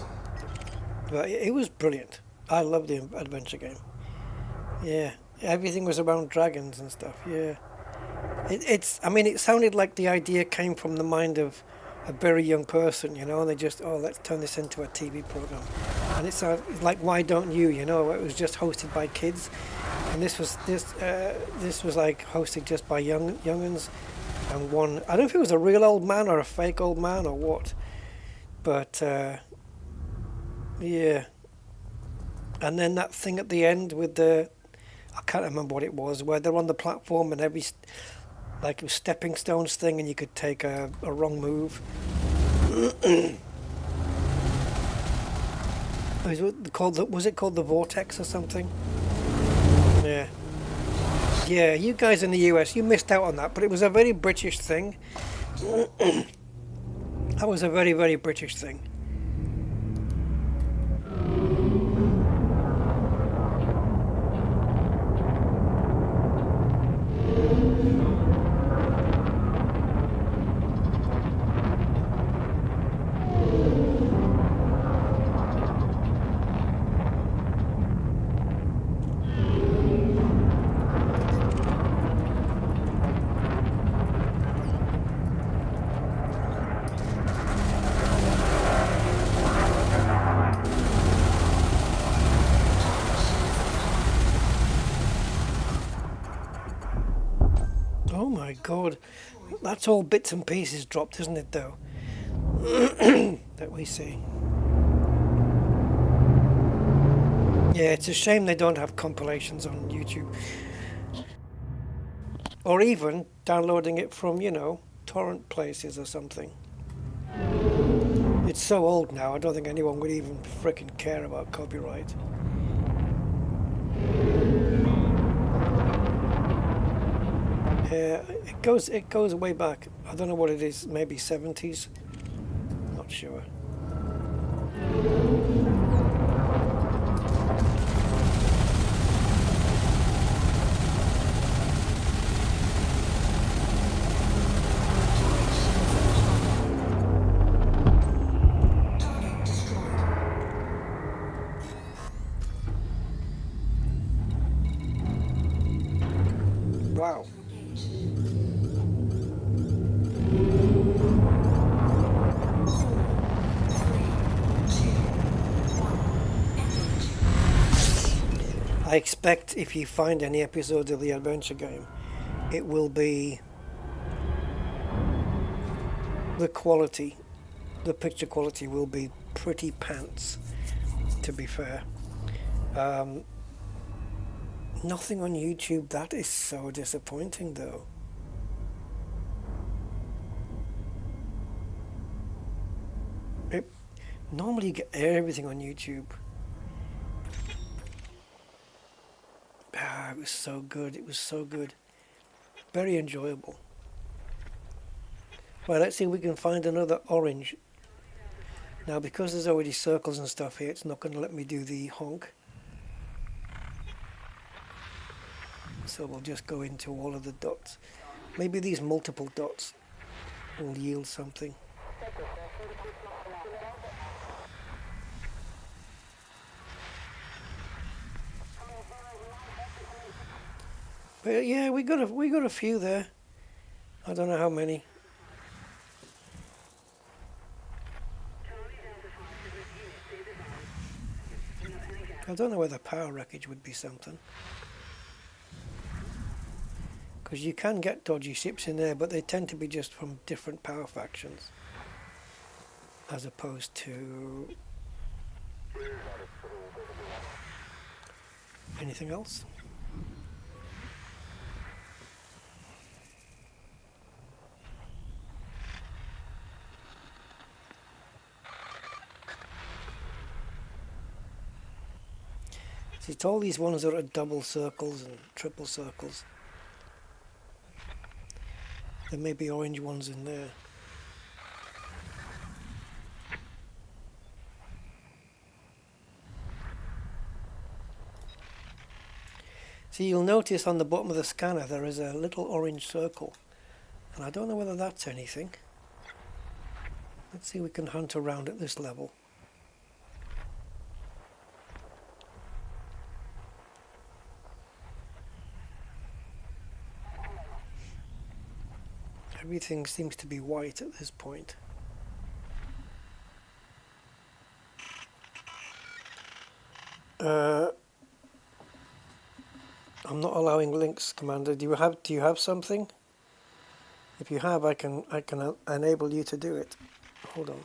But it was brilliant. I love the adventure game. Yeah, everything was around dragons and stuff. Yeah, I mean, it sounded like the idea came from the mind of a very young person, you know, and they just, oh, let's turn this into a TV program. And it's like, why don't you, you know? It was just hosted by kids, and this was like hosted just by young'uns, and one, I don't know if it was a real old man or a fake old man or what, but yeah. And then that thing at the end with the, I can't remember what it was, where they're on the platform and every, like a stepping stones thing, and you could take a wrong move. Was it called the Vortex or something? Yeah. Yeah, you guys in the US, you missed out on that, but it was a very British thing. That was a very, very British thing. Oh my god, that's all bits and pieces dropped, isn't it, though? That we see. Yeah, it's a shame they don't have compilations on YouTube. Or even downloading it from, you know, torrent places or something. It's so old now, I don't think anyone would even frickin' care about copyright. Yeah, it goes way back. I don't know what it is, maybe 70s. Not sure. Target destroyed. Wow. I expect if you find any episodes of the adventure game, it will be the quality, the picture quality will be pretty pants, to be fair. Nothing on YouTube, that is so disappointing though. Normally you get everything on YouTube. It was so good, it was so good. Very enjoyable. Well, let's see if we can find another orange. Now, because there's already circles and stuff here, it's not going to let me do the honk. So we'll just go into all of the dots. Maybe these multiple dots will yield something. But yeah, we got a few there. I don't know how many. I don't know whether power wreckage would be something. Because you can get dodgy ships in there, but they tend to be just from different power factions. As opposed to... anything else? See, it's all these ones that are double circles and triple circles. There may be orange ones in there. See, you'll notice on the bottom of the scanner there is a little orange circle. And I don't know whether that's anything. Let's see if we can hunt around at this level. Everything seems to be white at this point. I'm not allowing links, Commander. Do you have something? If you have, I can enable you to do it. Hold on.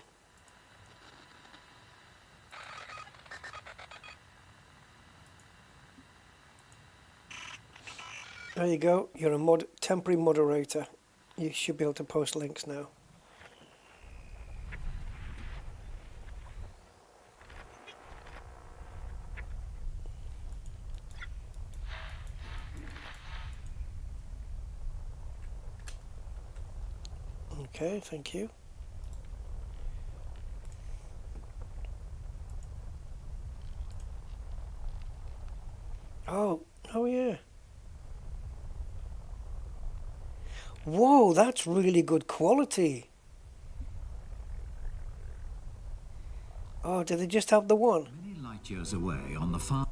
There you go. You're a temporary moderator. You should be able to post links now. Okay, thank you. Oh yeah. Whoa, that's really good quality. Oh, did they just have the one? Many light years away on the far.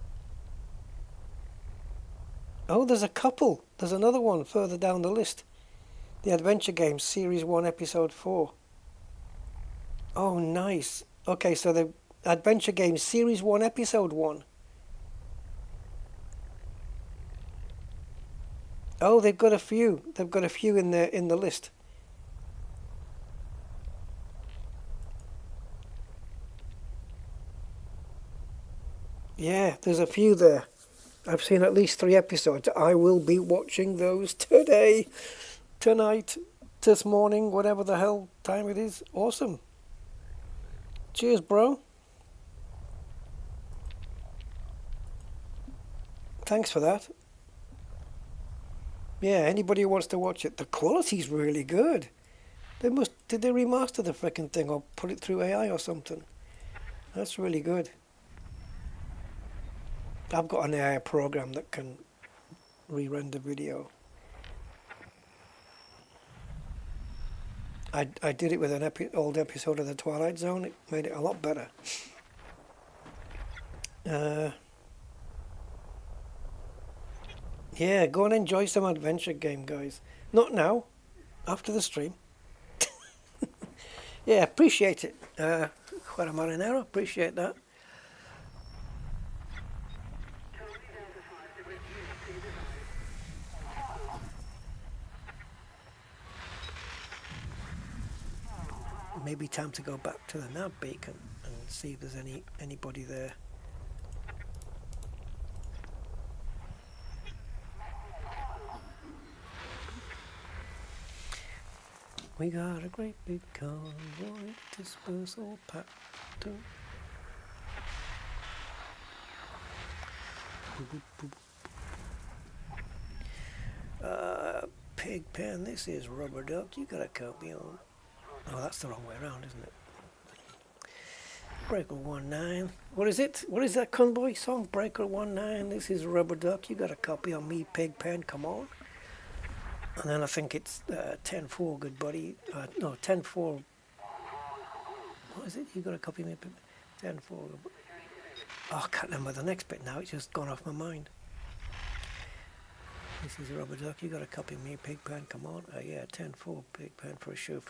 Oh, there's a couple. There's another one further down the list. The Adventure Games Series 1 Episode 4. Oh, nice. Okay, so the Adventure Games Series 1 Episode 1. Oh, they've got a few. They've got a few in the list. Yeah, there's a few there. I've seen at least 3 episodes. I will be watching those today, tonight, this morning, whatever the hell time it is. Awesome. Cheers, bro. Thanks for that. Yeah, anybody who wants to watch it, the quality's really good. Did they remaster the frickin' thing or put it through AI or something? That's really good. I've got an AI program that can re-render video. I did it with an old episode of The Twilight Zone. It made it a lot better. Yeah, go and enjoy some adventure game, guys. Not now, after the stream. Yeah, appreciate it. Juan Marinero, appreciate that. Maybe time to go back to the nav beacon and see if there's anybody there. We got a great big convoy dispersal pack. Pigpen, this is Rubber Duck. You got a copy on. Oh, that's the wrong way around, isn't it? Breaker 19. What is it? What is that convoy song? Breaker 19. This is Rubber Duck. You got a copy on me, Pigpen. Come on. And then I think it's 10-4, good buddy. No, 10-4. What is it? You got a copy of me? 10-4. Oh, I can't remember the next bit now. It's just gone off my mind. This is Rubber Duck. You got a copy of me, Pigpen. Come on. Yeah, 10-4, Pigpen for sure.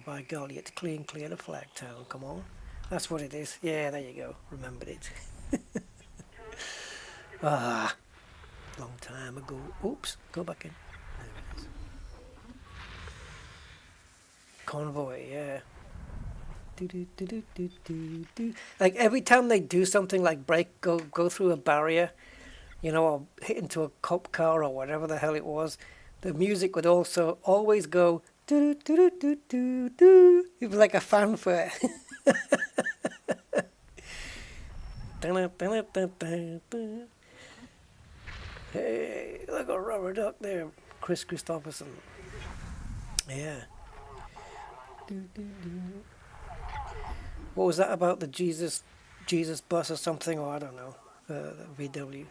By golly, it's clear the flag town. Come on. That's what it is. Yeah, there you go. Remembered it. Long time ago. Oops. Go back in. Convoy, yeah. Do. Like every time they do something like go through a barrier, you know, or hit into a cop car or whatever the hell it was, the music would also always go do. It was like a fanfare. Hey, look at rubber duck there, Chris Christopherson. Yeah. What was that about the Jesus bus or something? Or I don't know. VW.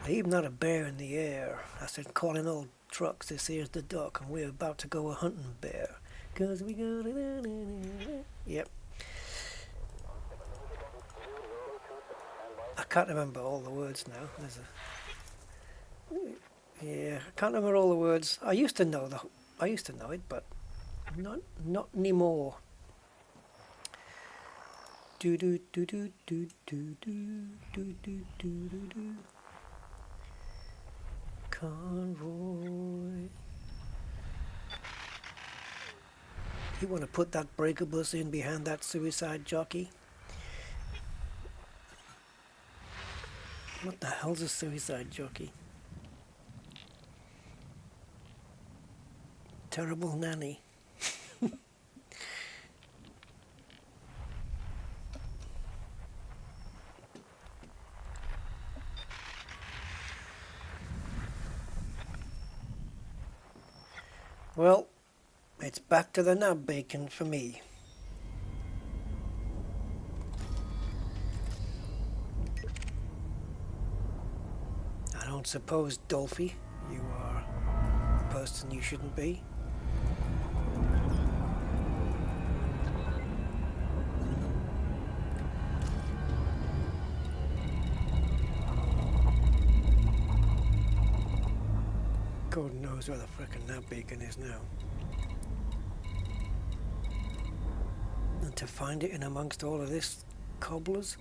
I even had a bear in the air. I said, calling all trucks, this here's the duck, and we're about to go a hunting bear. Cause we got it. Yep. I can't remember all the words now. Yeah, I can't remember all the words. I used to know it, but not anymore. Do do do do do do do do do do do. Convoy. You want to put that breaker bus in behind that suicide jockey? What the hell's a suicide jockey? Terrible nanny. Well, it's back to the nab bacon for me. I don't suppose, Dolphy, you are a person you shouldn't be. God knows where the frickin' nab bacon is now. And to find it in amongst all of this cobblers,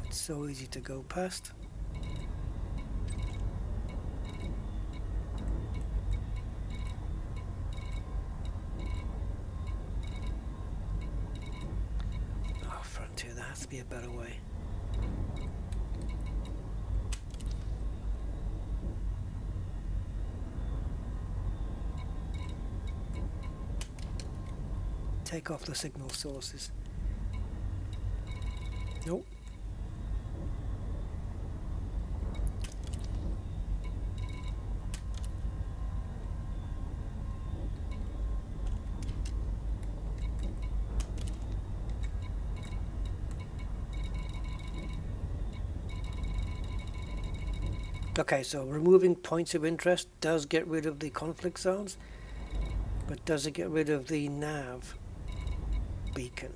it's so easy to go past. Oh, Frontier, there has to be a better way. Take off the signal sources. Nope. Okay, so removing points of interest does get rid of the conflict zones, but does it get rid of the nav beacon?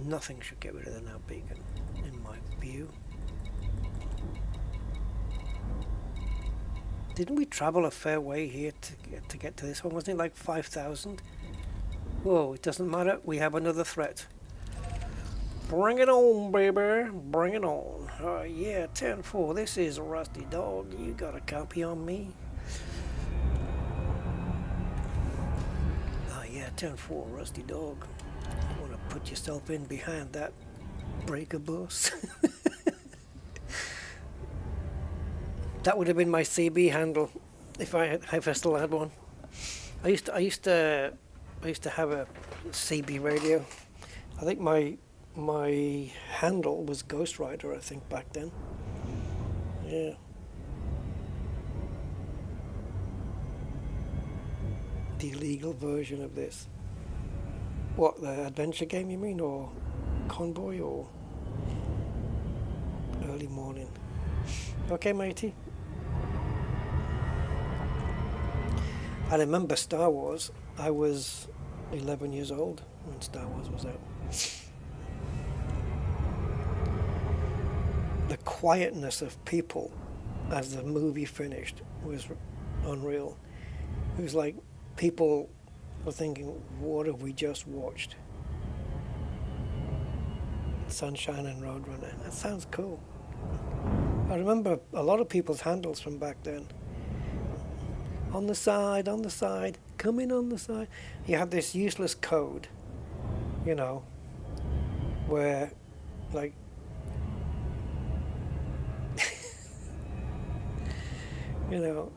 Nothing should get rid of the nav beacon, in my view. Didn't we travel a fair way here to get to this one? Wasn't it like 5,000? Whoa, it doesn't matter. We have another threat. Bring it on, baby. Bring it on. Yeah, 10-4. This is Rusty Dog. You got a copy on me? Yeah, 10-4, Rusty Dog. You want to put yourself in behind that breaker bus? That would have been my CB handle if I still had one. I used to have a CB radio. I think my handle was Ghost Rider, I think, back then. Yeah. The illegal version of this. What, the adventure game you mean, or Convoy, or early morning? Okay, matey. I remember Star Wars. I was 11 years old when Star Wars was out. The quietness of people as the movie finished was unreal. It was like people were thinking, what have we just watched? Sunshine and Roadrunner. That sounds cool. I remember a lot of people's handles from back then. On the side, come in on the side. You had this useless code, you know, where, like, you know,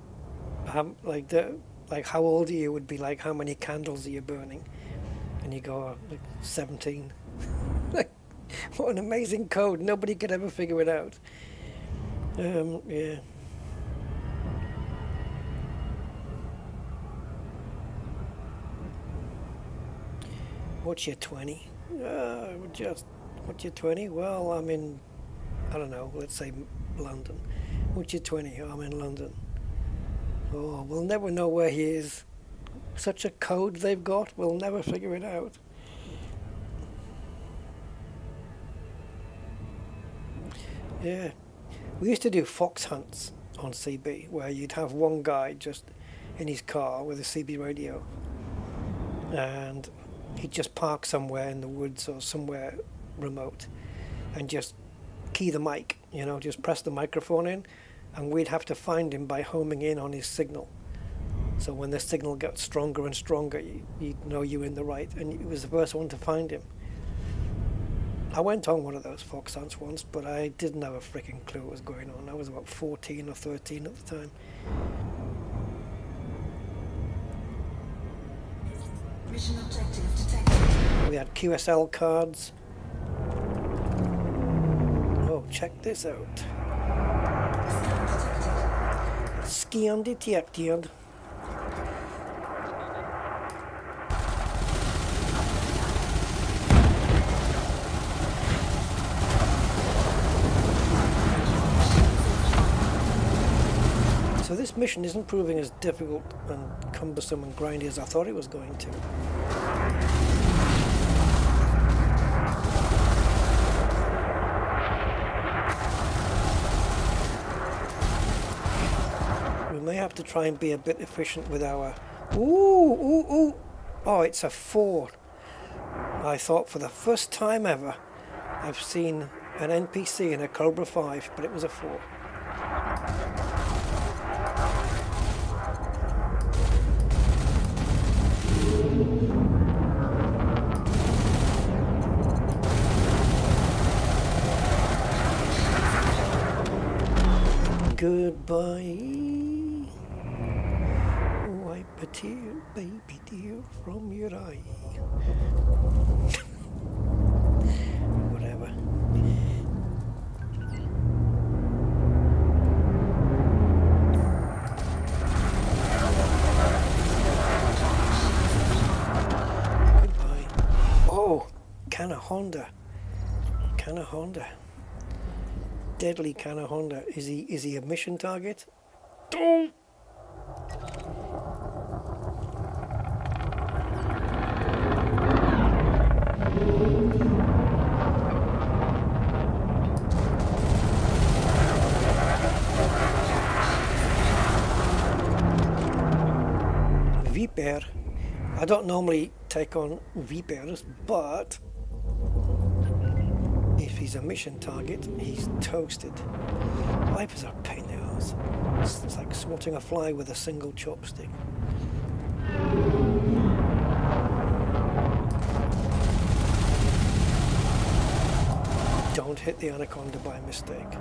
like how old are you would be like how many candles are you burning, and you go like 17. Like, What an amazing code. Nobody could ever figure it out. Yeah. What's your 20? What's your 20? Well, I'm in, I don't know, let's say London. What's your 20? I'm in London. Oh, we'll never know where he is. Such a code they've got, we'll never figure it out. Yeah. We used to do fox hunts on CB, where you'd have one guy just in his car with a CB radio. And he'd just park somewhere in the woods or somewhere remote and just key the mic, you know, just press the microphone in, and we'd have to find him by homing in on his signal. So when the signal got stronger and stronger, you'd know you were in the right, and it was the first one to find him. I went on one of those fox hunts once, but I didn't have a freaking clue what was going on. I was about 14 or 13 at the time. Mission objective detected. We had QSL cards. Oh, check this out. Scan detected. So this mission isn't proving as difficult and cumbersome and grindy as I thought it was going to. We may have to try and be a bit efficient with our... Ooh! Oh, it's a 4. I thought for the first time ever I've seen an NPC in a Cobra 5, but it was a 4. Goodbye. Wipe a tear, baby dear, from your eye. Whatever. Goodbye. Oh, can of Honda. Deadly can of Honda. Is he a mission target? Don't. Viper. I don't normally take on Vipers, but if he's a mission target, he's toasted. Vipers are a pain in the ass. It's like swatting a fly with a single chopstick. Don't hit the anaconda by mistake.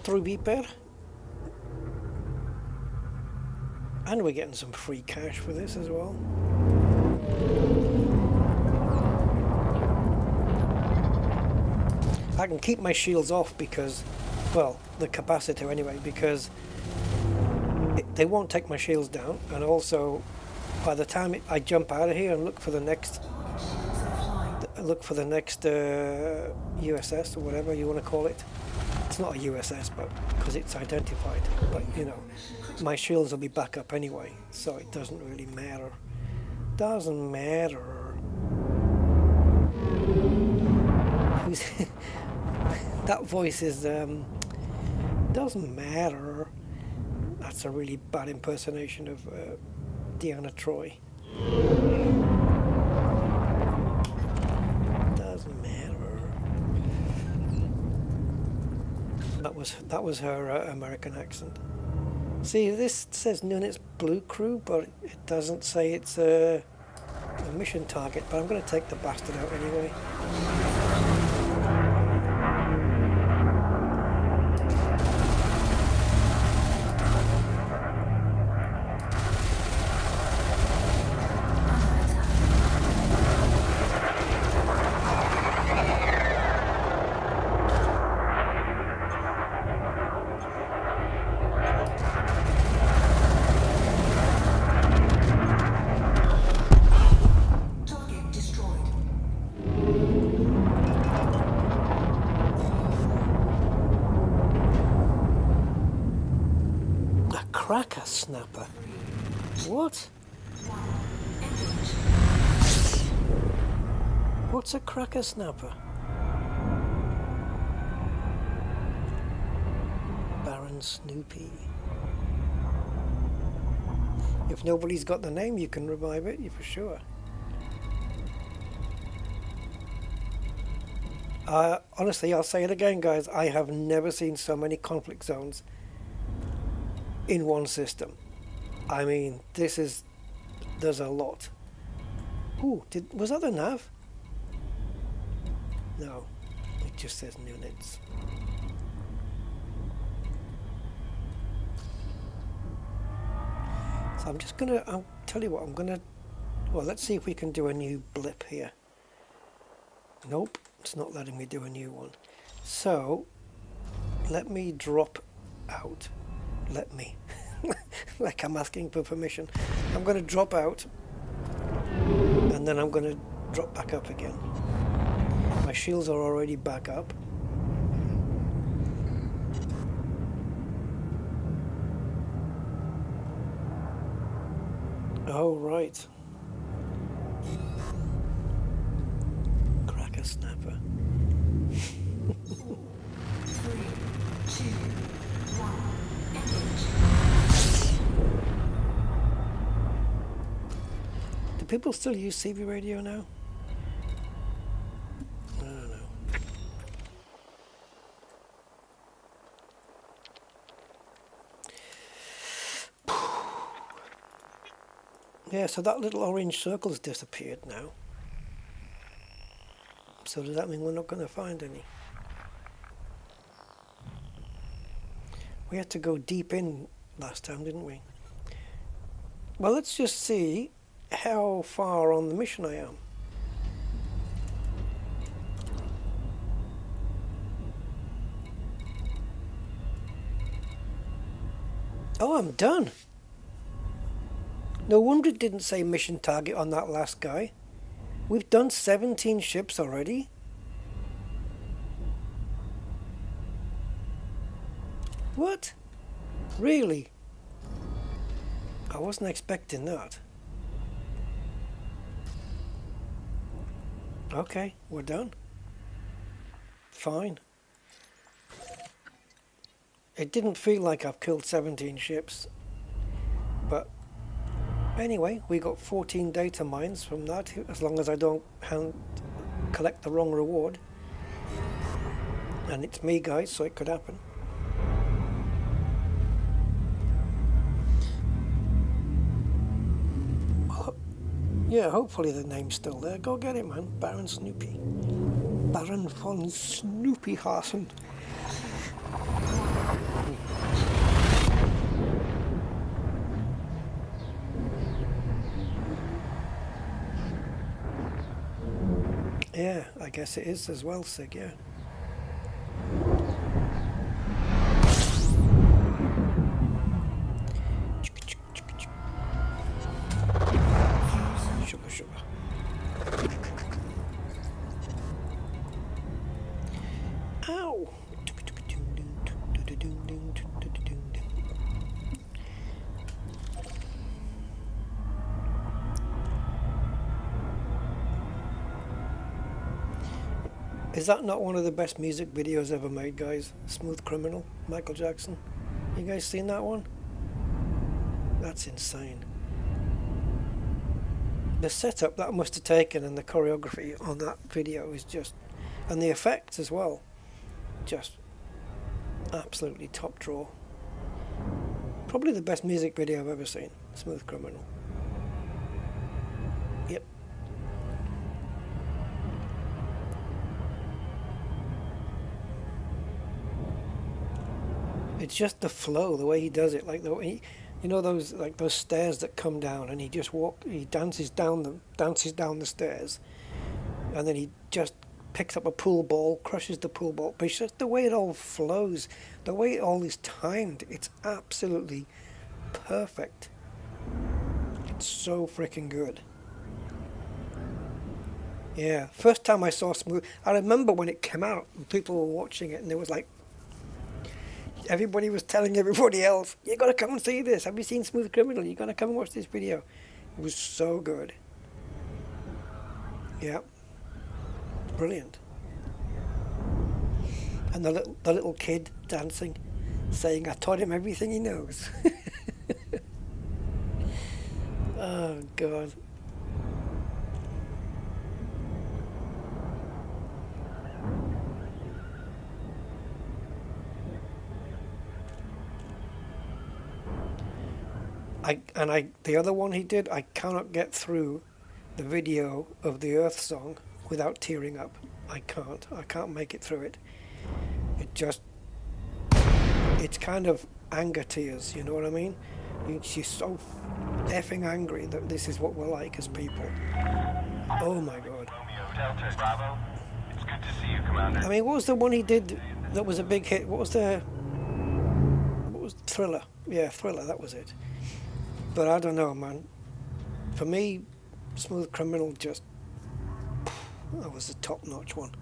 Through Viper, and we're getting some free cash for this as well. I can keep my shields off because, well, the capacitor anyway, because they won't take my shields down, and also by the time I jump out of here and look for the next USS or whatever you want to call it. It's not a USS, but because it's identified. But you know, my shields will be back up anyway, so it doesn't really matter. Doesn't matter. That voice is doesn't matter. That's a really bad impersonation of Deanna Troi. Doesn't matter. That was her American accent. See, this says Nunit's Blue Crew, but it doesn't say it's a mission target. But I'm going to take the bastard out anyway. Cracker snapper. What? What's a cracker snapper? Baron Snoopy. If nobody's got the name, you can revive it, for sure. Honestly, I'll say it again, guys. I have never seen so many conflict zones in one system. I mean, there's a lot. Ooh, was that the nav? No, it just says units. So I'll tell you what, well, let's see if we can do a new blip here. Nope, it's not letting me do a new one. So, let me drop out. Let me. Like I'm asking for permission. I'm going to drop out, and then I'm going to drop back up again. My shields are already back up. Oh, right. Cracker snapper. 3, 2, 1, engage. Do people still use CB radio now? I don't know. Yeah, so that little orange circle's disappeared now. So does that mean we're not going to find any? We had to go deep in last time, didn't we? Well, let's just see how far on the mission I am. Oh, I'm done. No wonder it didn't say mission target on that last guy. We've done 17 ships already. What? Really? I wasn't expecting that. Okay, we're done. Fine. It didn't feel like I've killed 17 ships, but anyway, we got 14 data mines from that, as long as I don't collect the wrong reward. And it's me, guys, so it could happen. Yeah, hopefully the name's still there. Go get it, man. Baron Snoopy. Baron von Snoopyhasen. Yeah, I guess it is as well, Sig, yeah. Sugar, sugar. Ow! Is that not one of the best music videos ever made, guys? Smooth Criminal, Michael Jackson. You guys seen that one? That's insane. The setup that must have taken and the choreography on that video is just, and the effects as well, just absolutely top draw. Probably the best music video I've ever seen, Smooth Criminal. Yep. It's just the flow, the way he does it, like the way you know those stairs that come down, and he dances down the stairs, and then he just picks up a pool ball, crushes the pool ball. But it's just the way it all flows, the way it all is timed. It's absolutely perfect. It's so freaking good. Yeah, first time I saw Smooth, I remember when it came out, and people were watching it, and there was like, everybody was telling everybody else, you gotta come and see this. Have you seen Smooth Criminal? You gotta come and watch this video. It was so good. Yeah, brilliant. And the little kid dancing, saying I taught him everything he knows. Oh God. The other one he did, I cannot get through the video of the Earth song without tearing up. I can't make it through it. It's kind of anger tears, you know what I mean? She's so effing angry that this is what we're like as people. Oh my God. Delta Bravo. It's good to see you, Commander. I mean, what was the one he did that was a big hit? What was Thriller? Yeah, Thriller, that was it. But I don't know, man. For me, Smooth Criminal that was the top-notch one.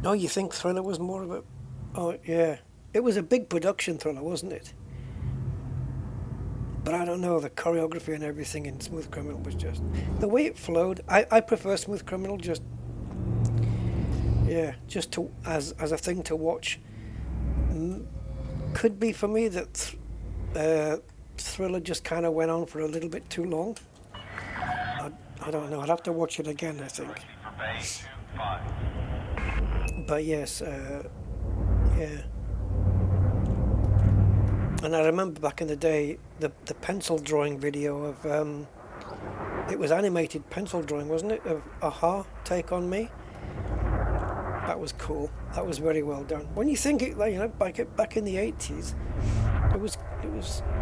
No, you think Thriller was more of a... Oh, yeah. It was a big production thriller, wasn't it? But I don't know, the choreography and everything in Smooth Criminal was just... The way it flowed, I prefer Smooth Criminal just to as a thing to watch. Could be for me that Thriller just kind of went on for a little bit too long. I don't know, I'd have to watch it again, I think. But yes, yeah. And I remember back in the day, the pencil drawing video of, it was animated pencil drawing, wasn't it? Of Aha, Take On Me. That was cool. That was very well done. When you think it, like, you know, back in the 80s,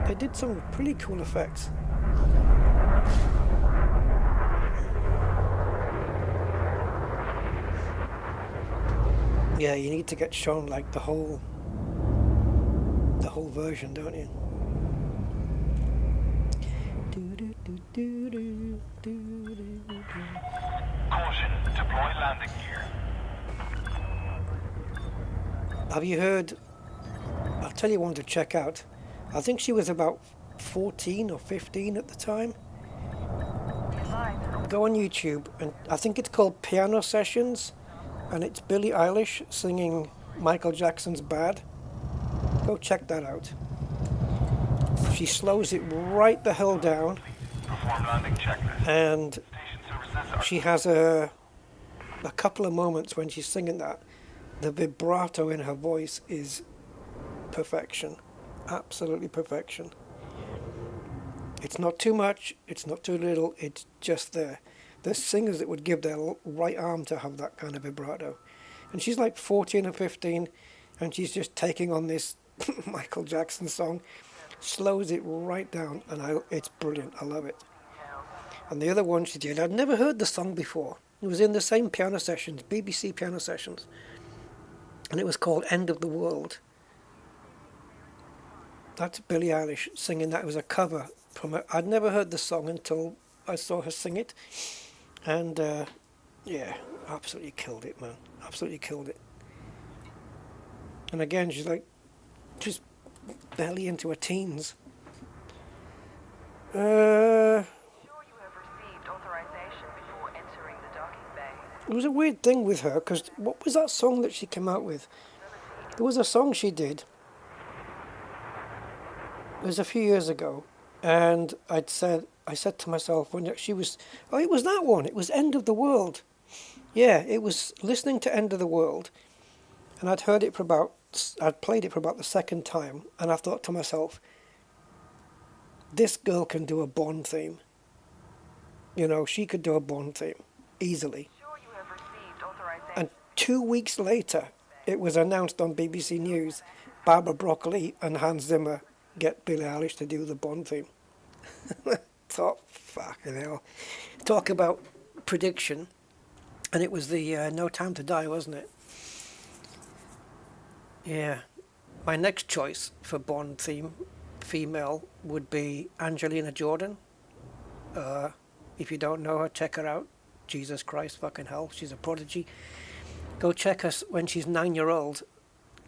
they did some pretty cool effects. Yeah, you need to get shown like the whole version, don't you? Caution, deploy landing gear. Have you heard? I'll tell you one to check out. I think she was about 14 or 15 at the time. Go on YouTube, and I think it's called Piano Sessions, and it's Billie Eilish singing Michael Jackson's Bad. Go check that out. She slows it right the hell down, Perform landing checklist. and Station services are she has a couple of moments when she's singing that. The vibrato in her voice is perfection, absolutely perfection. It's not too much, it's not too little, it's just there. There's singers that would give their right arm to have that kind of vibrato. And she's like 14 or 15, and she's just taking on this Michael Jackson song, slows it right down, and it's brilliant, I love it. And the other one she did, I'd never heard the song before. It was in the same piano sessions, BBC piano sessions, and it was called End of the World. That's Billie Eilish singing that. It was a cover from her. I'd never heard the song until I saw her sing it, and yeah, absolutely killed it, man. Absolutely killed it. And again, she's like just barely into her teens. Sure you have received authorization before entering the docking bay. It was a weird thing with her, because what was that song that she came out with? There was a song she did. It was a few years ago, and I said to myself when she was, oh, it was that one. It was End of the World. Yeah, it was listening to End of the World, and I'd played it for about the second time, and I thought to myself, this girl can do a Bond theme. You know, she could do a Bond theme easily. Sure you have received authorization. And 2 weeks later, it was announced on BBC News, Barbara Broccoli and Hans Zimmer get Billie Eilish to do the Bond theme. Thought, fucking hell. Talk about prediction. And it was the No Time to Die, wasn't it? Yeah. My next choice for Bond theme, female, would be Angelina Jordan. If you don't know her, check her out. Jesus Christ, fucking hell, she's a prodigy. Go check her when she's 9-year-old.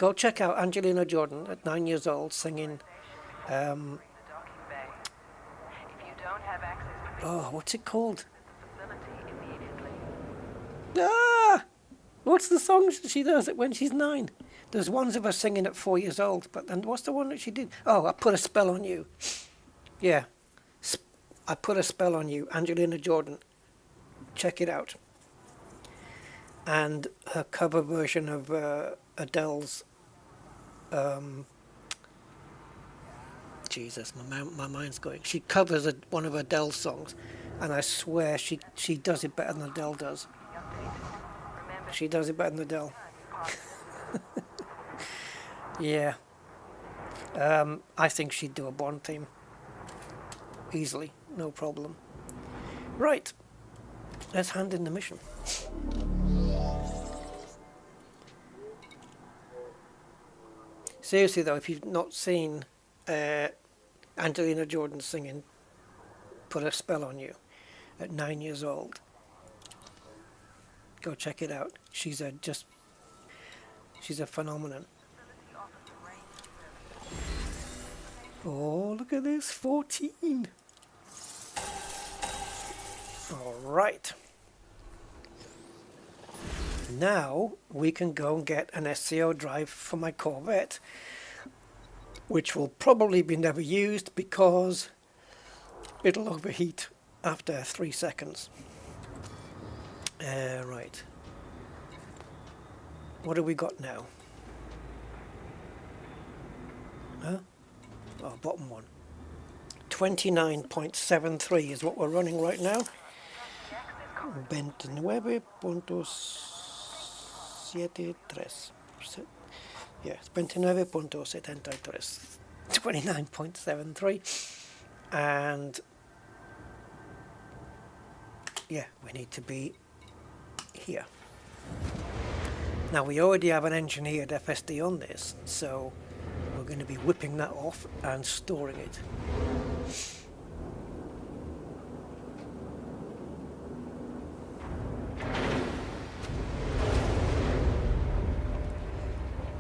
Go check out Angelina Jordan at 9 years old singing. Oh, what's it called? Ah! What's the song she does it when she's 9? There's ones of her singing at 4 years old, but then what's the one that she did? Oh, I Put a Spell on You. Yeah. I Put a Spell on You, Angelina Jordan. Check it out. And her cover version of Adele's Jesus, my mind's going. She covers one of Adele's songs, and I swear she does it better than Adele does. She does it better than Adele. Yeah. I think she'd do a Bond theme. Easily, no problem. Right. Let's hand in the mission. Seriously though, if you've not seen Angelina Jordan singing Put a Spell on You at 9 years old, go check it out. She's a phenomenon. Oh, look at this, 14. All right. Now we can go and get an SCO drive for my Corvette, which will probably be never used because it'll overheat after 3 seconds. Right. What have we got now? Huh? Oh, bottom one. 29.73 is what we're running right now. 29.73. Yes, 29.73. 29.73. And yeah, we need to be here. Now we already have an engineered FSD on this, so we're going to be whipping that off and storing it.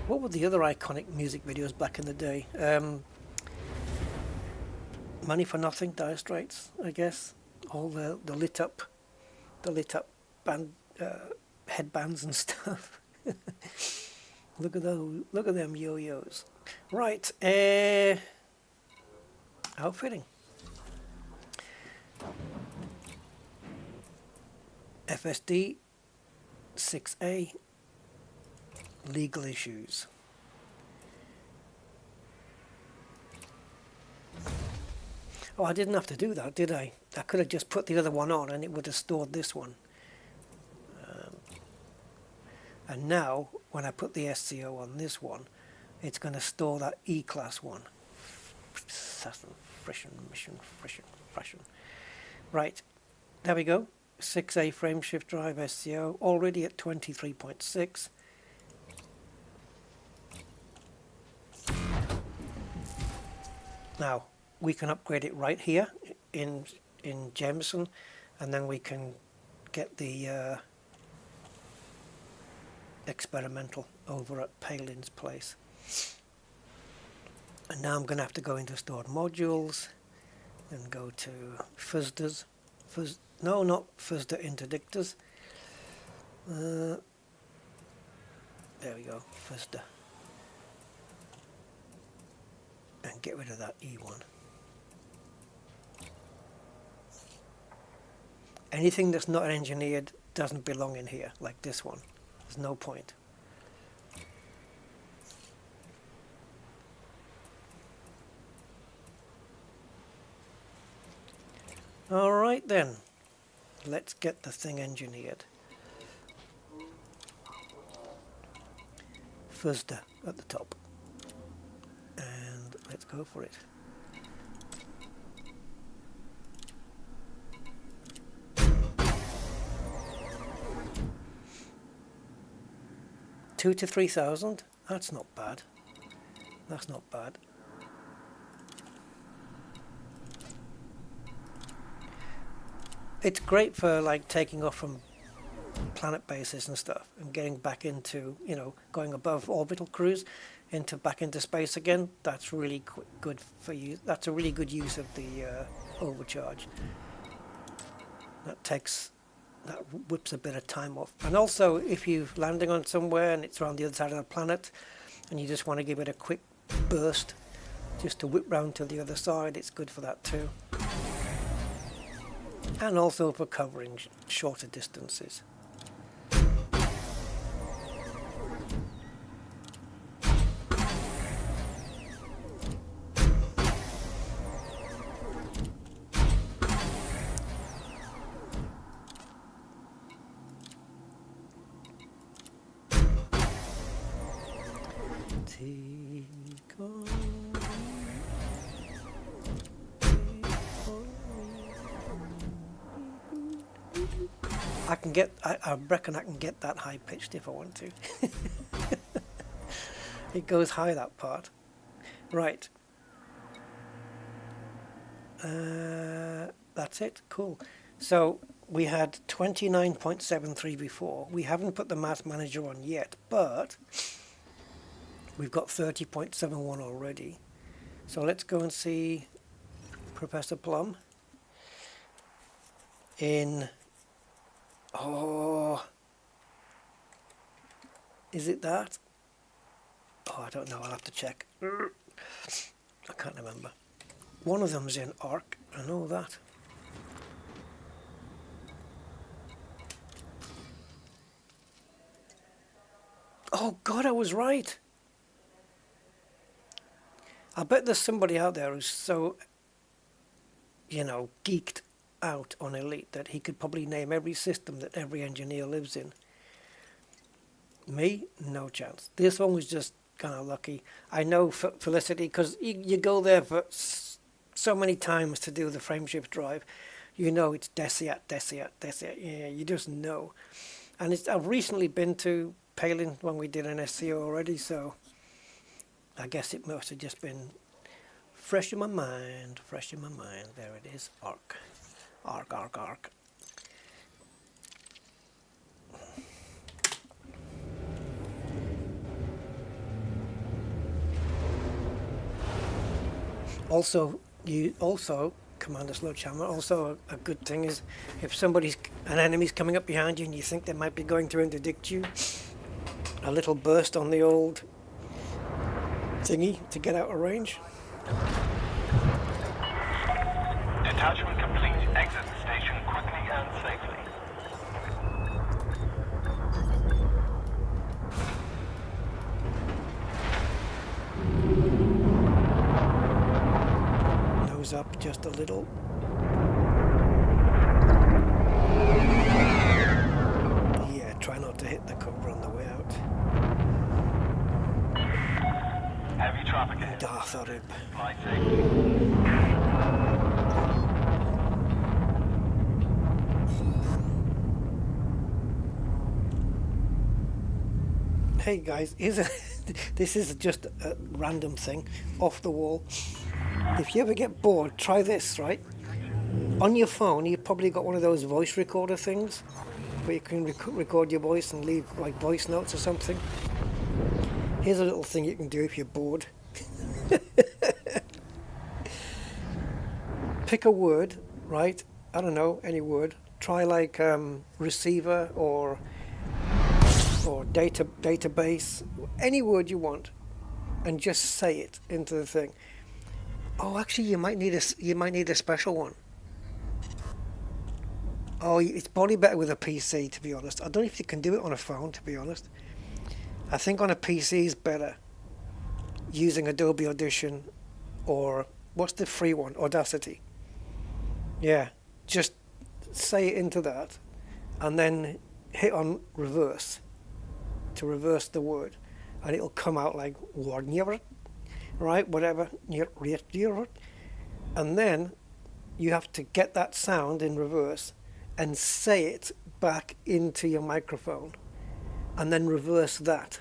What were the other iconic music videos back in the day? Money for Nothing, Dire Straits, I guess. All the lit up band headbands and stuff. Look at those! Look at them yo-yos. Right, outfitting. FSD 6A. Legal issues. Oh, I didn't have to do that, did I? I could have just put the other one on and it would have stored this one. And now, when I put the SCO on this one, it's going to store that E-class one. Freshen. Right, there we go. 6A frame shift drive SCO, already at 23.6. Now, we can upgrade it right here in Jameson, and then we can get the experimental over at Palin's place. And now I'm going to have to go into stored modules and go to FSDAs. No, not FSDA interdictors. There we go, FSDA. And get rid of that E1. Anything that's not engineered doesn't belong in here, like this one. There's no point. Alright then, let's get the thing engineered. FSDA at the top. And let's go for it. $2,000 to $3,000. That's not bad. That's not bad. It's great for like taking off from planet bases and stuff, and getting back into, you know, going above orbital cruise into back into space again, that's really good for you. That's a really good use of the overcharge. That whips a bit of time off. And also, if you're landing on somewhere and it's around the other side of the planet and you just want to give it a quick burst just to whip round to the other side, it's good for that too. And also for covering shorter distances. I reckon I can get that high pitched if I want to. It goes high, that part. Right. That's it. Cool. So we had 29.73 before. We haven't put the mass manager on yet, but we've got 30.71 already. So let's go and see Professor Plum in... Oh, is it that? Oh, I don't know. I'll have to check. I can't remember. One of them's in ARC. I know that. Oh, God, I was right. I bet there's somebody out there who's so, you know, geeked out on Elite that he could probably name every system that every engineer lives in. Me, no chance. This one was just kind of lucky. I know Felicity, because you go there for so many times to do the frameshift drive. You know it's Desiat. Yeah, you just know. And I've recently been to Palin when we did an SCO already, so I guess it must have just been fresh in my mind. There it is, ARC. Arc. Also, Commander Sledgehammer, also a good thing is if an enemy's coming up behind you and you think they might be going to interdict you, a little burst on the old thingy to get out of range. Detachment complete. Exit the station quickly and safely. Nose up just a little. Yeah, try not to hit the cover on the way out. Heavy traffic ahead. Darth Arib. Fly safely. Hey guys, this is just a random thing, off the wall. If you ever get bored, try this, right? On your phone, you've probably got one of those voice recorder things, where you can record your voice and leave like voice notes or something. Here's a little thing you can do if you're bored. Pick a word, right? I don't know, any word. Try like receiver or database, any word you want, and just say it into the thing. Oh, actually, you might need a special one. Oh, it's probably better with a PC, to be honest. I don't know if you can do it on a phone, to be honest. I think on a PC is better, using Adobe Audition, or what's the free one, Audacity. Yeah, just say it into that, and then hit on reverse to reverse the word, and it'll come out like right, whatever, and then you have to get that sound in reverse and say it back into your microphone, and then reverse that,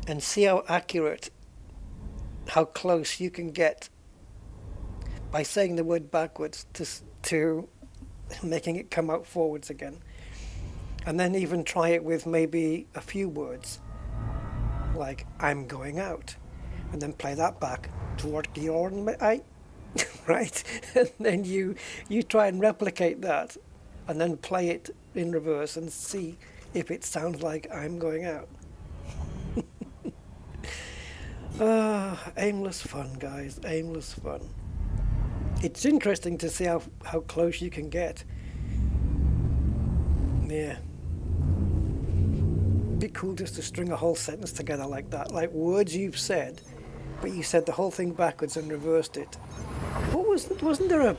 and see how accurate, how close you can get by saying the word backwards to making it come out forwards again. And then even try it with maybe a few words, like I'm going out, and then play that back toward the eye, right? And then you try and replicate that, and then play it in reverse and see if it sounds like I'm going out. Aimless fun, guys, aimless fun. It's interesting to see how close you can get. Yeah. Be cool just to string a whole sentence together like that, like words you've said, but you said the whole thing backwards and reversed it. Wasn't there a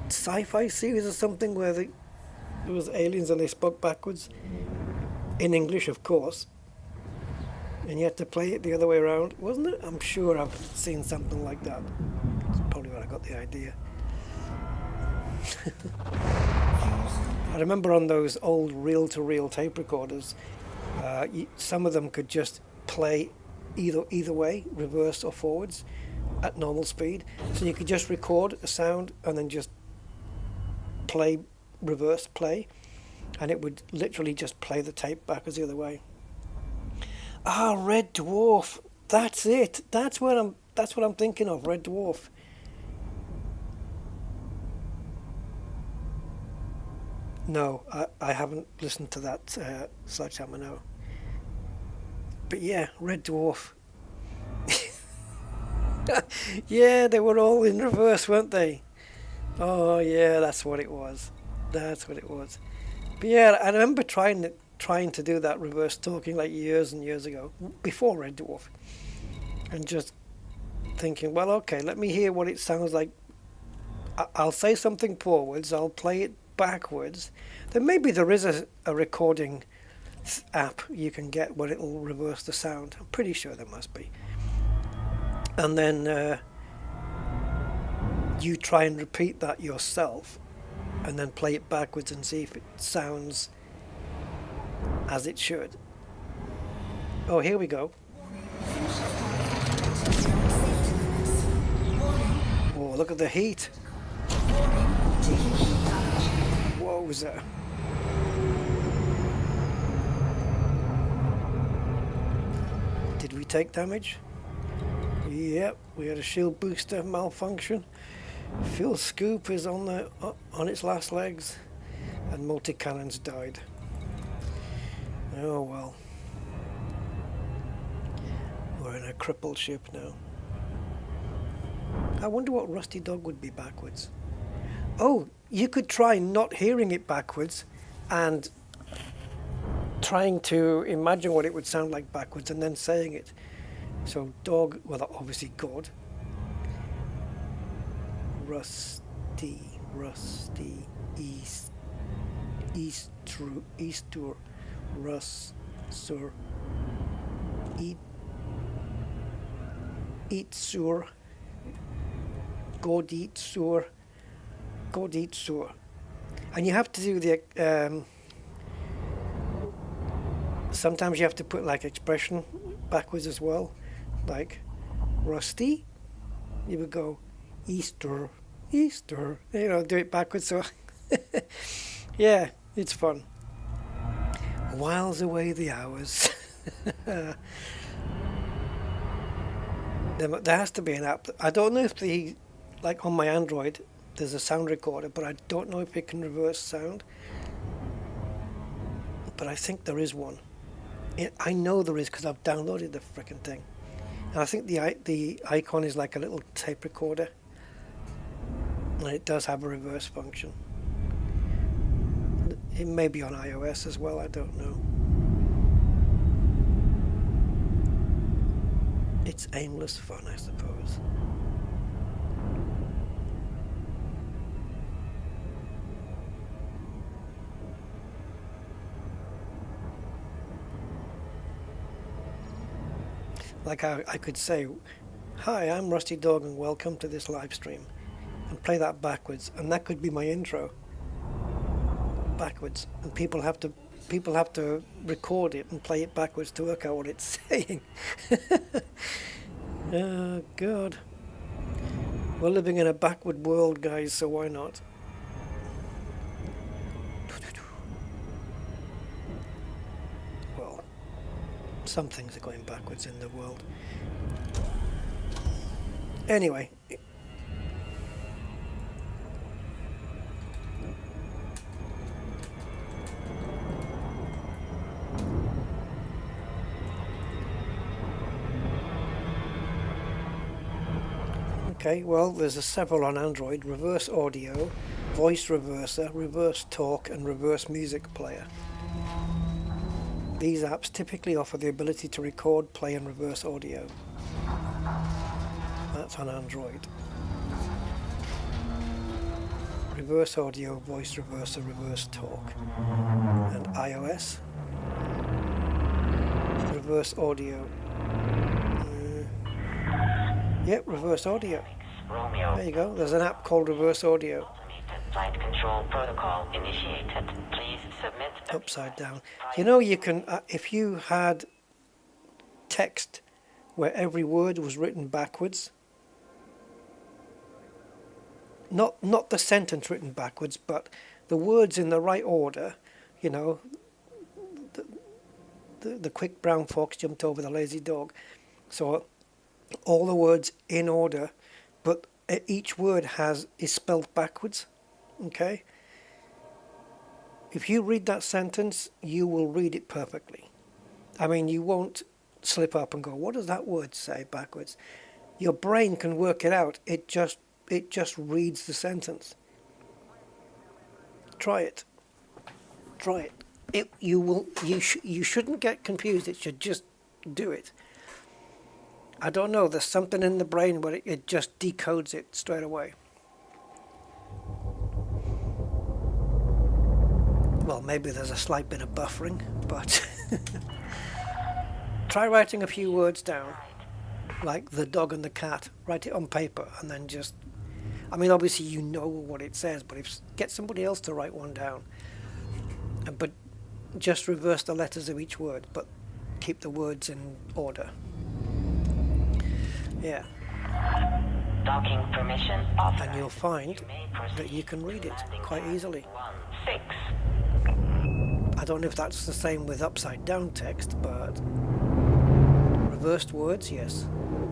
sci-fi series or something where there was aliens and they spoke backwards? In English, of course. And you had to play it the other way around, wasn't it? I'm sure I've seen something like that. That's probably where I got the idea. I remember on those old reel-to-reel tape recorders, some of them could just play either way, reverse or forwards, at normal speed. So you could just record a sound and then just play, reverse play, and it would literally just play the tape backwards the other way. Ah, Red Dwarf. That's it. That's what I'm thinking of. Red Dwarf. No, I haven't listened to that Sledgehammer, no. But yeah, Red Dwarf. Yeah, they were all in reverse, weren't they? Oh yeah, that's what it was. That's what it was. But yeah, I remember trying to do that reverse talking like years and years ago, before Red Dwarf, and just thinking, well, okay, let me hear what it sounds like. I'll say something forwards, I'll play it backwards. Then maybe there is a recording app you can get where it'll reverse the sound. I'm pretty sure there must be. And then you try and repeat that yourself, and then play it backwards and see if it sounds as it should. Oh, here we go. Oh, look at the heat. What was that? Did we take damage? Yep, we had a shield booster malfunction. Fuel scoop is on its last legs, and multi-cannons died. Oh well. We're in a crippled ship now. I wonder what Rusty Dog would be backwards. Oh, you could try not hearing it backwards and trying to imagine what it would sound like backwards and then saying it. So dog, well, obviously God. Rusty, Easter, Russ, Sir, eat sur, God eat sur, and you have to do the. Sometimes you have to put like expression backwards as well, like Rusty. You would go Easter, do it backwards. So yeah, it's fun. Whiles away the hours. There has to be an app. I don't know if like on my Android, there's a sound recorder, but I don't know if it can reverse sound. But I think there is one. I know there is because I've downloaded the frickin' thing. And I think the icon is like a little tape recorder. And it does have a reverse function. It may be on iOS as well, I don't know. It's aimless fun, I suppose. Like I could say, hi, I'm Rusty Dog and welcome to this live stream, and play that backwards, and that could be my intro. Backwards, and people have to record it and play it backwards to work out what it's saying. Oh God, we're living in a backward world, guys, so why not? some things are going backwards in the world. Anyway. Okay, well, there's several on Android: reverse audio, voice reverser, reverse talk, and reverse music player. These apps typically offer the ability to record, play, and reverse audio. That's on Android. Reverse audio, voice reverser, reverse talk. And iOS. Reverse audio. Yep, reverse audio. Romeo. There you go. There's an app called Reverse Audio. Automated flight control protocol initiated. Please submit. Upside down. You know, you can, if you had text where every word was written backwards, not the sentence written backwards, but the words in the right order, you know, the quick brown fox jumped over the lazy dog. So all the words in order, but each word is spelled backwards. Okay? If you read that sentence, you will read it perfectly. I mean, you won't slip up and go, what does that word say backwards? Your brain can work it out. It just reads the sentence. Try it. Try it. You shouldn't get confused. It should just do it. I don't know, there's something in the brain where it just decodes it straight away. Well, maybe there's a slight bit of buffering, but try writing a few words down, like the dog and the cat. Write it on paper and then just, I mean, obviously you know what it says, but get somebody else to write one down. But just reverse the letters of each word, but keep the words in order. Yeah. Docking permission authorized. And you'll find that you can read it quite easily. 6. I don't know if that's the same with upside down text, but reversed words, yes,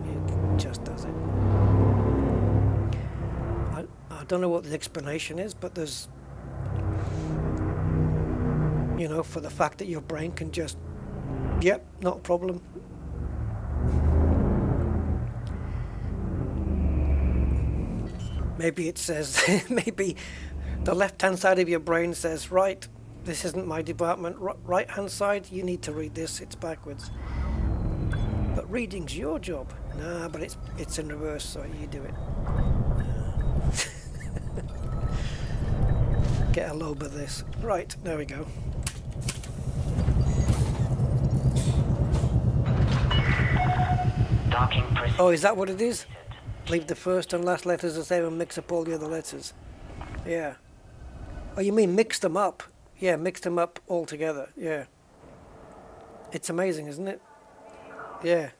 it just does it. I don't know what the explanation is, but there's, you know, for the fact that your brain can just, yep, not a problem. Maybe it says, maybe the left-hand side of your brain says, right, this isn't my department. Right-hand side, you need to read this, it's backwards. But reading's your job. Nah, but it's in reverse, so you do it. Get a lobe of this. Right, there we go. Docking proceed. Oh, is that what it is? Leave the first and last letters the same and mix up all the other letters. Yeah. Oh, you mean mix them up? Yeah, mix them up all together. Yeah. It's amazing, isn't it? Yeah.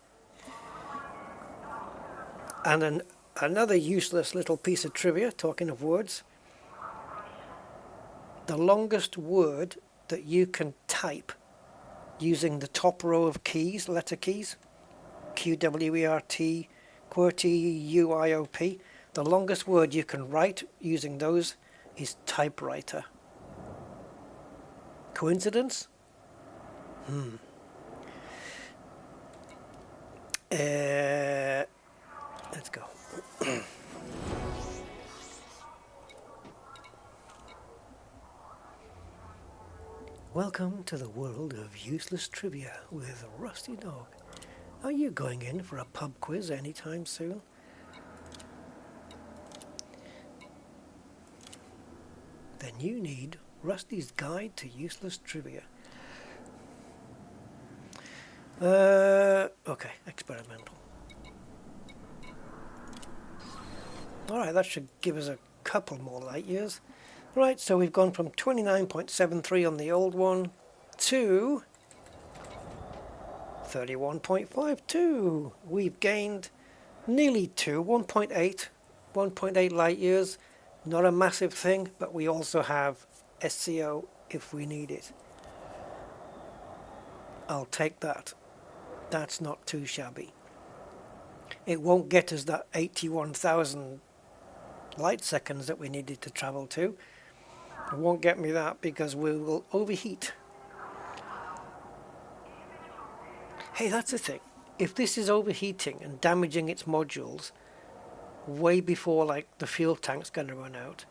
And another useless little piece of trivia, talking of words. The longest word that you can type using the top row of keys, letter keys, QWERT, QWERTY, UIOP, the longest word you can write using those is typewriter. Coincidence? Let's go. Welcome to the world of useless trivia with Rusty Dog. Are you going in for a pub quiz anytime soon? Then you need Rusty's Guide to Useless Trivia. Okay, experimental. Alright, that should give us a couple more light years. Right, so we've gone from 29.73 on the old one to 31.52. We've gained nearly 1.8 light years. Not a massive thing, but we also have SCO if we need it. I'll take that. That's not too shabby. It won't get us that 81,000 light seconds that we needed to travel to. It won't get me that because we will overheat. Hey, that's the thing. If this is overheating and damaging its modules way before like the fuel tank's going to run out,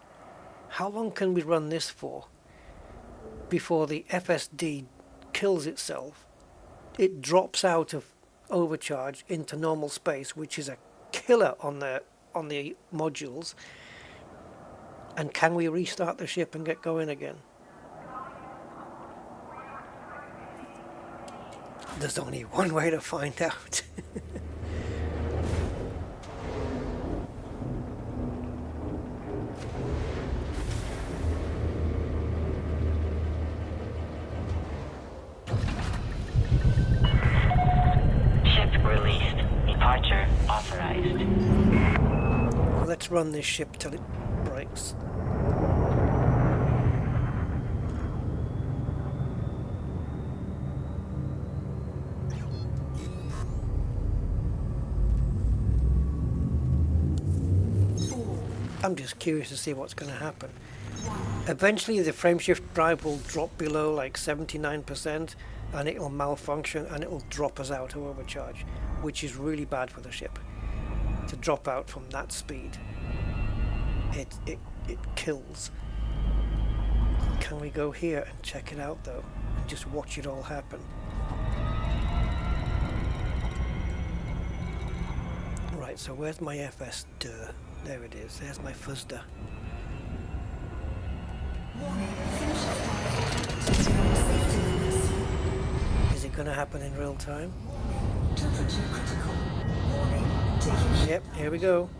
how long can we run this for before the FSD kills itself? It drops out of overcharge into normal space, which is a killer on the modules. And can we restart the ship and get going again? There's only one way to find out. Ship released. Departure authorized. Let's run this ship till it breaks. I'm just curious to see what's going to happen. Eventually the frameshift drive will drop below like 79% and it'll malfunction and it'll drop us out of overcharge, which is really bad for the ship. To drop out from that speed, it kills. Can we go here and check it out though and just watch it all happen? Right, so where's my FS? There it is. There's my FUSDA. Is it going to happen in real time? Temperature critical. Warning. Taking Yep, here we go.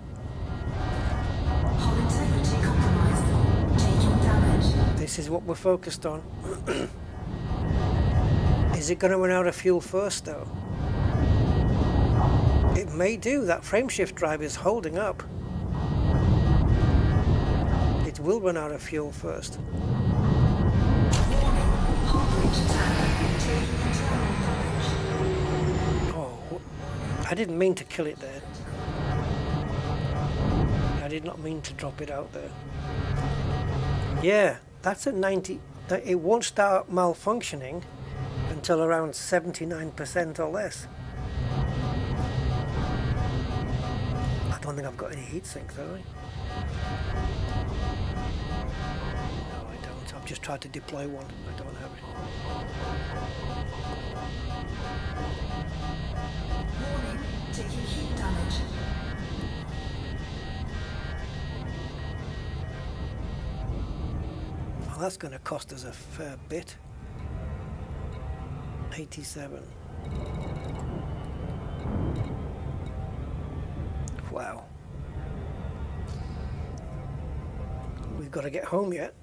hull integrity compromised. Taking damage. This is what we're focused on. Is it going to run out of fuel first though? It may do. That frameshift drive is holding up. It will run out of fuel first. Oh, I didn't mean to kill it there. I did not mean to drop it out there. Yeah, that's at 90. It won't start malfunctioning until around 79% or less. I don't think I've got any heat sinks, have I? No, I don't. I've just tried to deploy one. I don't have it. Warning. Taking heat damage. Well, that's going to cost us a fair bit. 87. Wow. We've got to get home yet.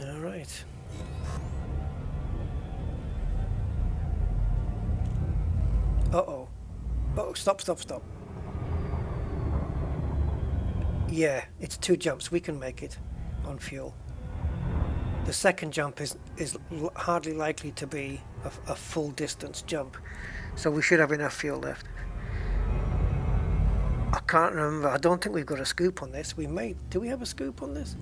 All right. Uh-oh. Oh, stop. Yeah, it's 2 jumps. We can make it on fuel. The second jump is hardly likely to be a full distance jump, so we should have enough fuel left. I can't remember. I don't think we've got a scoop on this. We may. Do we have a scoop on this?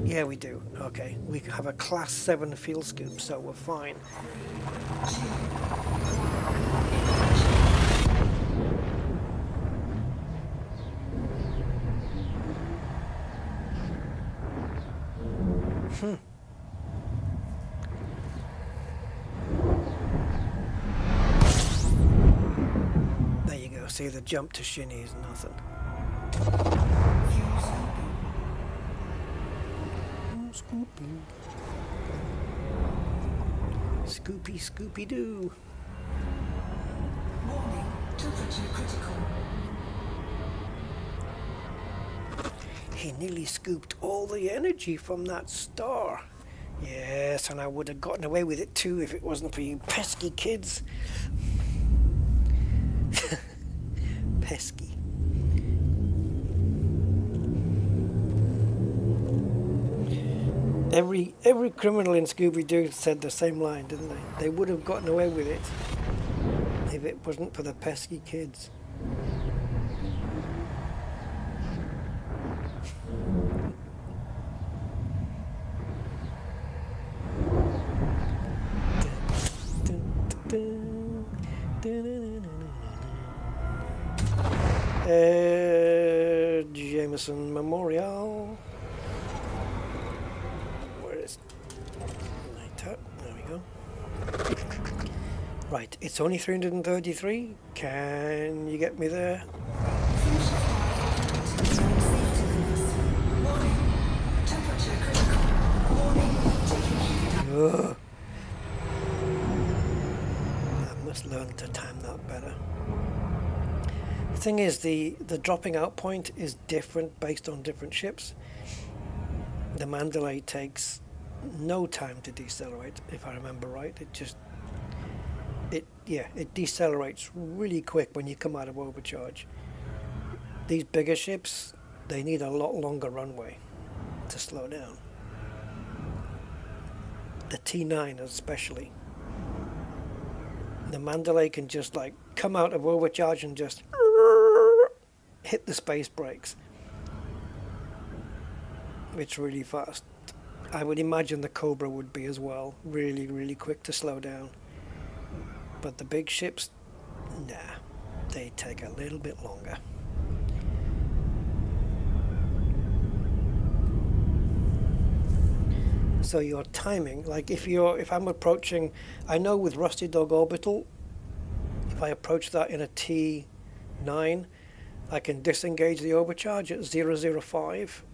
Yeah, we do. Okay, we have a class 7 fuel scoop, so we're fine. There you go. See, the jump to shinny is nothing. Scoopy doo. Warning. Temperature critical. He nearly scooped all the energy from that star. Yes, and I would have gotten away with it too if it wasn't for you pesky kids. Pesky. Every criminal in Scooby-Doo said the same line, didn't they? They would have gotten away with it if it wasn't for the pesky kids. Jameson Memorial. Where is there we go. Right, it's only 333. Can you get me there? Ugh. I must learn to time that better. The thing is, the dropping out point is different based on different ships. The Mandalay takes no time to decelerate, if I remember right. It decelerates really quick when you come out of overcharge. These bigger ships, they need a lot longer runway to slow down. The T9 especially. The Mandalay can just like come out of overcharge and just hit the space brakes. It's really fast. I would imagine the Cobra would be as well. Really, really quick to slow down. But the big ships, nah, they take a little bit longer. So your timing, like if I'm approaching, I know with Rusty Dog Orbital, if I approach that in a T9, I can disengage the overcharge at 005.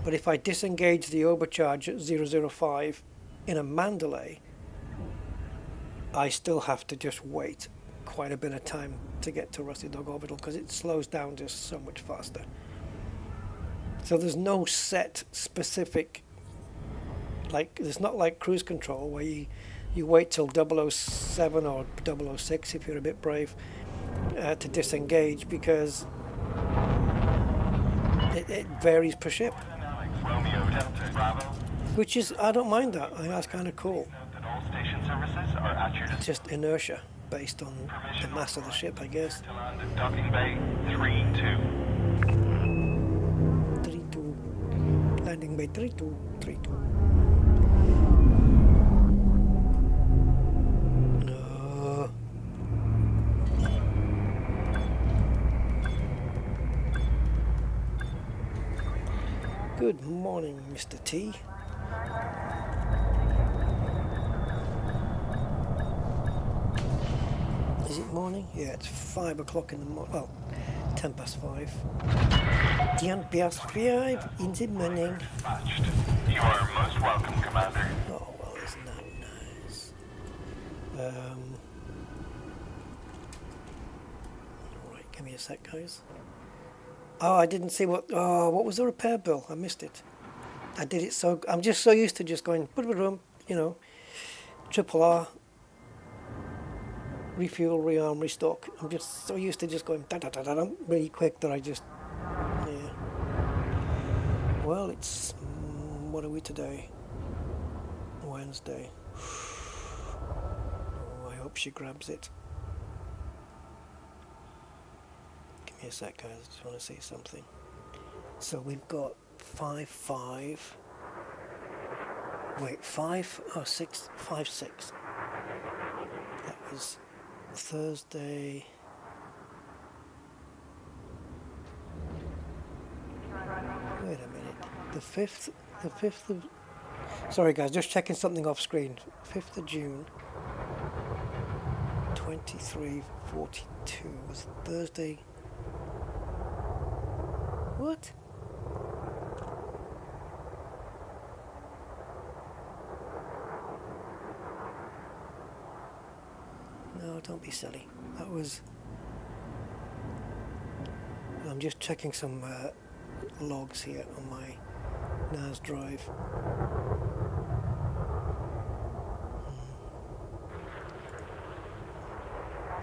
But if I disengage the overcharge at 005 in a Mandalay, I still have to just wait quite a bit of time to get to Rusty Dog Orbital because it slows down just so much faster. So there's no set specific, like it's not like cruise control where you wait till 007 or 006 if you're a bit brave to disengage, because it varies per ship. Which is, I don't mind that. I think that's kind of cool. It's just inertia based on the mass of the ship, I guess. Docking bay 3-2. 3-2. Landing bay 3-2. 3-2. No. Good morning, Mr. T. Is it morning? Yeah, it's 5 o'clock in the morning. Well, 10 past 5. 10 past 5 in the morning. Dispatched. You are most welcome, Commander. Oh, well, isn't that nice? Alright, give me a sec, guys. Oh, I didn't see what was the repair bill? I missed it. I did it so, I'm just so used to just going, you know, triple R, refuel, rearm, restock. I'm just so used to just going da-da-da-da-dum really quick that I just, yeah. Well, it's, what are we today? Wednesday. Oh, I hope she grabs it. Give me a sec, guys, I just want to see something. So we've got 5-5. Wait, 5 or 6? 5-6. That was Thursday. Wait a minute. The 5th of... Sorry guys, just checking something off screen. 5th of June. 23:42 was Thursday. What? No, don't be silly. That was... I'm just checking some logs here on my NAS drive.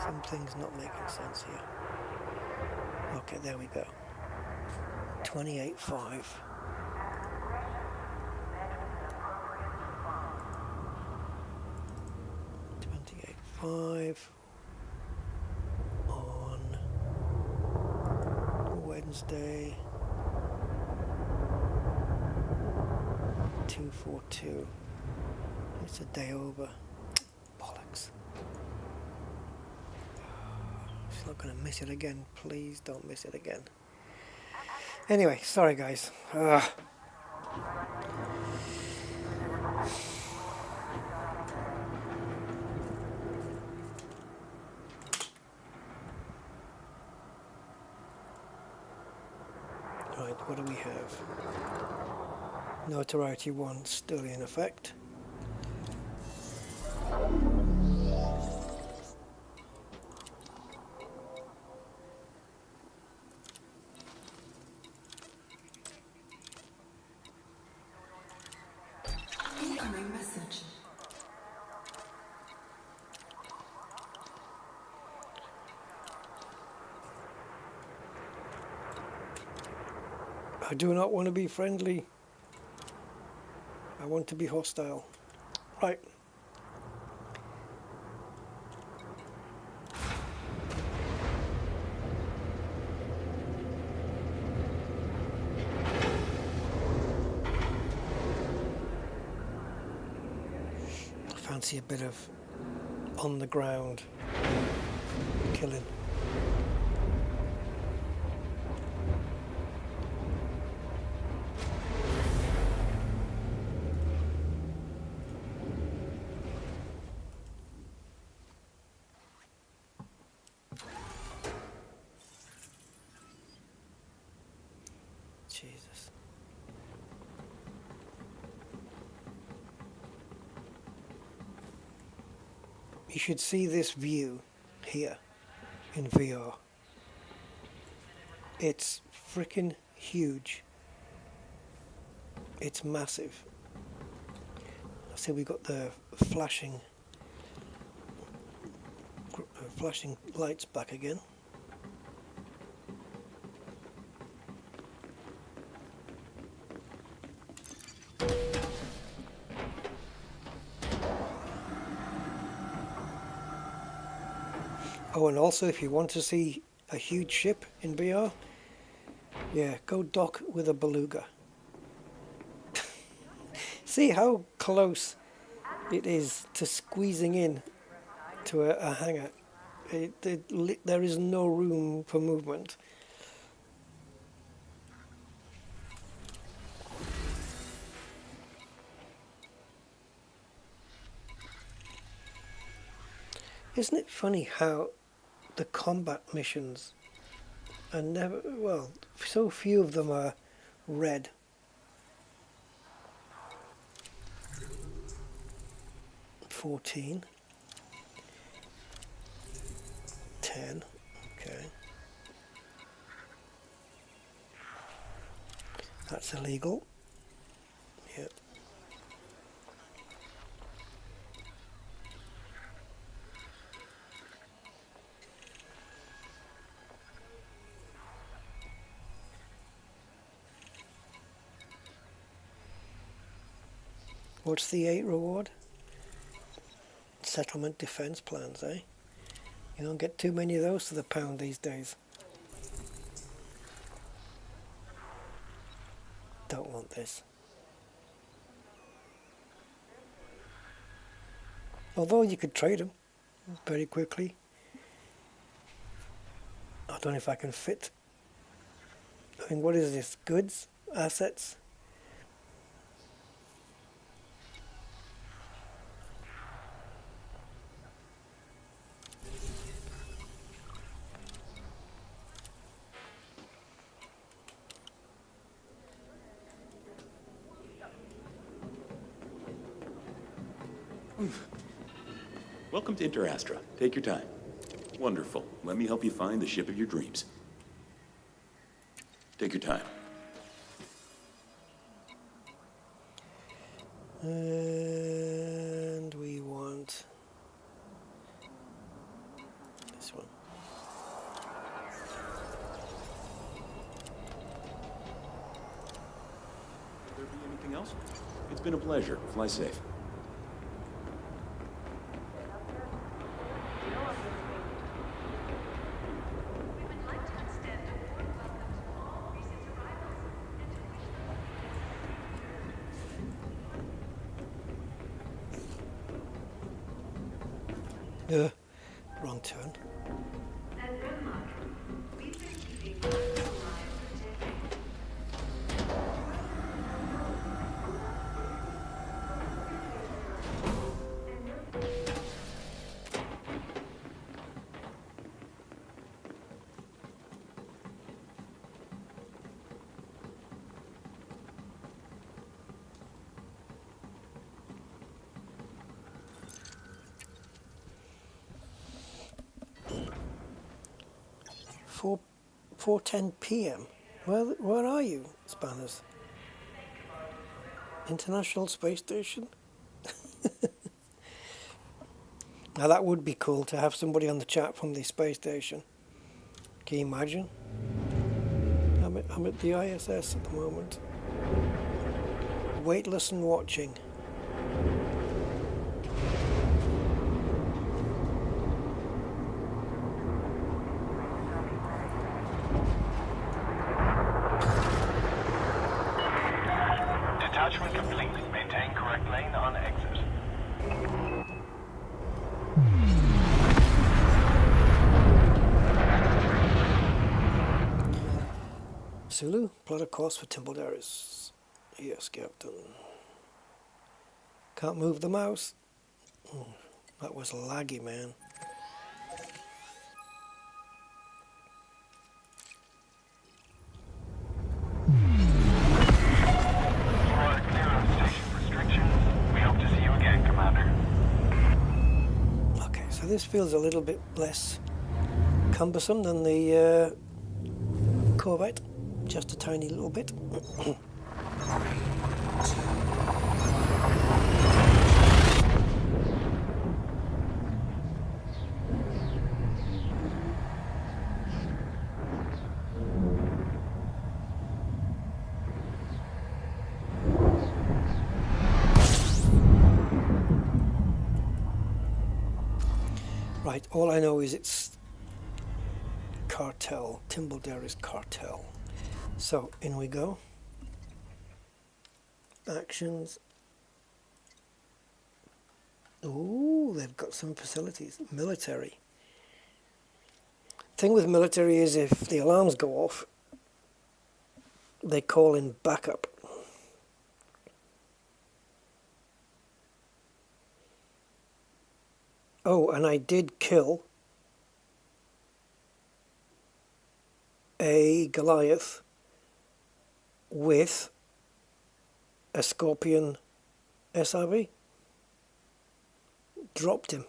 Some things not making sense here. Okay, there we go. 28.5. 5 on Wednesday. 242. It's a day over. Bollocks. She's not going to miss it again. Please don't miss it again. Anyway, sorry guys. Right, what do we have? Notoriety 1 still in effect. Incoming message. I do not want to be friendly. I want to be hostile. Right. I fancy a bit of on the ground killing. Jesus. You should see this view here in VR. It's freaking huge. It's massive. So we got the flashing lights back again. Oh, and also if you want to see a huge ship in VR, yeah, go dock with a beluga. See how close it is to squeezing in to a hangar. There is no room for movement. Isn't it funny how the combat missions are never, well, so few of them are red. $14. 10. Okay. That's illegal. Yep. What's the 8 reward? Settlement defense plans, eh? You don't get too many of those to the pound these days. Don't want this. Although you could trade them very quickly. I don't know if I can fit. I mean, what is this? Goods? Assets? Welcome to Interastra. Take your time. Wonderful. Let me help you find the ship of your dreams. Take your time. And we want this one. Will there be anything else? It's been a pleasure. Fly safe. Wrong turn. Four 4:10 p.m. Where are you, Spanners? International Space Station? Now that would be cool to have somebody on the chat from the space station. Can you imagine? I'm at the ISS at the moment. Weightless and watching. Detachment complete. Maintain correct lane on exit. Sulu, plot a course for Timbledaris. Yes, Captain. Can't move the mouse. That was laggy, man. You are clear of station restrictions. We hope to see you again, Commander. Okay, so this feels a little bit less cumbersome than the Corvette. Just a tiny little bit. Right, all I know is it's Cartel, Timbledaris Cartel. So, in we go. Actions. Ooh, they've got some facilities. Military. Thing with military is if the alarms go off, they call in backup. Oh, and I did kill a Goliath with a Scorpion SRV. Dropped him.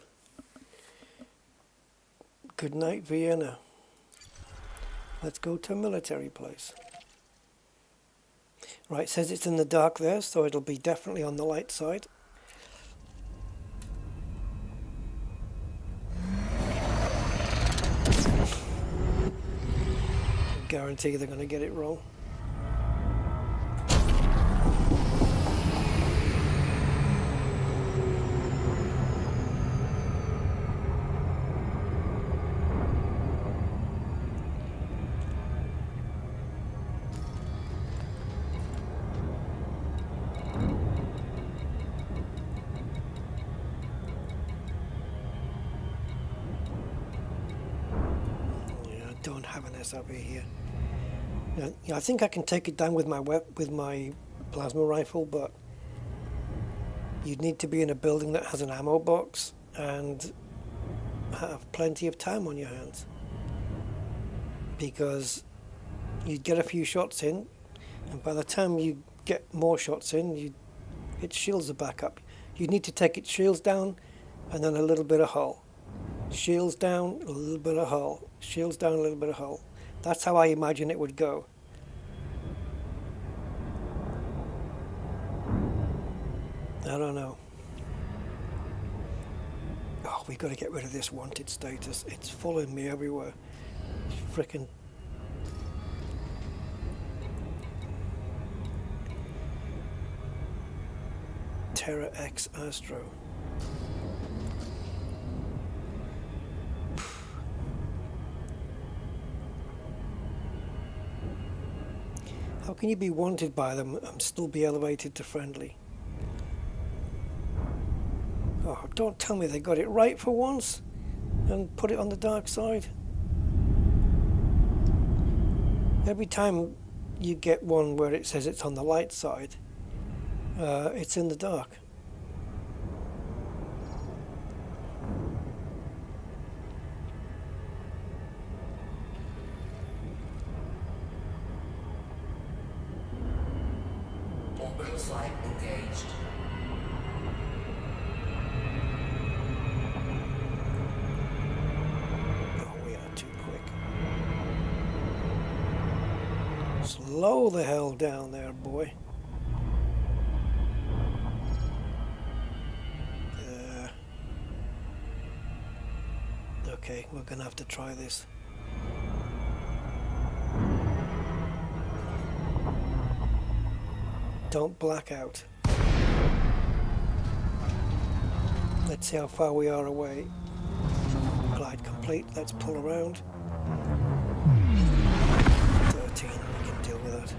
Good night, Vienna. Let's go to a military place. Right, says it's in the dark there, so it'll be definitely on the light side. I guarantee they're going to get it wrong. Don't have an SRV here. I think I can take it down with my plasma rifle, but you'd need to be in a building that has an ammo box and have plenty of time on your hands, because you'd get a few shots in, and by the time you get more shots in, its shields are back up. You need to take its shields down, and then a little bit of hull. Shields down, a little bit of hull. Shields down, a little bit of hull. That's how I imagine it would go. I don't know. Oh, we got to get rid of this wanted status. It's following me everywhere. Frickin' Terra X Astro. How can you be wanted by them and still be elevated to friendly? Oh, don't tell me they got it right for once. and put it on the dark side. Every time you get one where it says it's on the light side, it's in the dark. Orbital flight engaged. Oh, we are too quick. Slow the hell down there, boy. Okay, we're gonna have to try this. Don't black out. Let's see how far we are away. Glide complete. Let's pull around. 13. We can deal with that.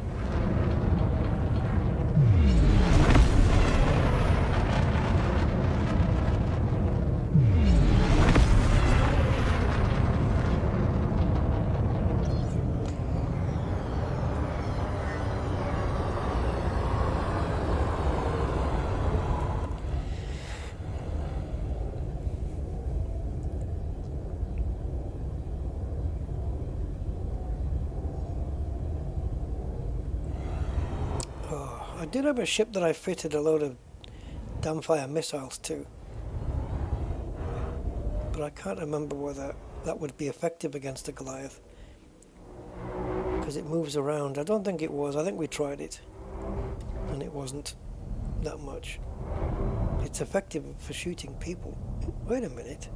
I did have a ship that I fitted a load of damfire missiles to, but I can't remember whether that would be effective against a Goliath, because it moves around. I don't think it was. I think we tried it and it wasn't that much. It's effective for shooting people. Wait a minute,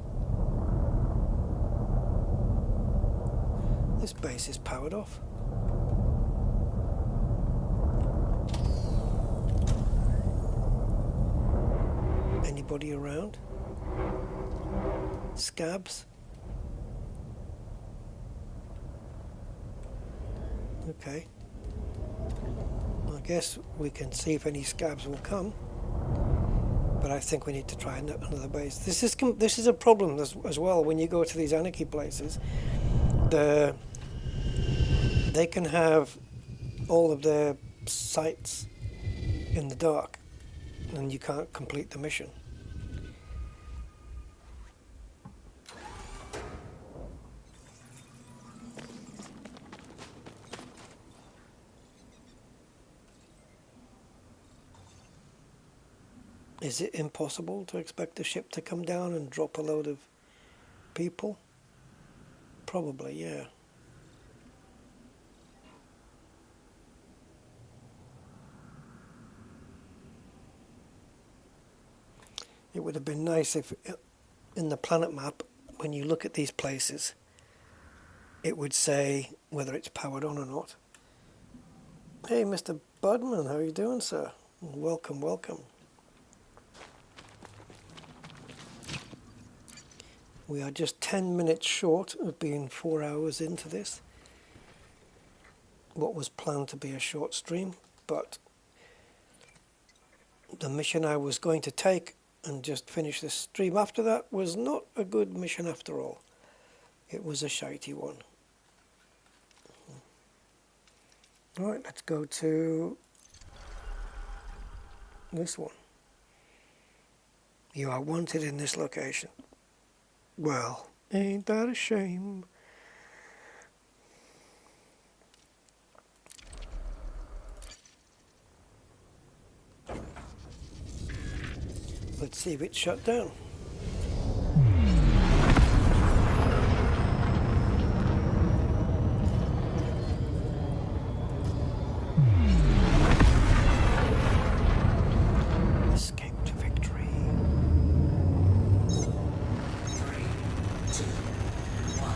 this base is powered off. Anybody around? Scabs? Okay. I guess we can see if any scabs will come, but I think we need to try another base. This is a problem as well when you go to these anarchy places. They can have all of their sites in the dark, and you can't complete the mission. Is it impossible to expect a ship to come down and drop a load of people? Probably, yeah. It would have been nice if in the planet map, when you look at these places, it would say whether it's powered on or not. Hey, Mr. Budman, how are you doing, sir? Welcome, welcome. We are just 10 minutes short of being 4 hours into this. What was planned to be a short stream, but the mission I was going to take and just finish the stream after that was not a good mission after all. It was a shitey one. Alright, let's go to this one. You are wanted in this location. Well, ain't that a shame? Let's see if it's shut down. Escape to victory. 3, 2, 1,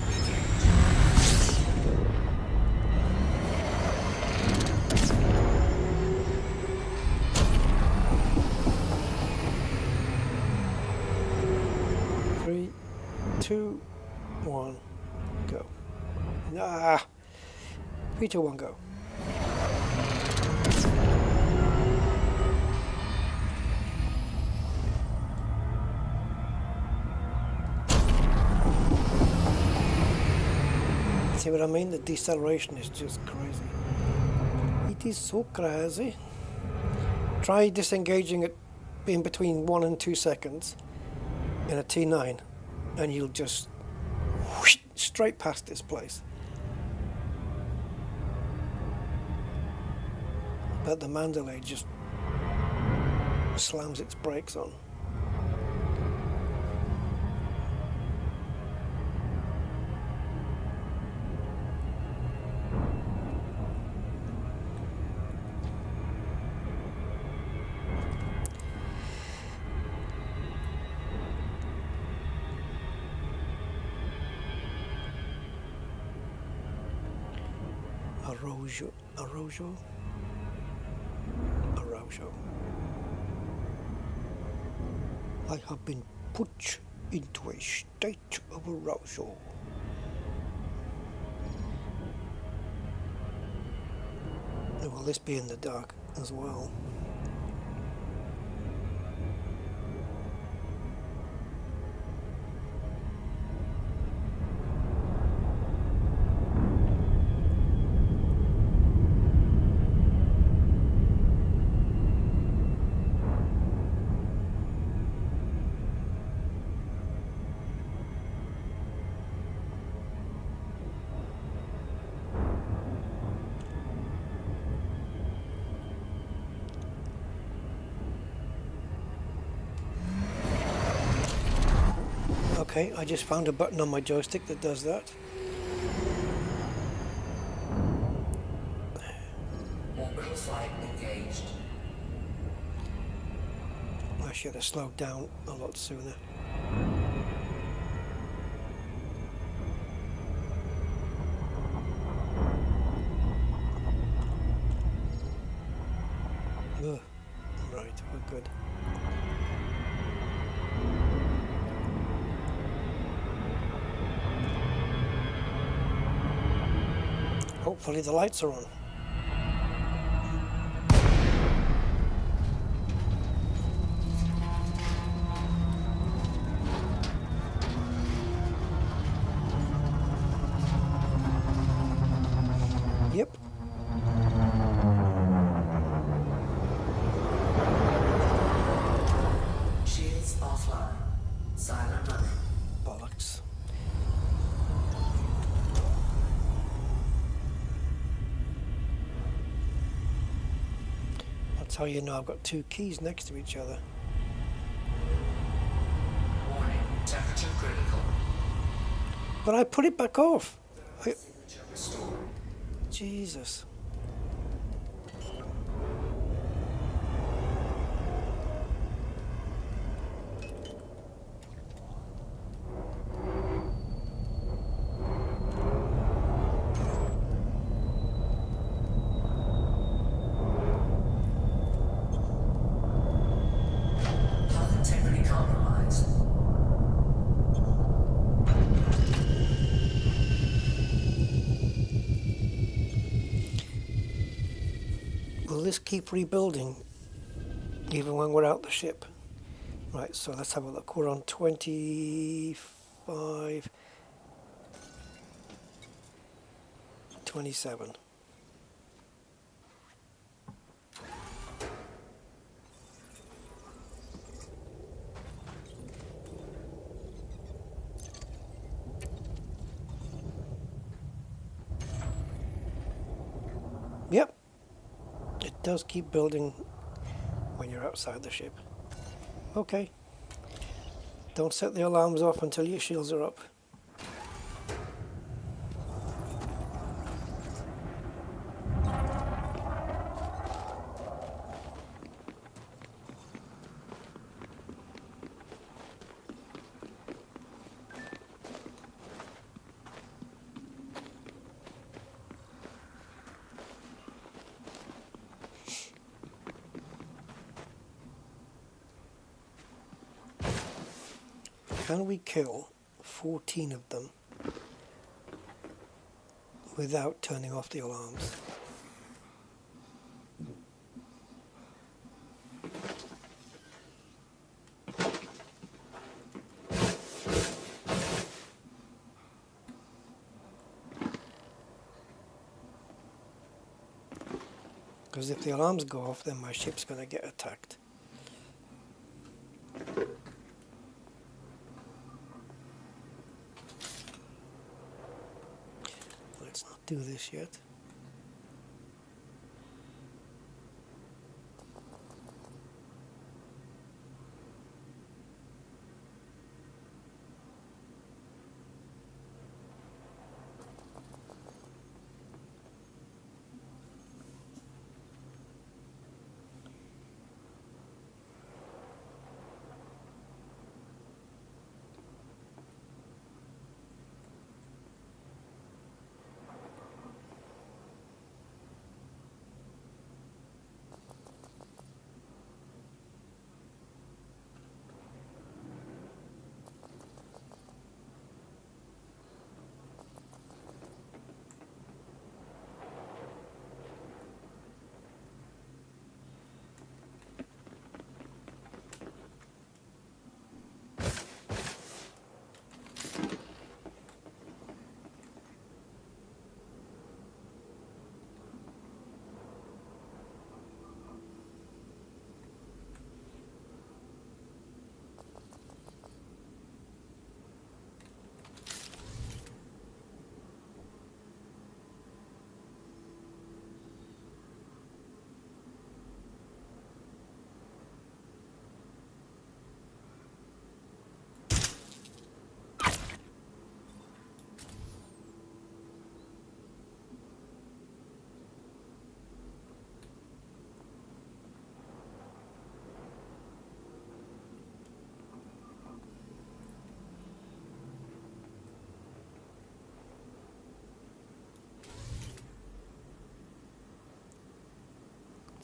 engage. 3, 2, 1, go. Ah! 3, 2, 1, go. See what I mean? The deceleration is just crazy. It is so crazy. Try disengaging it in between 1 and 2 seconds in a T9 and you'll just whoosh, straight past this place. But the Mandalay just slams its brakes on. Arojo. I have been put into a state of arousal. Will this be in the dark as well? Okay, I just found a button on my joystick that does that. Orbital flight engaged. I should have slowed down a lot sooner. Ugh. Right, we're good. Hopefully the lights are on. Yep. Shields offline. Silent running. Bollocks. That's how you know I've got two keys next to each other. Warning. Temperature critical. But I put it back off. Signature restored. Jesus. Hull integrity compromised. Will this keep rebuilding even when we're out the ship? Right, so let's have a look. We're on 25, 27. Yep. It does keep building when you're outside the ship. Okay. Don't set the alarms off until your shields are up. Can we kill 14 of them without turning off the alarms? Because if the alarms go off, then my ship's going to get attacked. Let's not do this yet.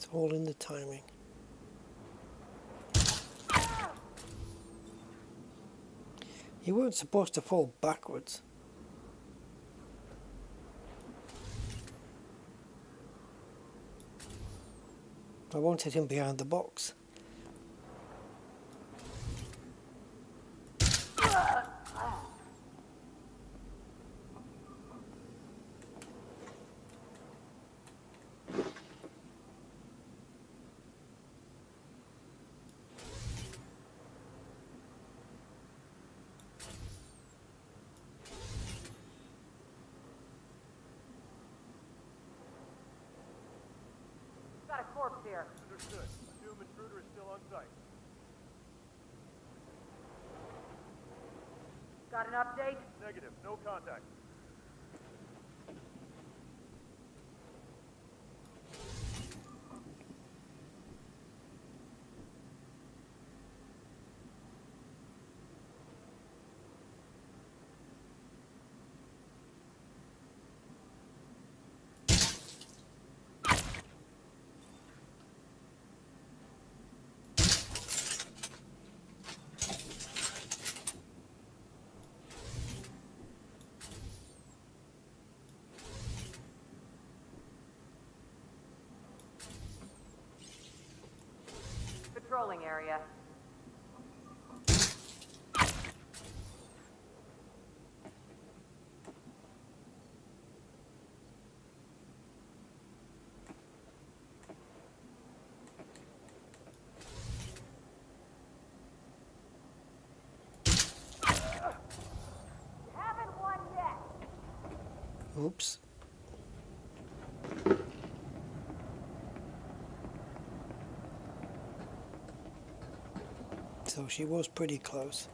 It's all in the timing. You weren't supposed to fall backwards. I wanted him behind the box. Got a corpse here. Understood. Assume intruder is still on site. Got an update? Negative. No contact. Patrolling area. Haven't won yet. Oops. So she was pretty close.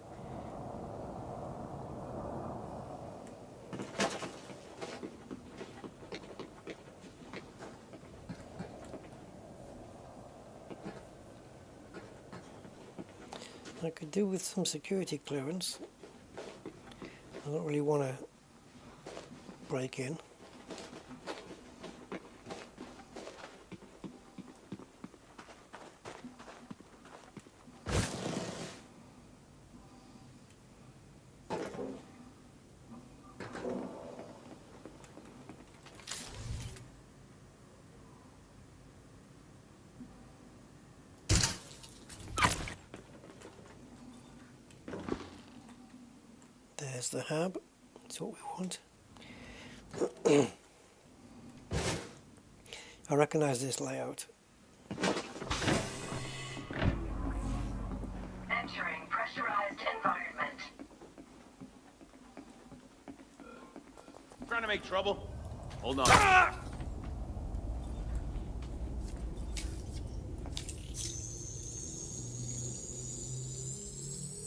I could do with some security clearance. I don't really want to break in. There's the hub. That's what we want. I recognize this layout. Entering pressurized environment. Trying to make trouble? Hold on.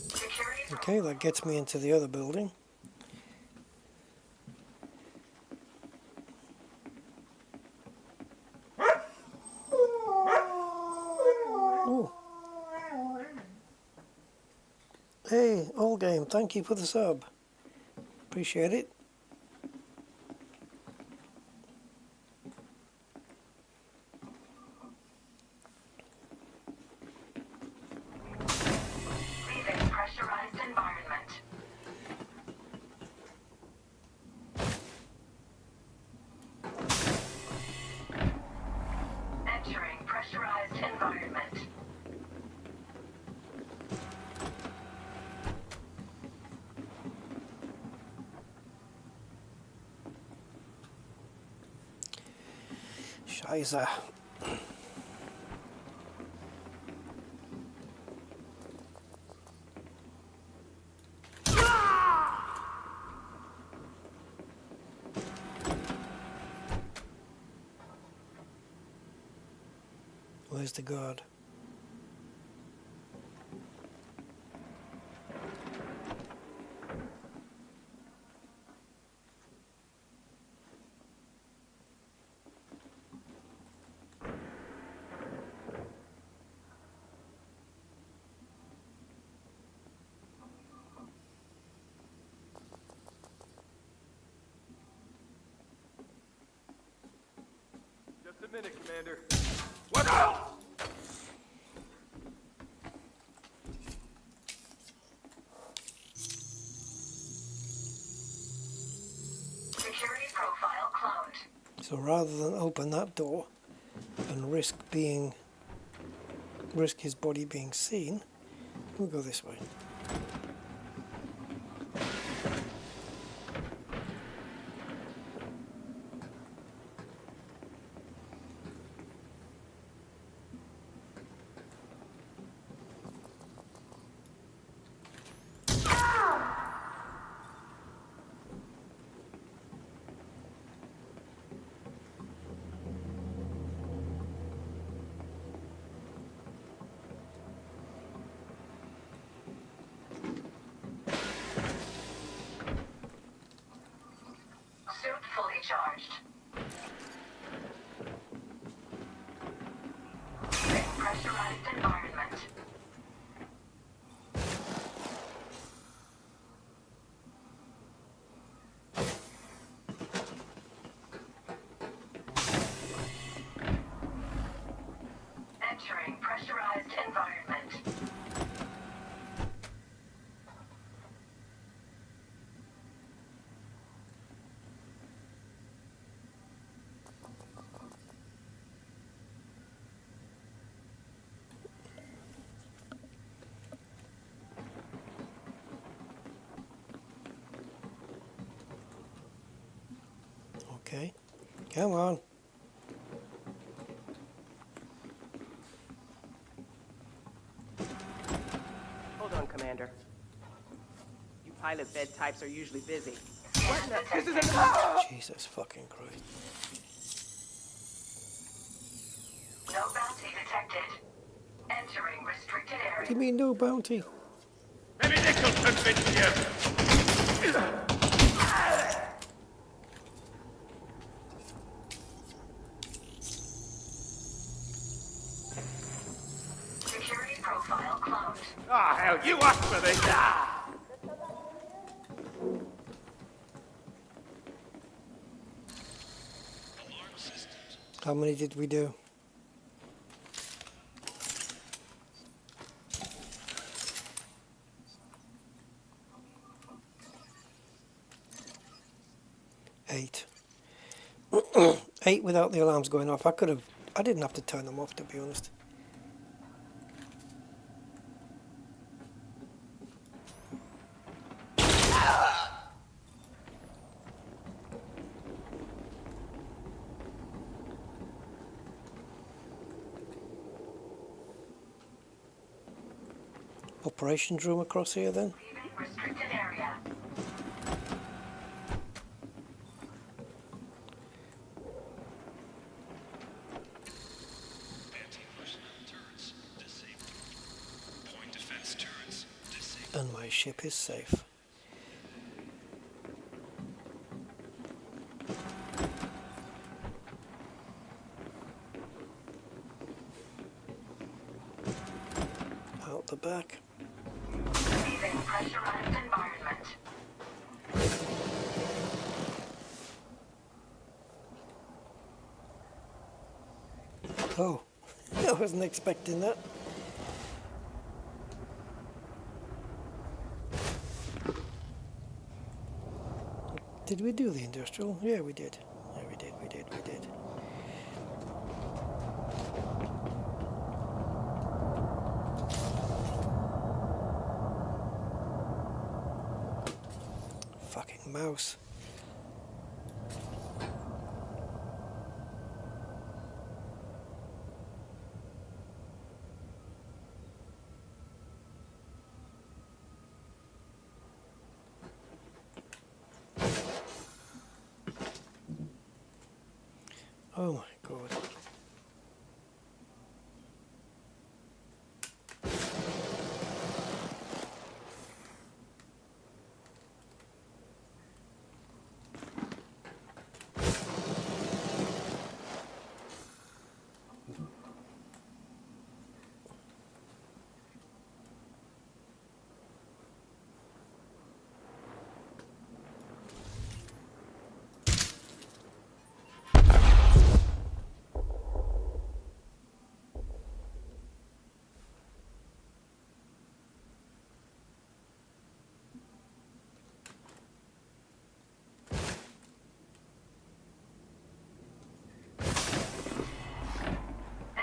Security Okay, that gets me into the other building. Ooh. Hey, all game, thank you for the sub. Appreciate it. leaving pressurized environment. Entering pressurized environment. Scheiße. Where's the guard? Just a minute, Commander. Look out! Security profile cloned. So rather than open that door and risk his body being seen, we'll go this way. Suit fully charged. Leaving pressurized environment. Entering pressurized environment. Okay, come on. Hold on, Commander. You pilot bed types are usually busy. This is an... Jesus fucking Christ. No bounty detected. Entering restricted What area. do you mean no bounty? Maybe this will convince you! Security profile cloned. Ah, hell, you asked for this! Ah! How many did we do? Eight. 8 without the alarms going off. I didn't have to turn them off, to be honest. operations room across here then. Leaving restricted area. And my ship is safe. Out the back. Leaving pressurized environment. Oh, I wasn't expecting that. Did we do the industrial? Yeah, we did. Yeah, we did. Fucking mouse. Oh my god.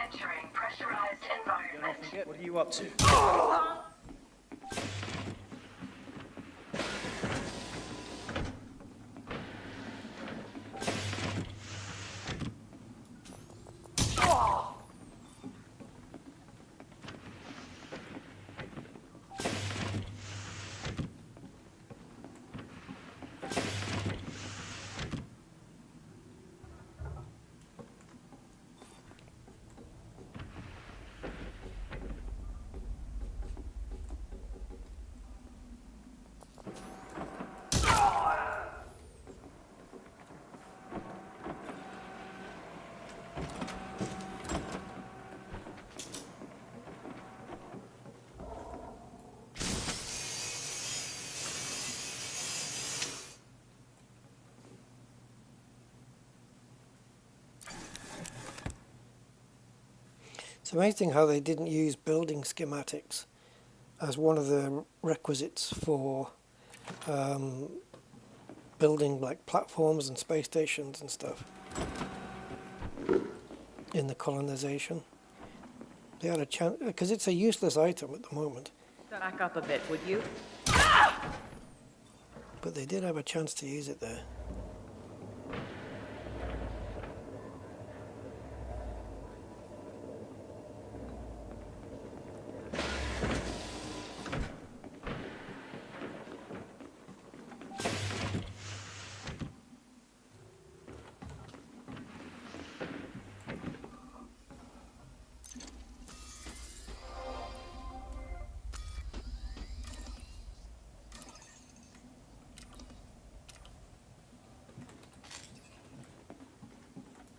Entering pressurized environment. What are you up to? It's amazing how they didn't use building schematics as one of the requisites for building like platforms and space stations and stuff in the colonization. They had a chance, because it's a useless item at the moment, Back up a bit, would you? but they did have a chance to use it there.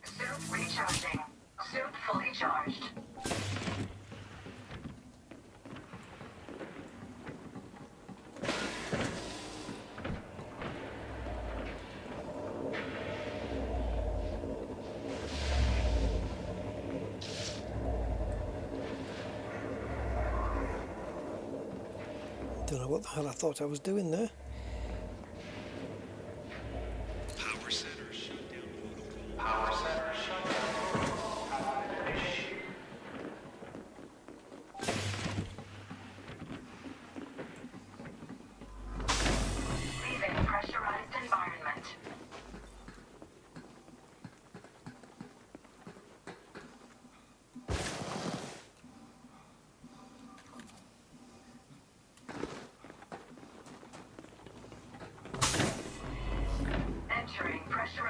Suit recharging. Suit fully charged. Don't know what the hell I thought I was doing there. Power center shutdown protocol. Power center shutdown protocol has been initiated. Leaving pressurized environment.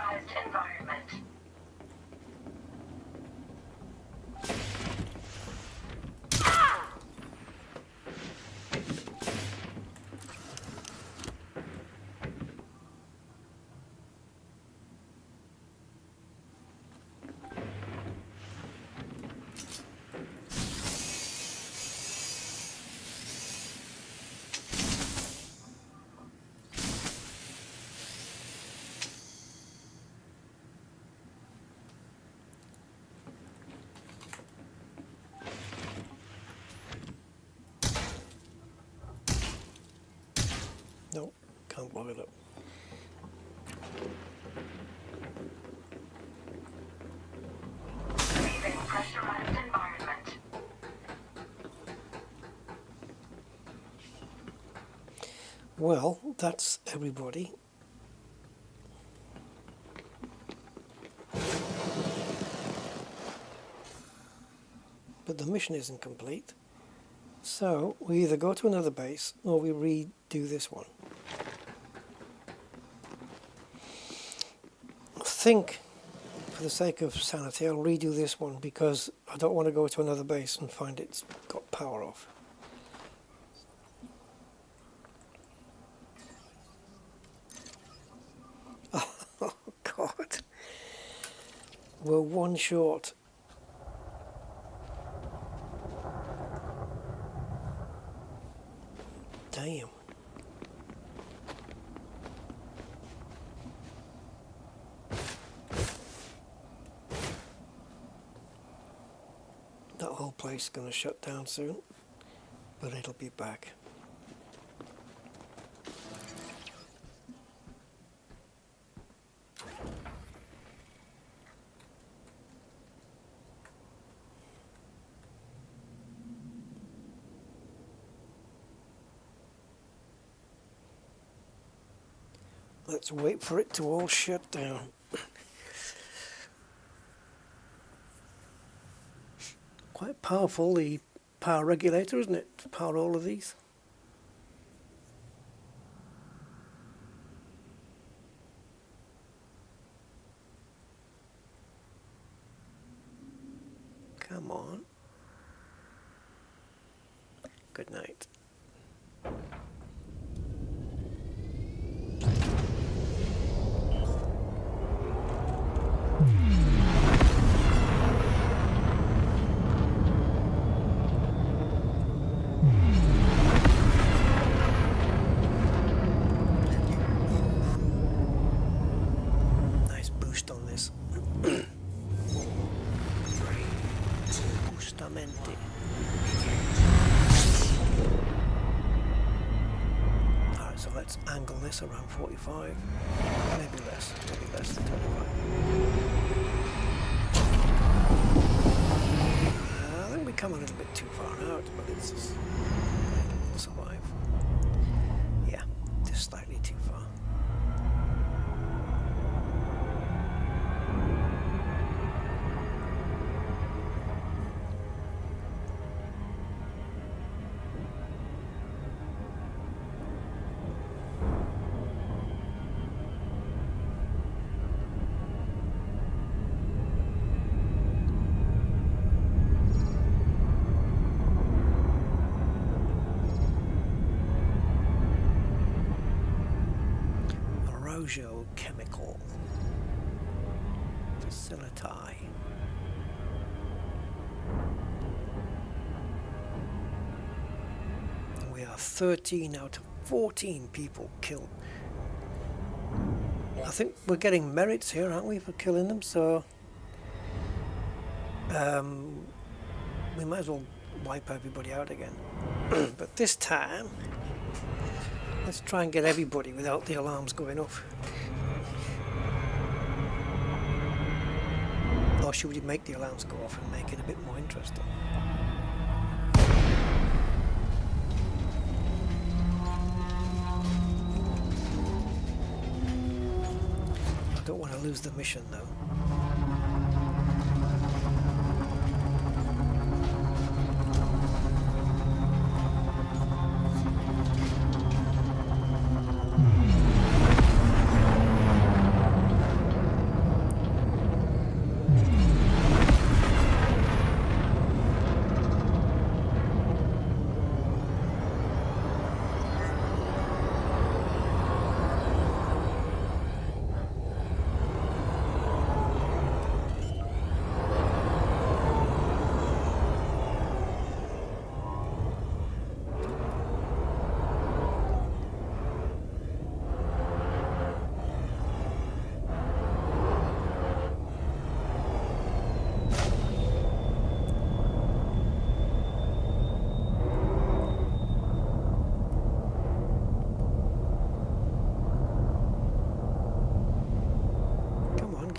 pressurized environment. Nope, can't blow it up. Leaving pressurized environment. Well, that's everybody. But the mission isn't complete. So we either go to another base or we redo this one. I think, for the sake of sanity, I'll redo this one because I don't want to go to another base and find it's got power off. Oh God, we're one short. Damn. That whole place is going to shut down soon, but it'll be back. Let's wait for it to all shut down. Quite powerful, the power regulator, isn't it, to power all of these? Come on. Good night. Nice boost on this. Boostamente. Alright, so let's angle this around 45. Maybe less than 25. I think we come a little bit too far out, but it's just, we'll survive. Yeah, just slightly too far. Chemical facility. We are 13 out of 14 people killed. I think we're getting merits here, aren't we, for killing them? So we might as well wipe everybody out again. But this time, let's try and get everybody without the alarms going off. Or should we make the alarms go off and make it a bit more interesting? I don't want to lose the mission though.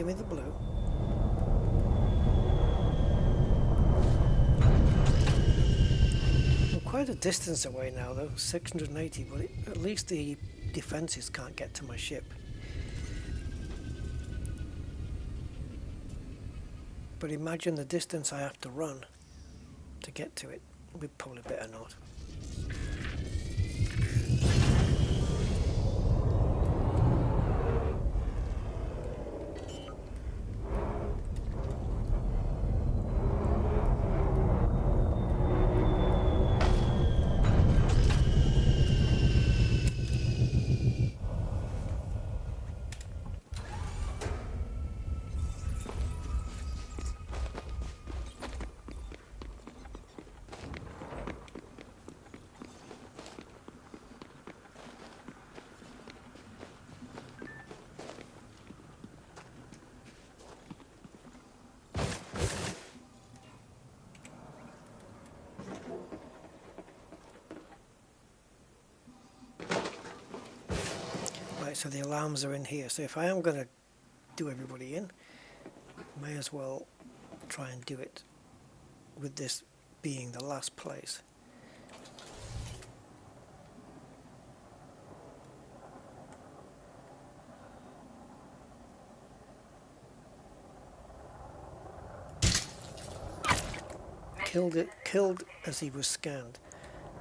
give me the blue. I'm quite a distance away now though, 680, but at least the defences can't get to my ship. But imagine the distance I have to run to get to it. We'd probably better not. So the alarms are in here, so if I am going to do everybody in, may as well try and do it with this being the last place. Killed as he was scanned,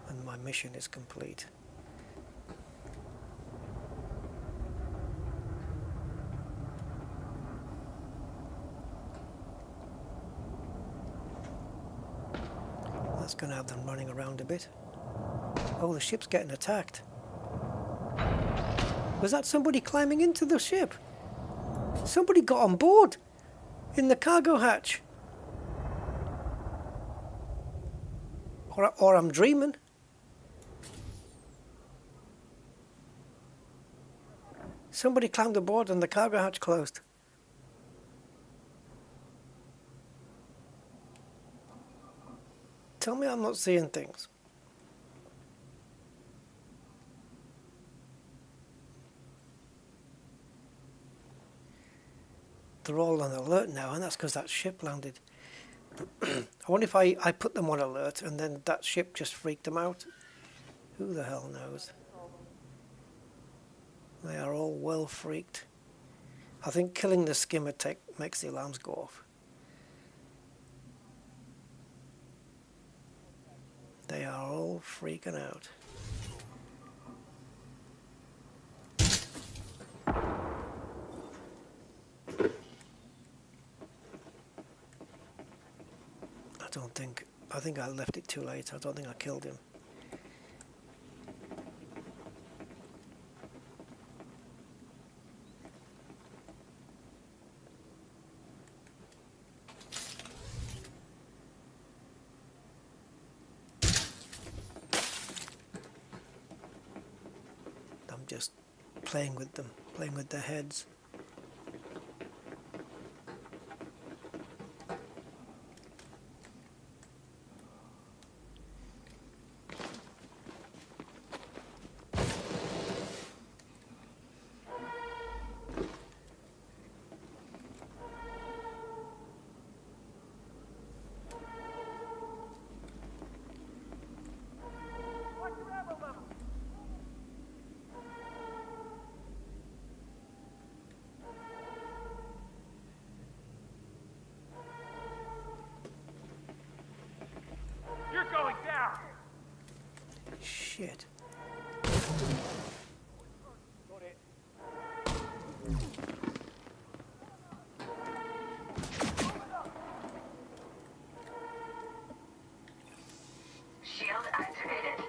and my mission is complete. That's going to have them running around a bit. Oh, the ship's getting attacked. Was that somebody climbing into the ship? Somebody got on board in the cargo hatch. Or I'm dreaming. Somebody climbed aboard and the cargo hatch closed. Tell me I'm not seeing things. They're all on alert now, and that's because that ship landed. I wonder if I put them on alert and then that ship just freaked them out. Who the hell knows? They are all well freaked. I think killing the skimmer makes the alarms go off. They are all freaking out. I think I left it too late. I don't think I killed him. I'm just playing with them, playing with their heads. You're going down! Shit. Shield activated.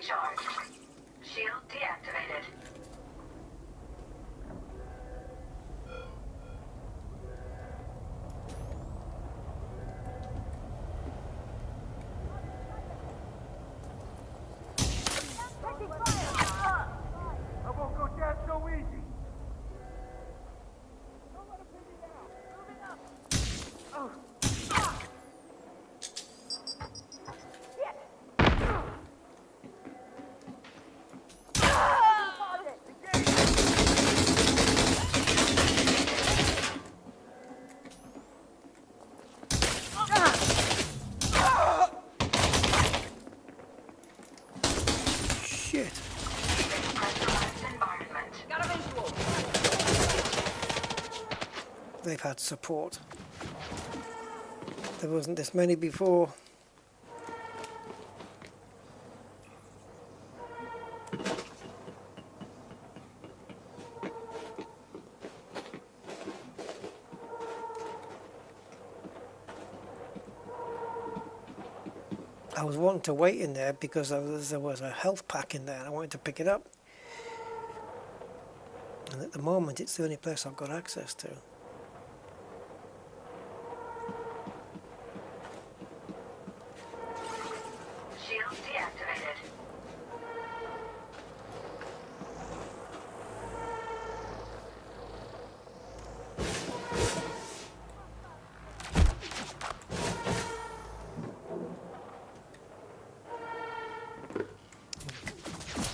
recharged. Shield deactivated. I won't go down so easy. Shit. Pressurized environment. Got a visual. They've had support. There wasn't this many before. I was wanting to wait in there because there was a health pack in there and I wanted to pick it up. And at the moment it's the only place I've got access to. Shield deactivated.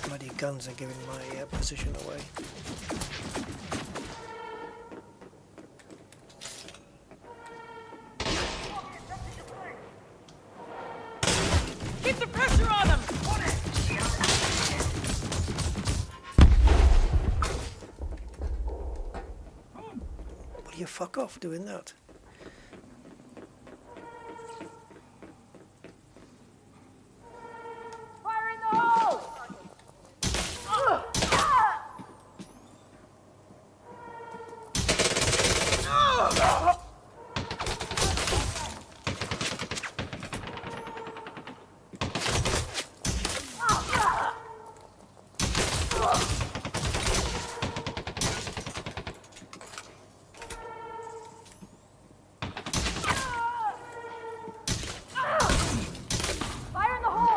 Bloody guns are giving my position away. Keep the pressure on them! Shield activated. Will you fuck off doing that? Fire in the hole! Fire in the hole!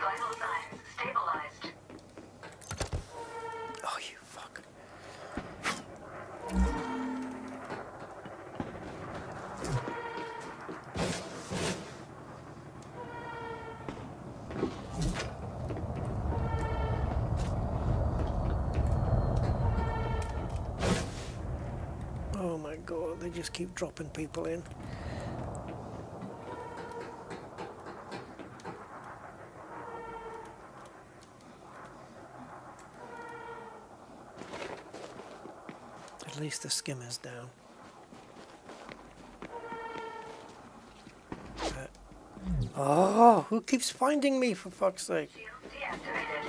Vital signs stabilized. Oh, you fuck. Oh my god, they just keep dropping people in. At least the skimmer's down. Oh, who keeps finding me for fuck's sake? Shield deactivated.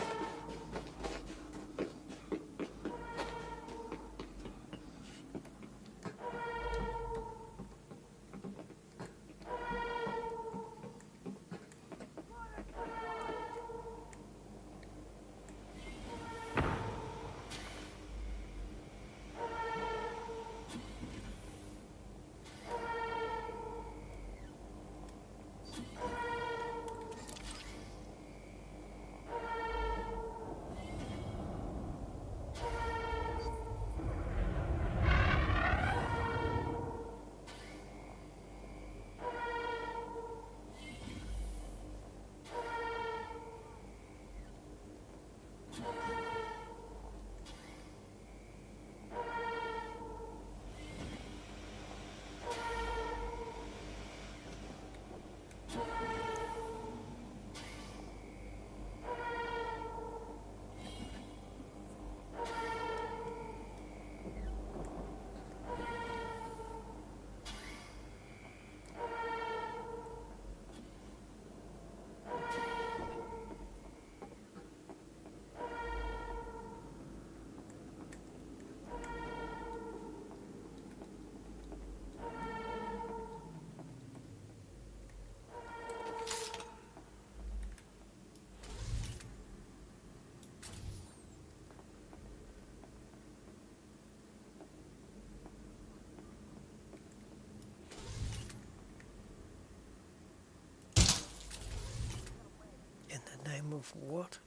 M of what?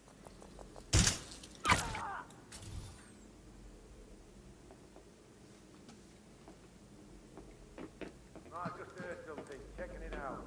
I just heard something. Checking it out.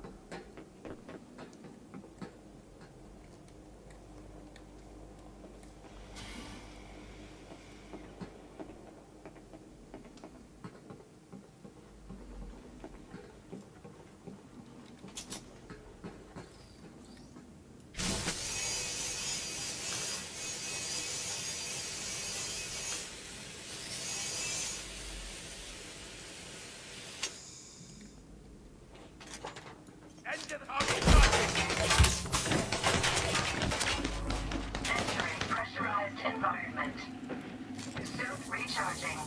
Entering pressurized environment. Suit recharging.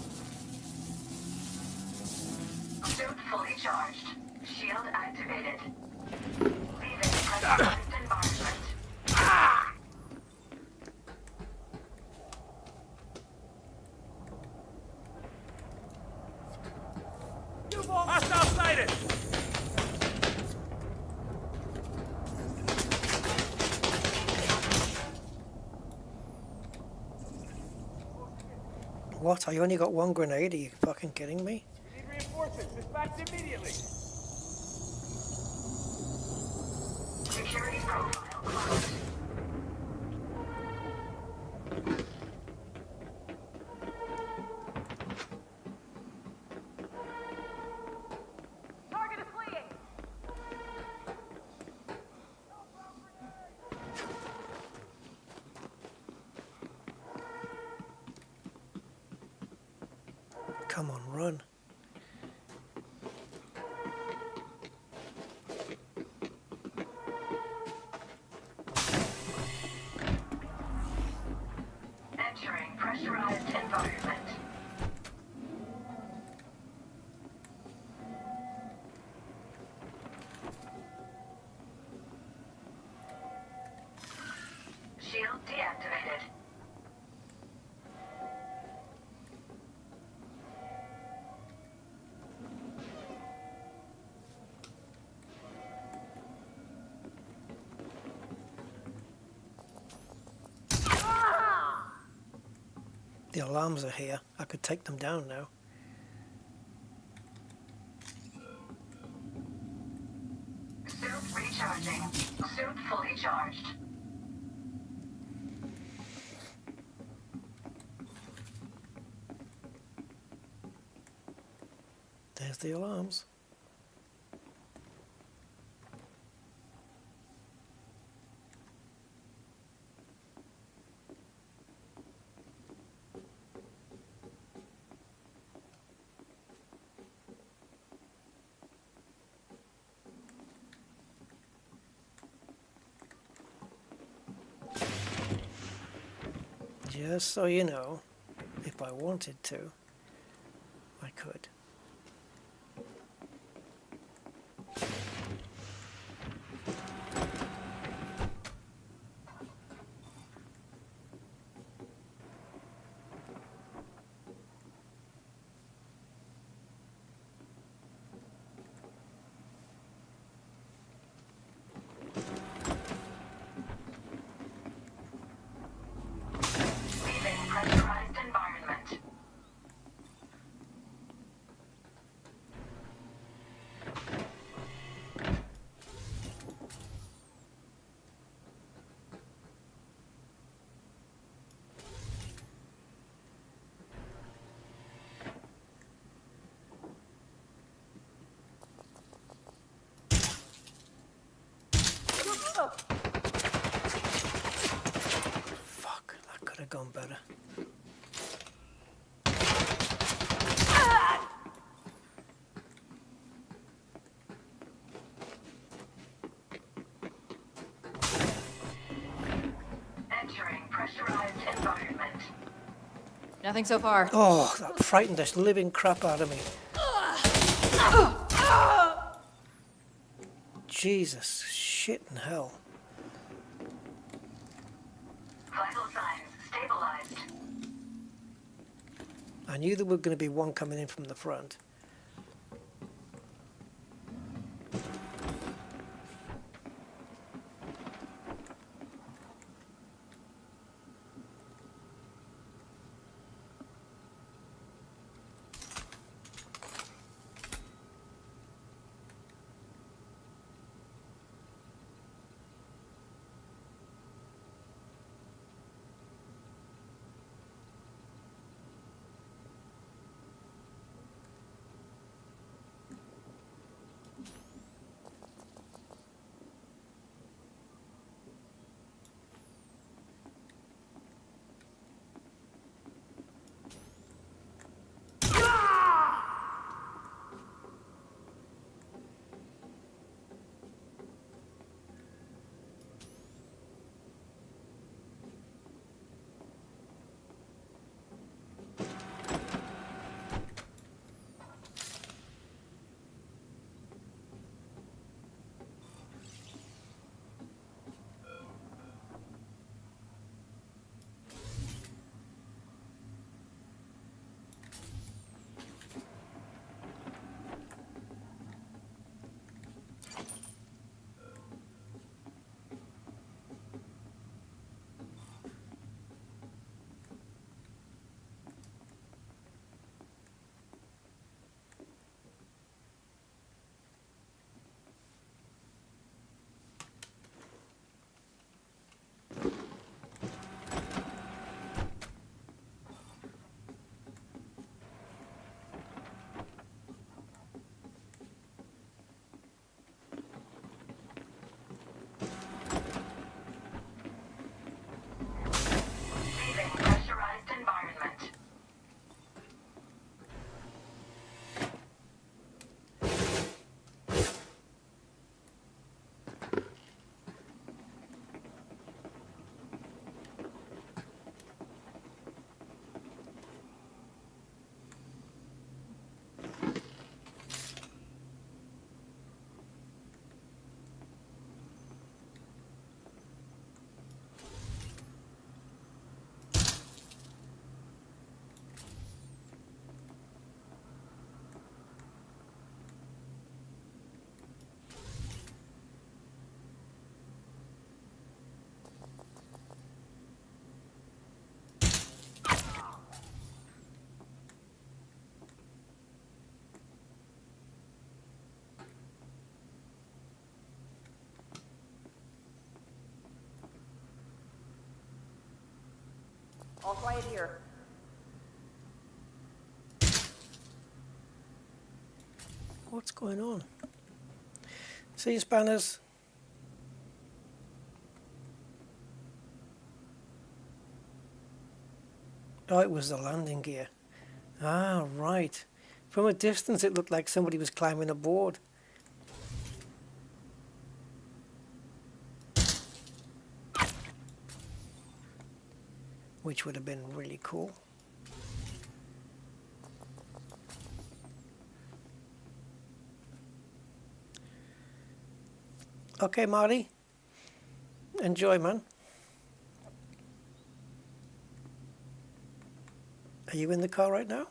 Suit fully charged. Shield activated. Leaving pressurized environment. Hostile sighted! What? I only got one grenade? Are you fucking kidding me? Need reinforcements. Dispatched immediately. Security profile closed. Target is fleeing. Come on, run. Entering pressurized environment. Shield deactivated. The alarms are here. I could take them down now. Suit recharging. Suit fully charged. There's the alarms. Just so you know, if I wanted to, I could. Leaving pressurized environment. Fuck, that could have gone better. Entering pressurized environment. Nothing so far. Oh, that frightened the living crap out of me. Jesus, shit in hell. Vital signs stabilized. I knew there were going to be one coming in from the front. All quiet here. What's going on? See you, spanners. Oh, it was the landing gear. Ah, right. From a distance it looked like somebody was climbing aboard. Which would have been really cool. Okay, Marty. Enjoy, man. Are you in the car right now?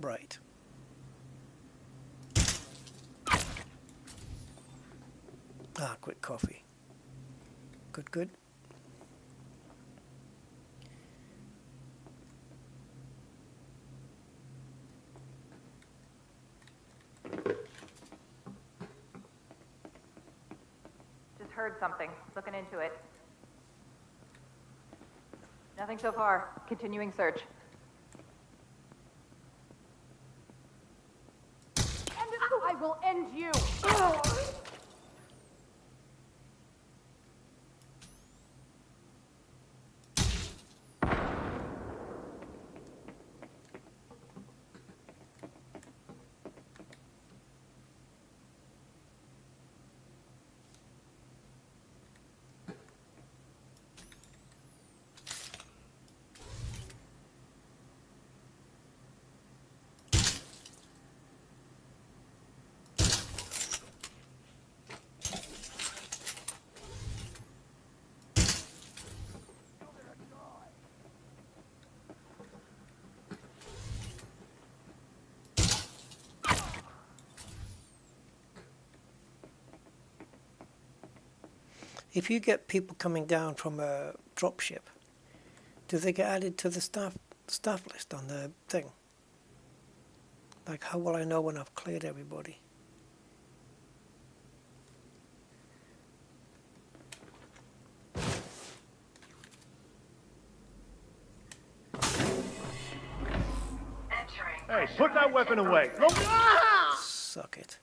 Right. Ah, quick coffee. Good, good. Just heard something. Looking into it. Nothing so far. Continuing search. I will end you! If you get people coming down from a dropship, do they get added to the staff list on the thing? Like, how will I know when I've cleared everybody? Hey, put that weapon away. Suck it.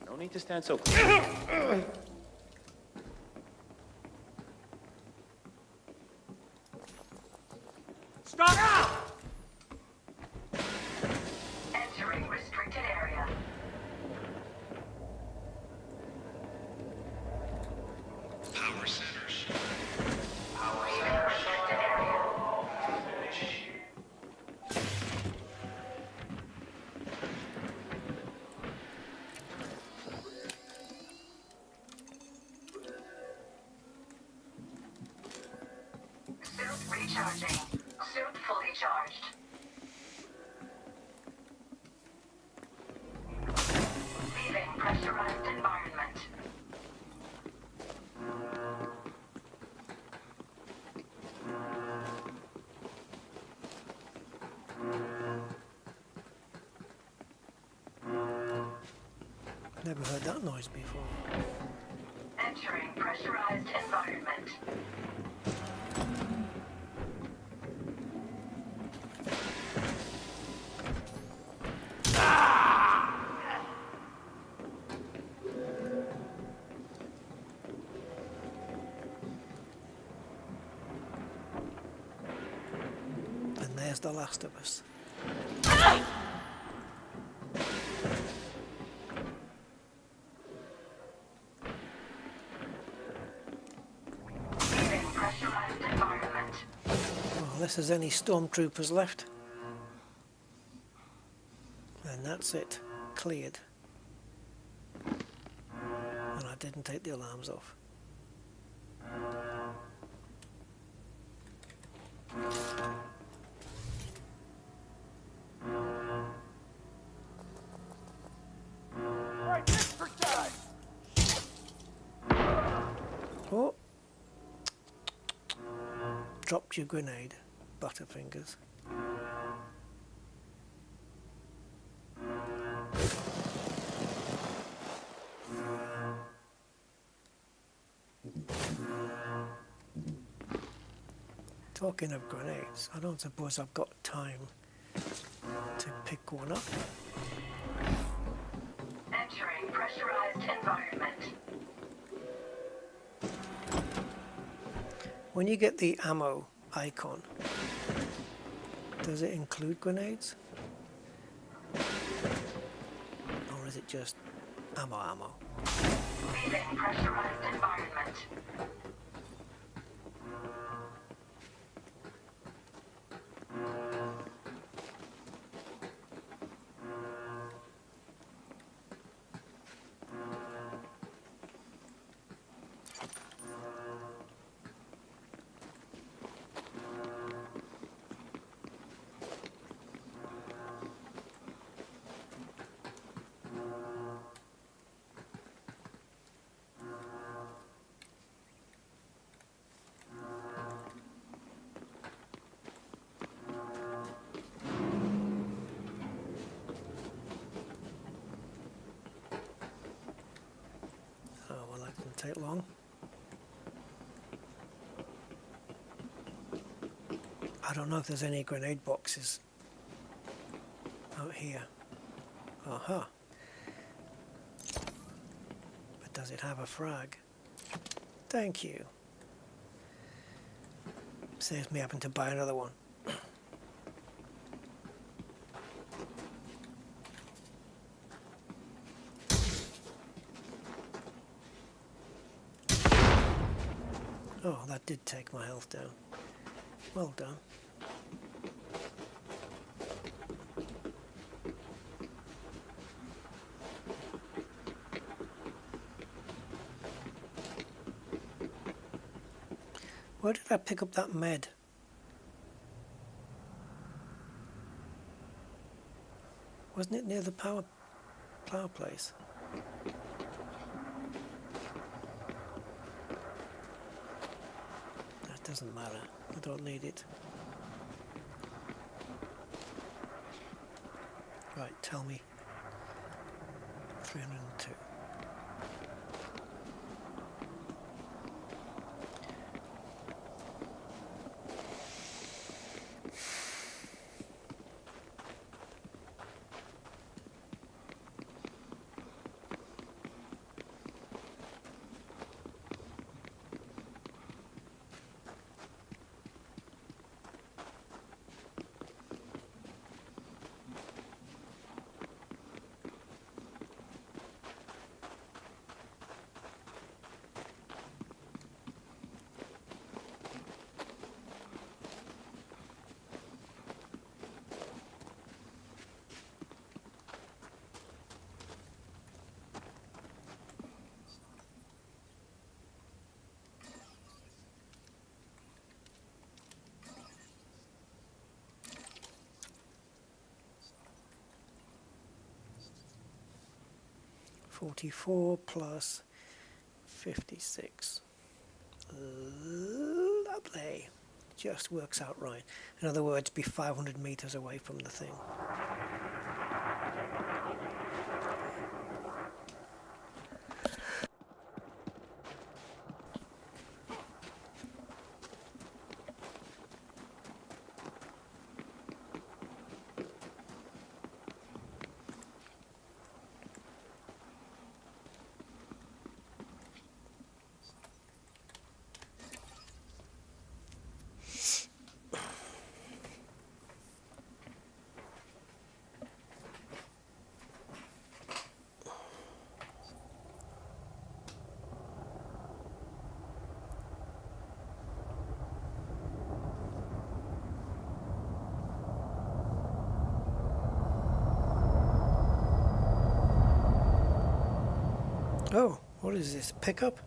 No need to stand so close. Stop! Entering restricted area. Power centers. Leaving restricted area. Suit recharging. Suit fully charged. Leaving pressurized environment. Never heard that noise before. Entering pressurized environment. The Last of Us. Leaving pressurized environment. Well, unless there's any stormtroopers left. And that's it. Cleared. And I didn't take the alarms off. Oh! Dropped your grenade, Butterfingers. Talking of grenades, I don't suppose I've got time to pick one up. Entering pressurized environment. When you get the ammo icon, does it include grenades? Or is it just ammo? Leaving pressurized environment. Take long. I don't know if there's any grenade boxes out here. Aha. But does it have a frag? Thank you. Saves me having to buy another one. Oh, that did take my health down. Well done. Where did I pick up that med? Wasn't it near the power place? Doesn't matter, I don't need it. Right, tell me. 302. $44 plus 56. Lovely. Just works out right. In other words, be 500 meters away from the thing. Oh, what is this? Pickup?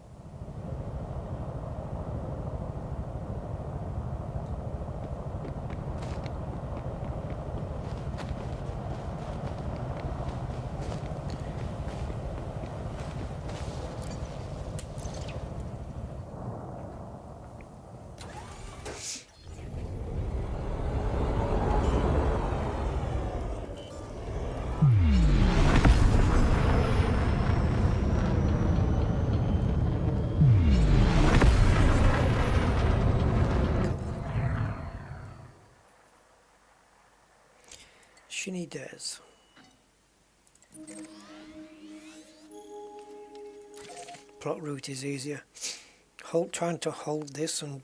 Shinny Des. Plot route is easier. Trying to hold this and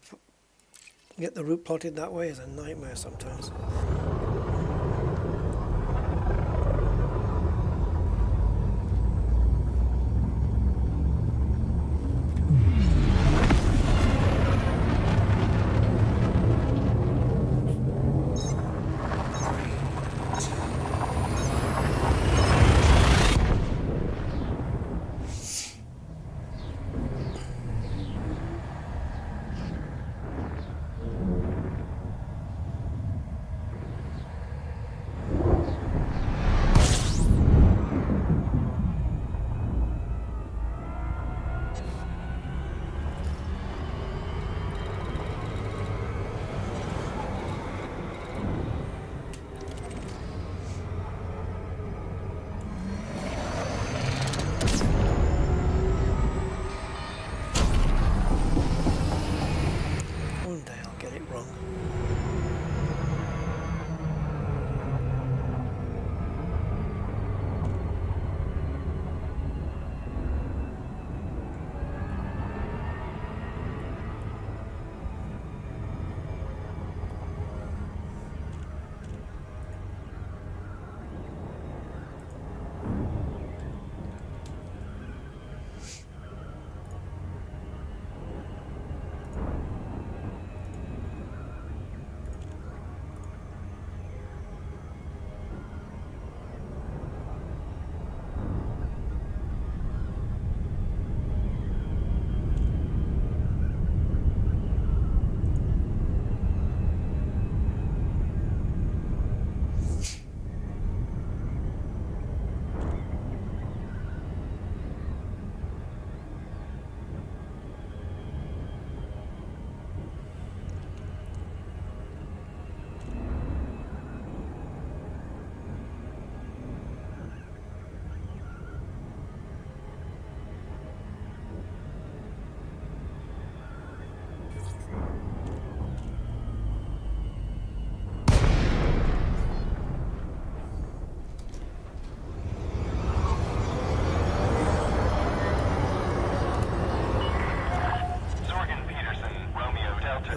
get the route plotted that way is a nightmare sometimes.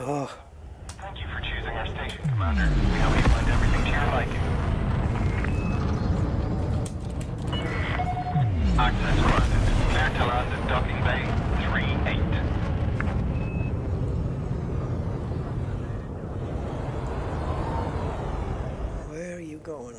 Oh. Thank you for choosing our station, Commander. We hope you find everything to your liking. Access granted. Clear to land at Docking Bay 3-8. Where are you going?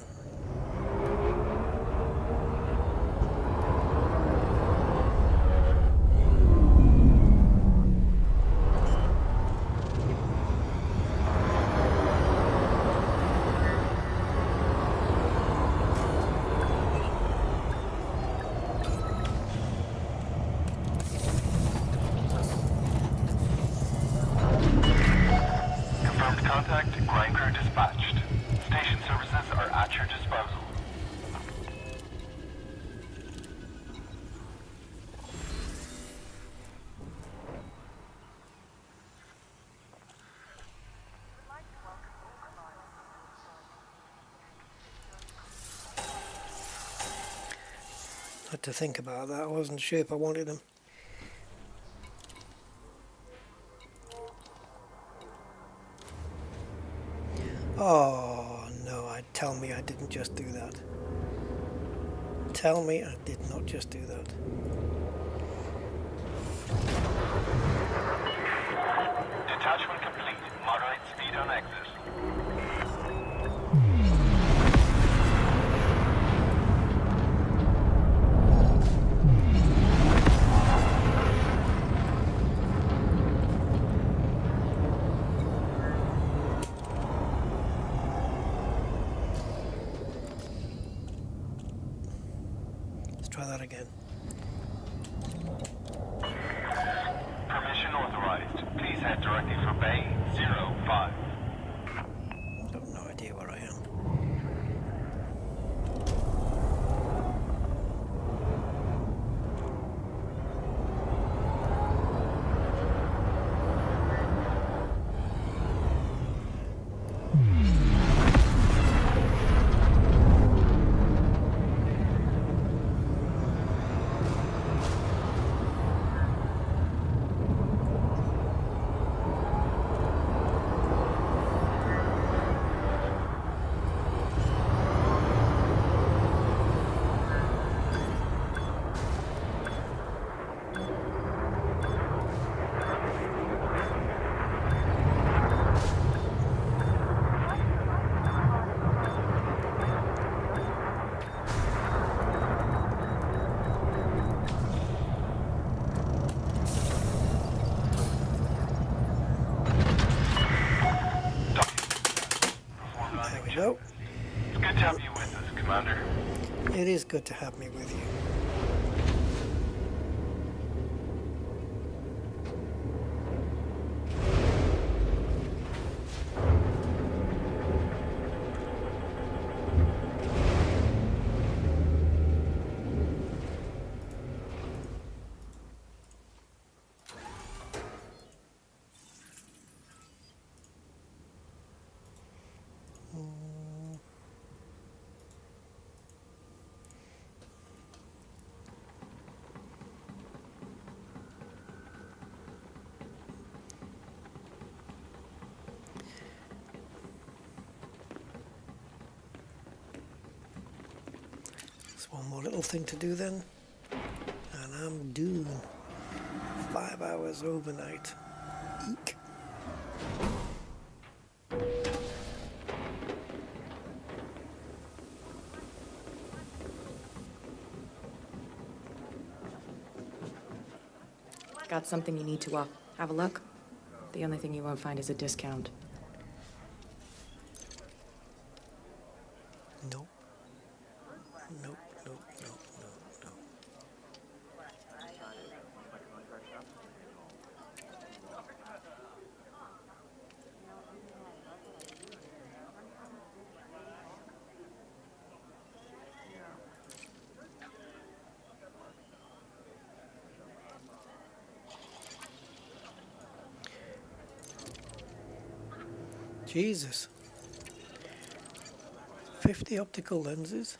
Contact, ground crew dispatched. Station services are at your disposal. Had to think about that. I wasn't sure if I wanted them. Oh no, tell me I didn't just do that. Tell me I did not just do that. Detachment complete. Moderate speed on exit. again. Permission authorized. Please head directly for Bay 05. Got no idea where I am. There we go. It's good to have you with us, Commander. It is good to have me with you. There's one more little thing to do then, and I'm done. 5 hours overnight. Eek. Got something you need to have a look? The only thing you won't find is a discount. Nope. Nope, nope, nope, nope, nope. Jesus. 50 optical lenses.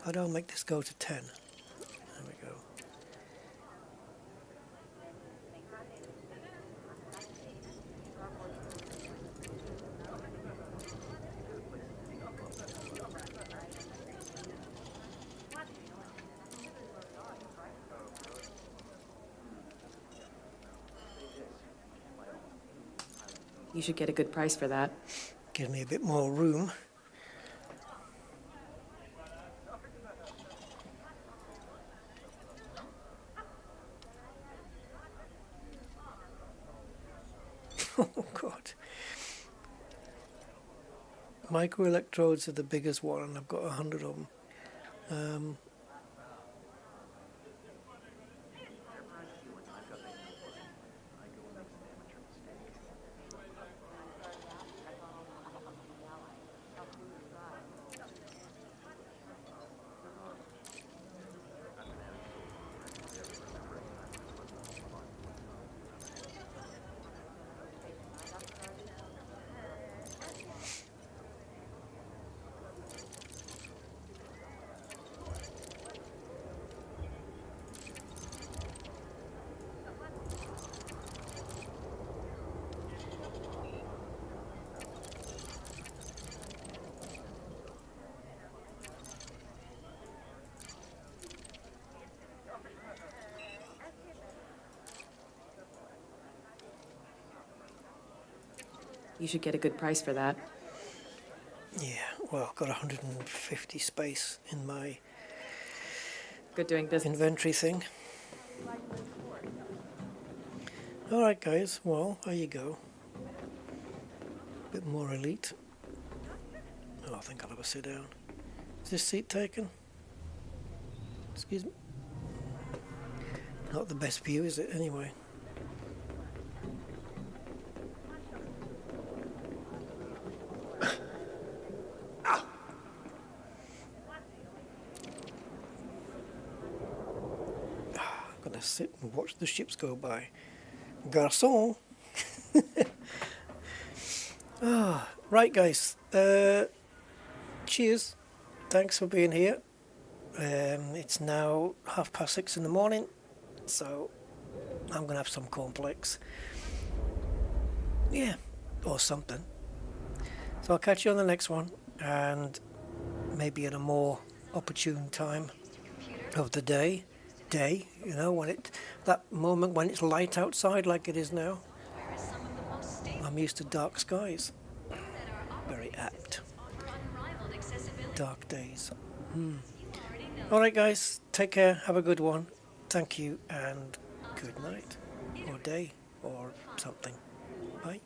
How do I make this go to 10? There we go. You should get a good price for that. Give me a bit more room. Oh God. Microelectrodes are the biggest one, and I've got 100 of them. You should get a good price for that. Yeah, well, I've got 150 space in my Good doing business. inventory thing. Alright guys, well, there you go. Bit more elite. Oh, I think I'll have a sit down. Is this seat taken? Excuse me. Not the best view, is it, anyway? I'm gonna sit and watch the ships go by. Garçon! Right, guys. Cheers. Thanks for being here. It's now 6:30 in the morning, so I'm gonna have some cornflakes. Yeah, or something. So I'll catch you on the next one, and maybe at a more opportune time of the day, you know, when that moment when it's light outside like it is now. I'm used to dark skies. Very apt. Dark days. Alright guys, take care, have a good one. Thank you and good night. Or day or something. Bye.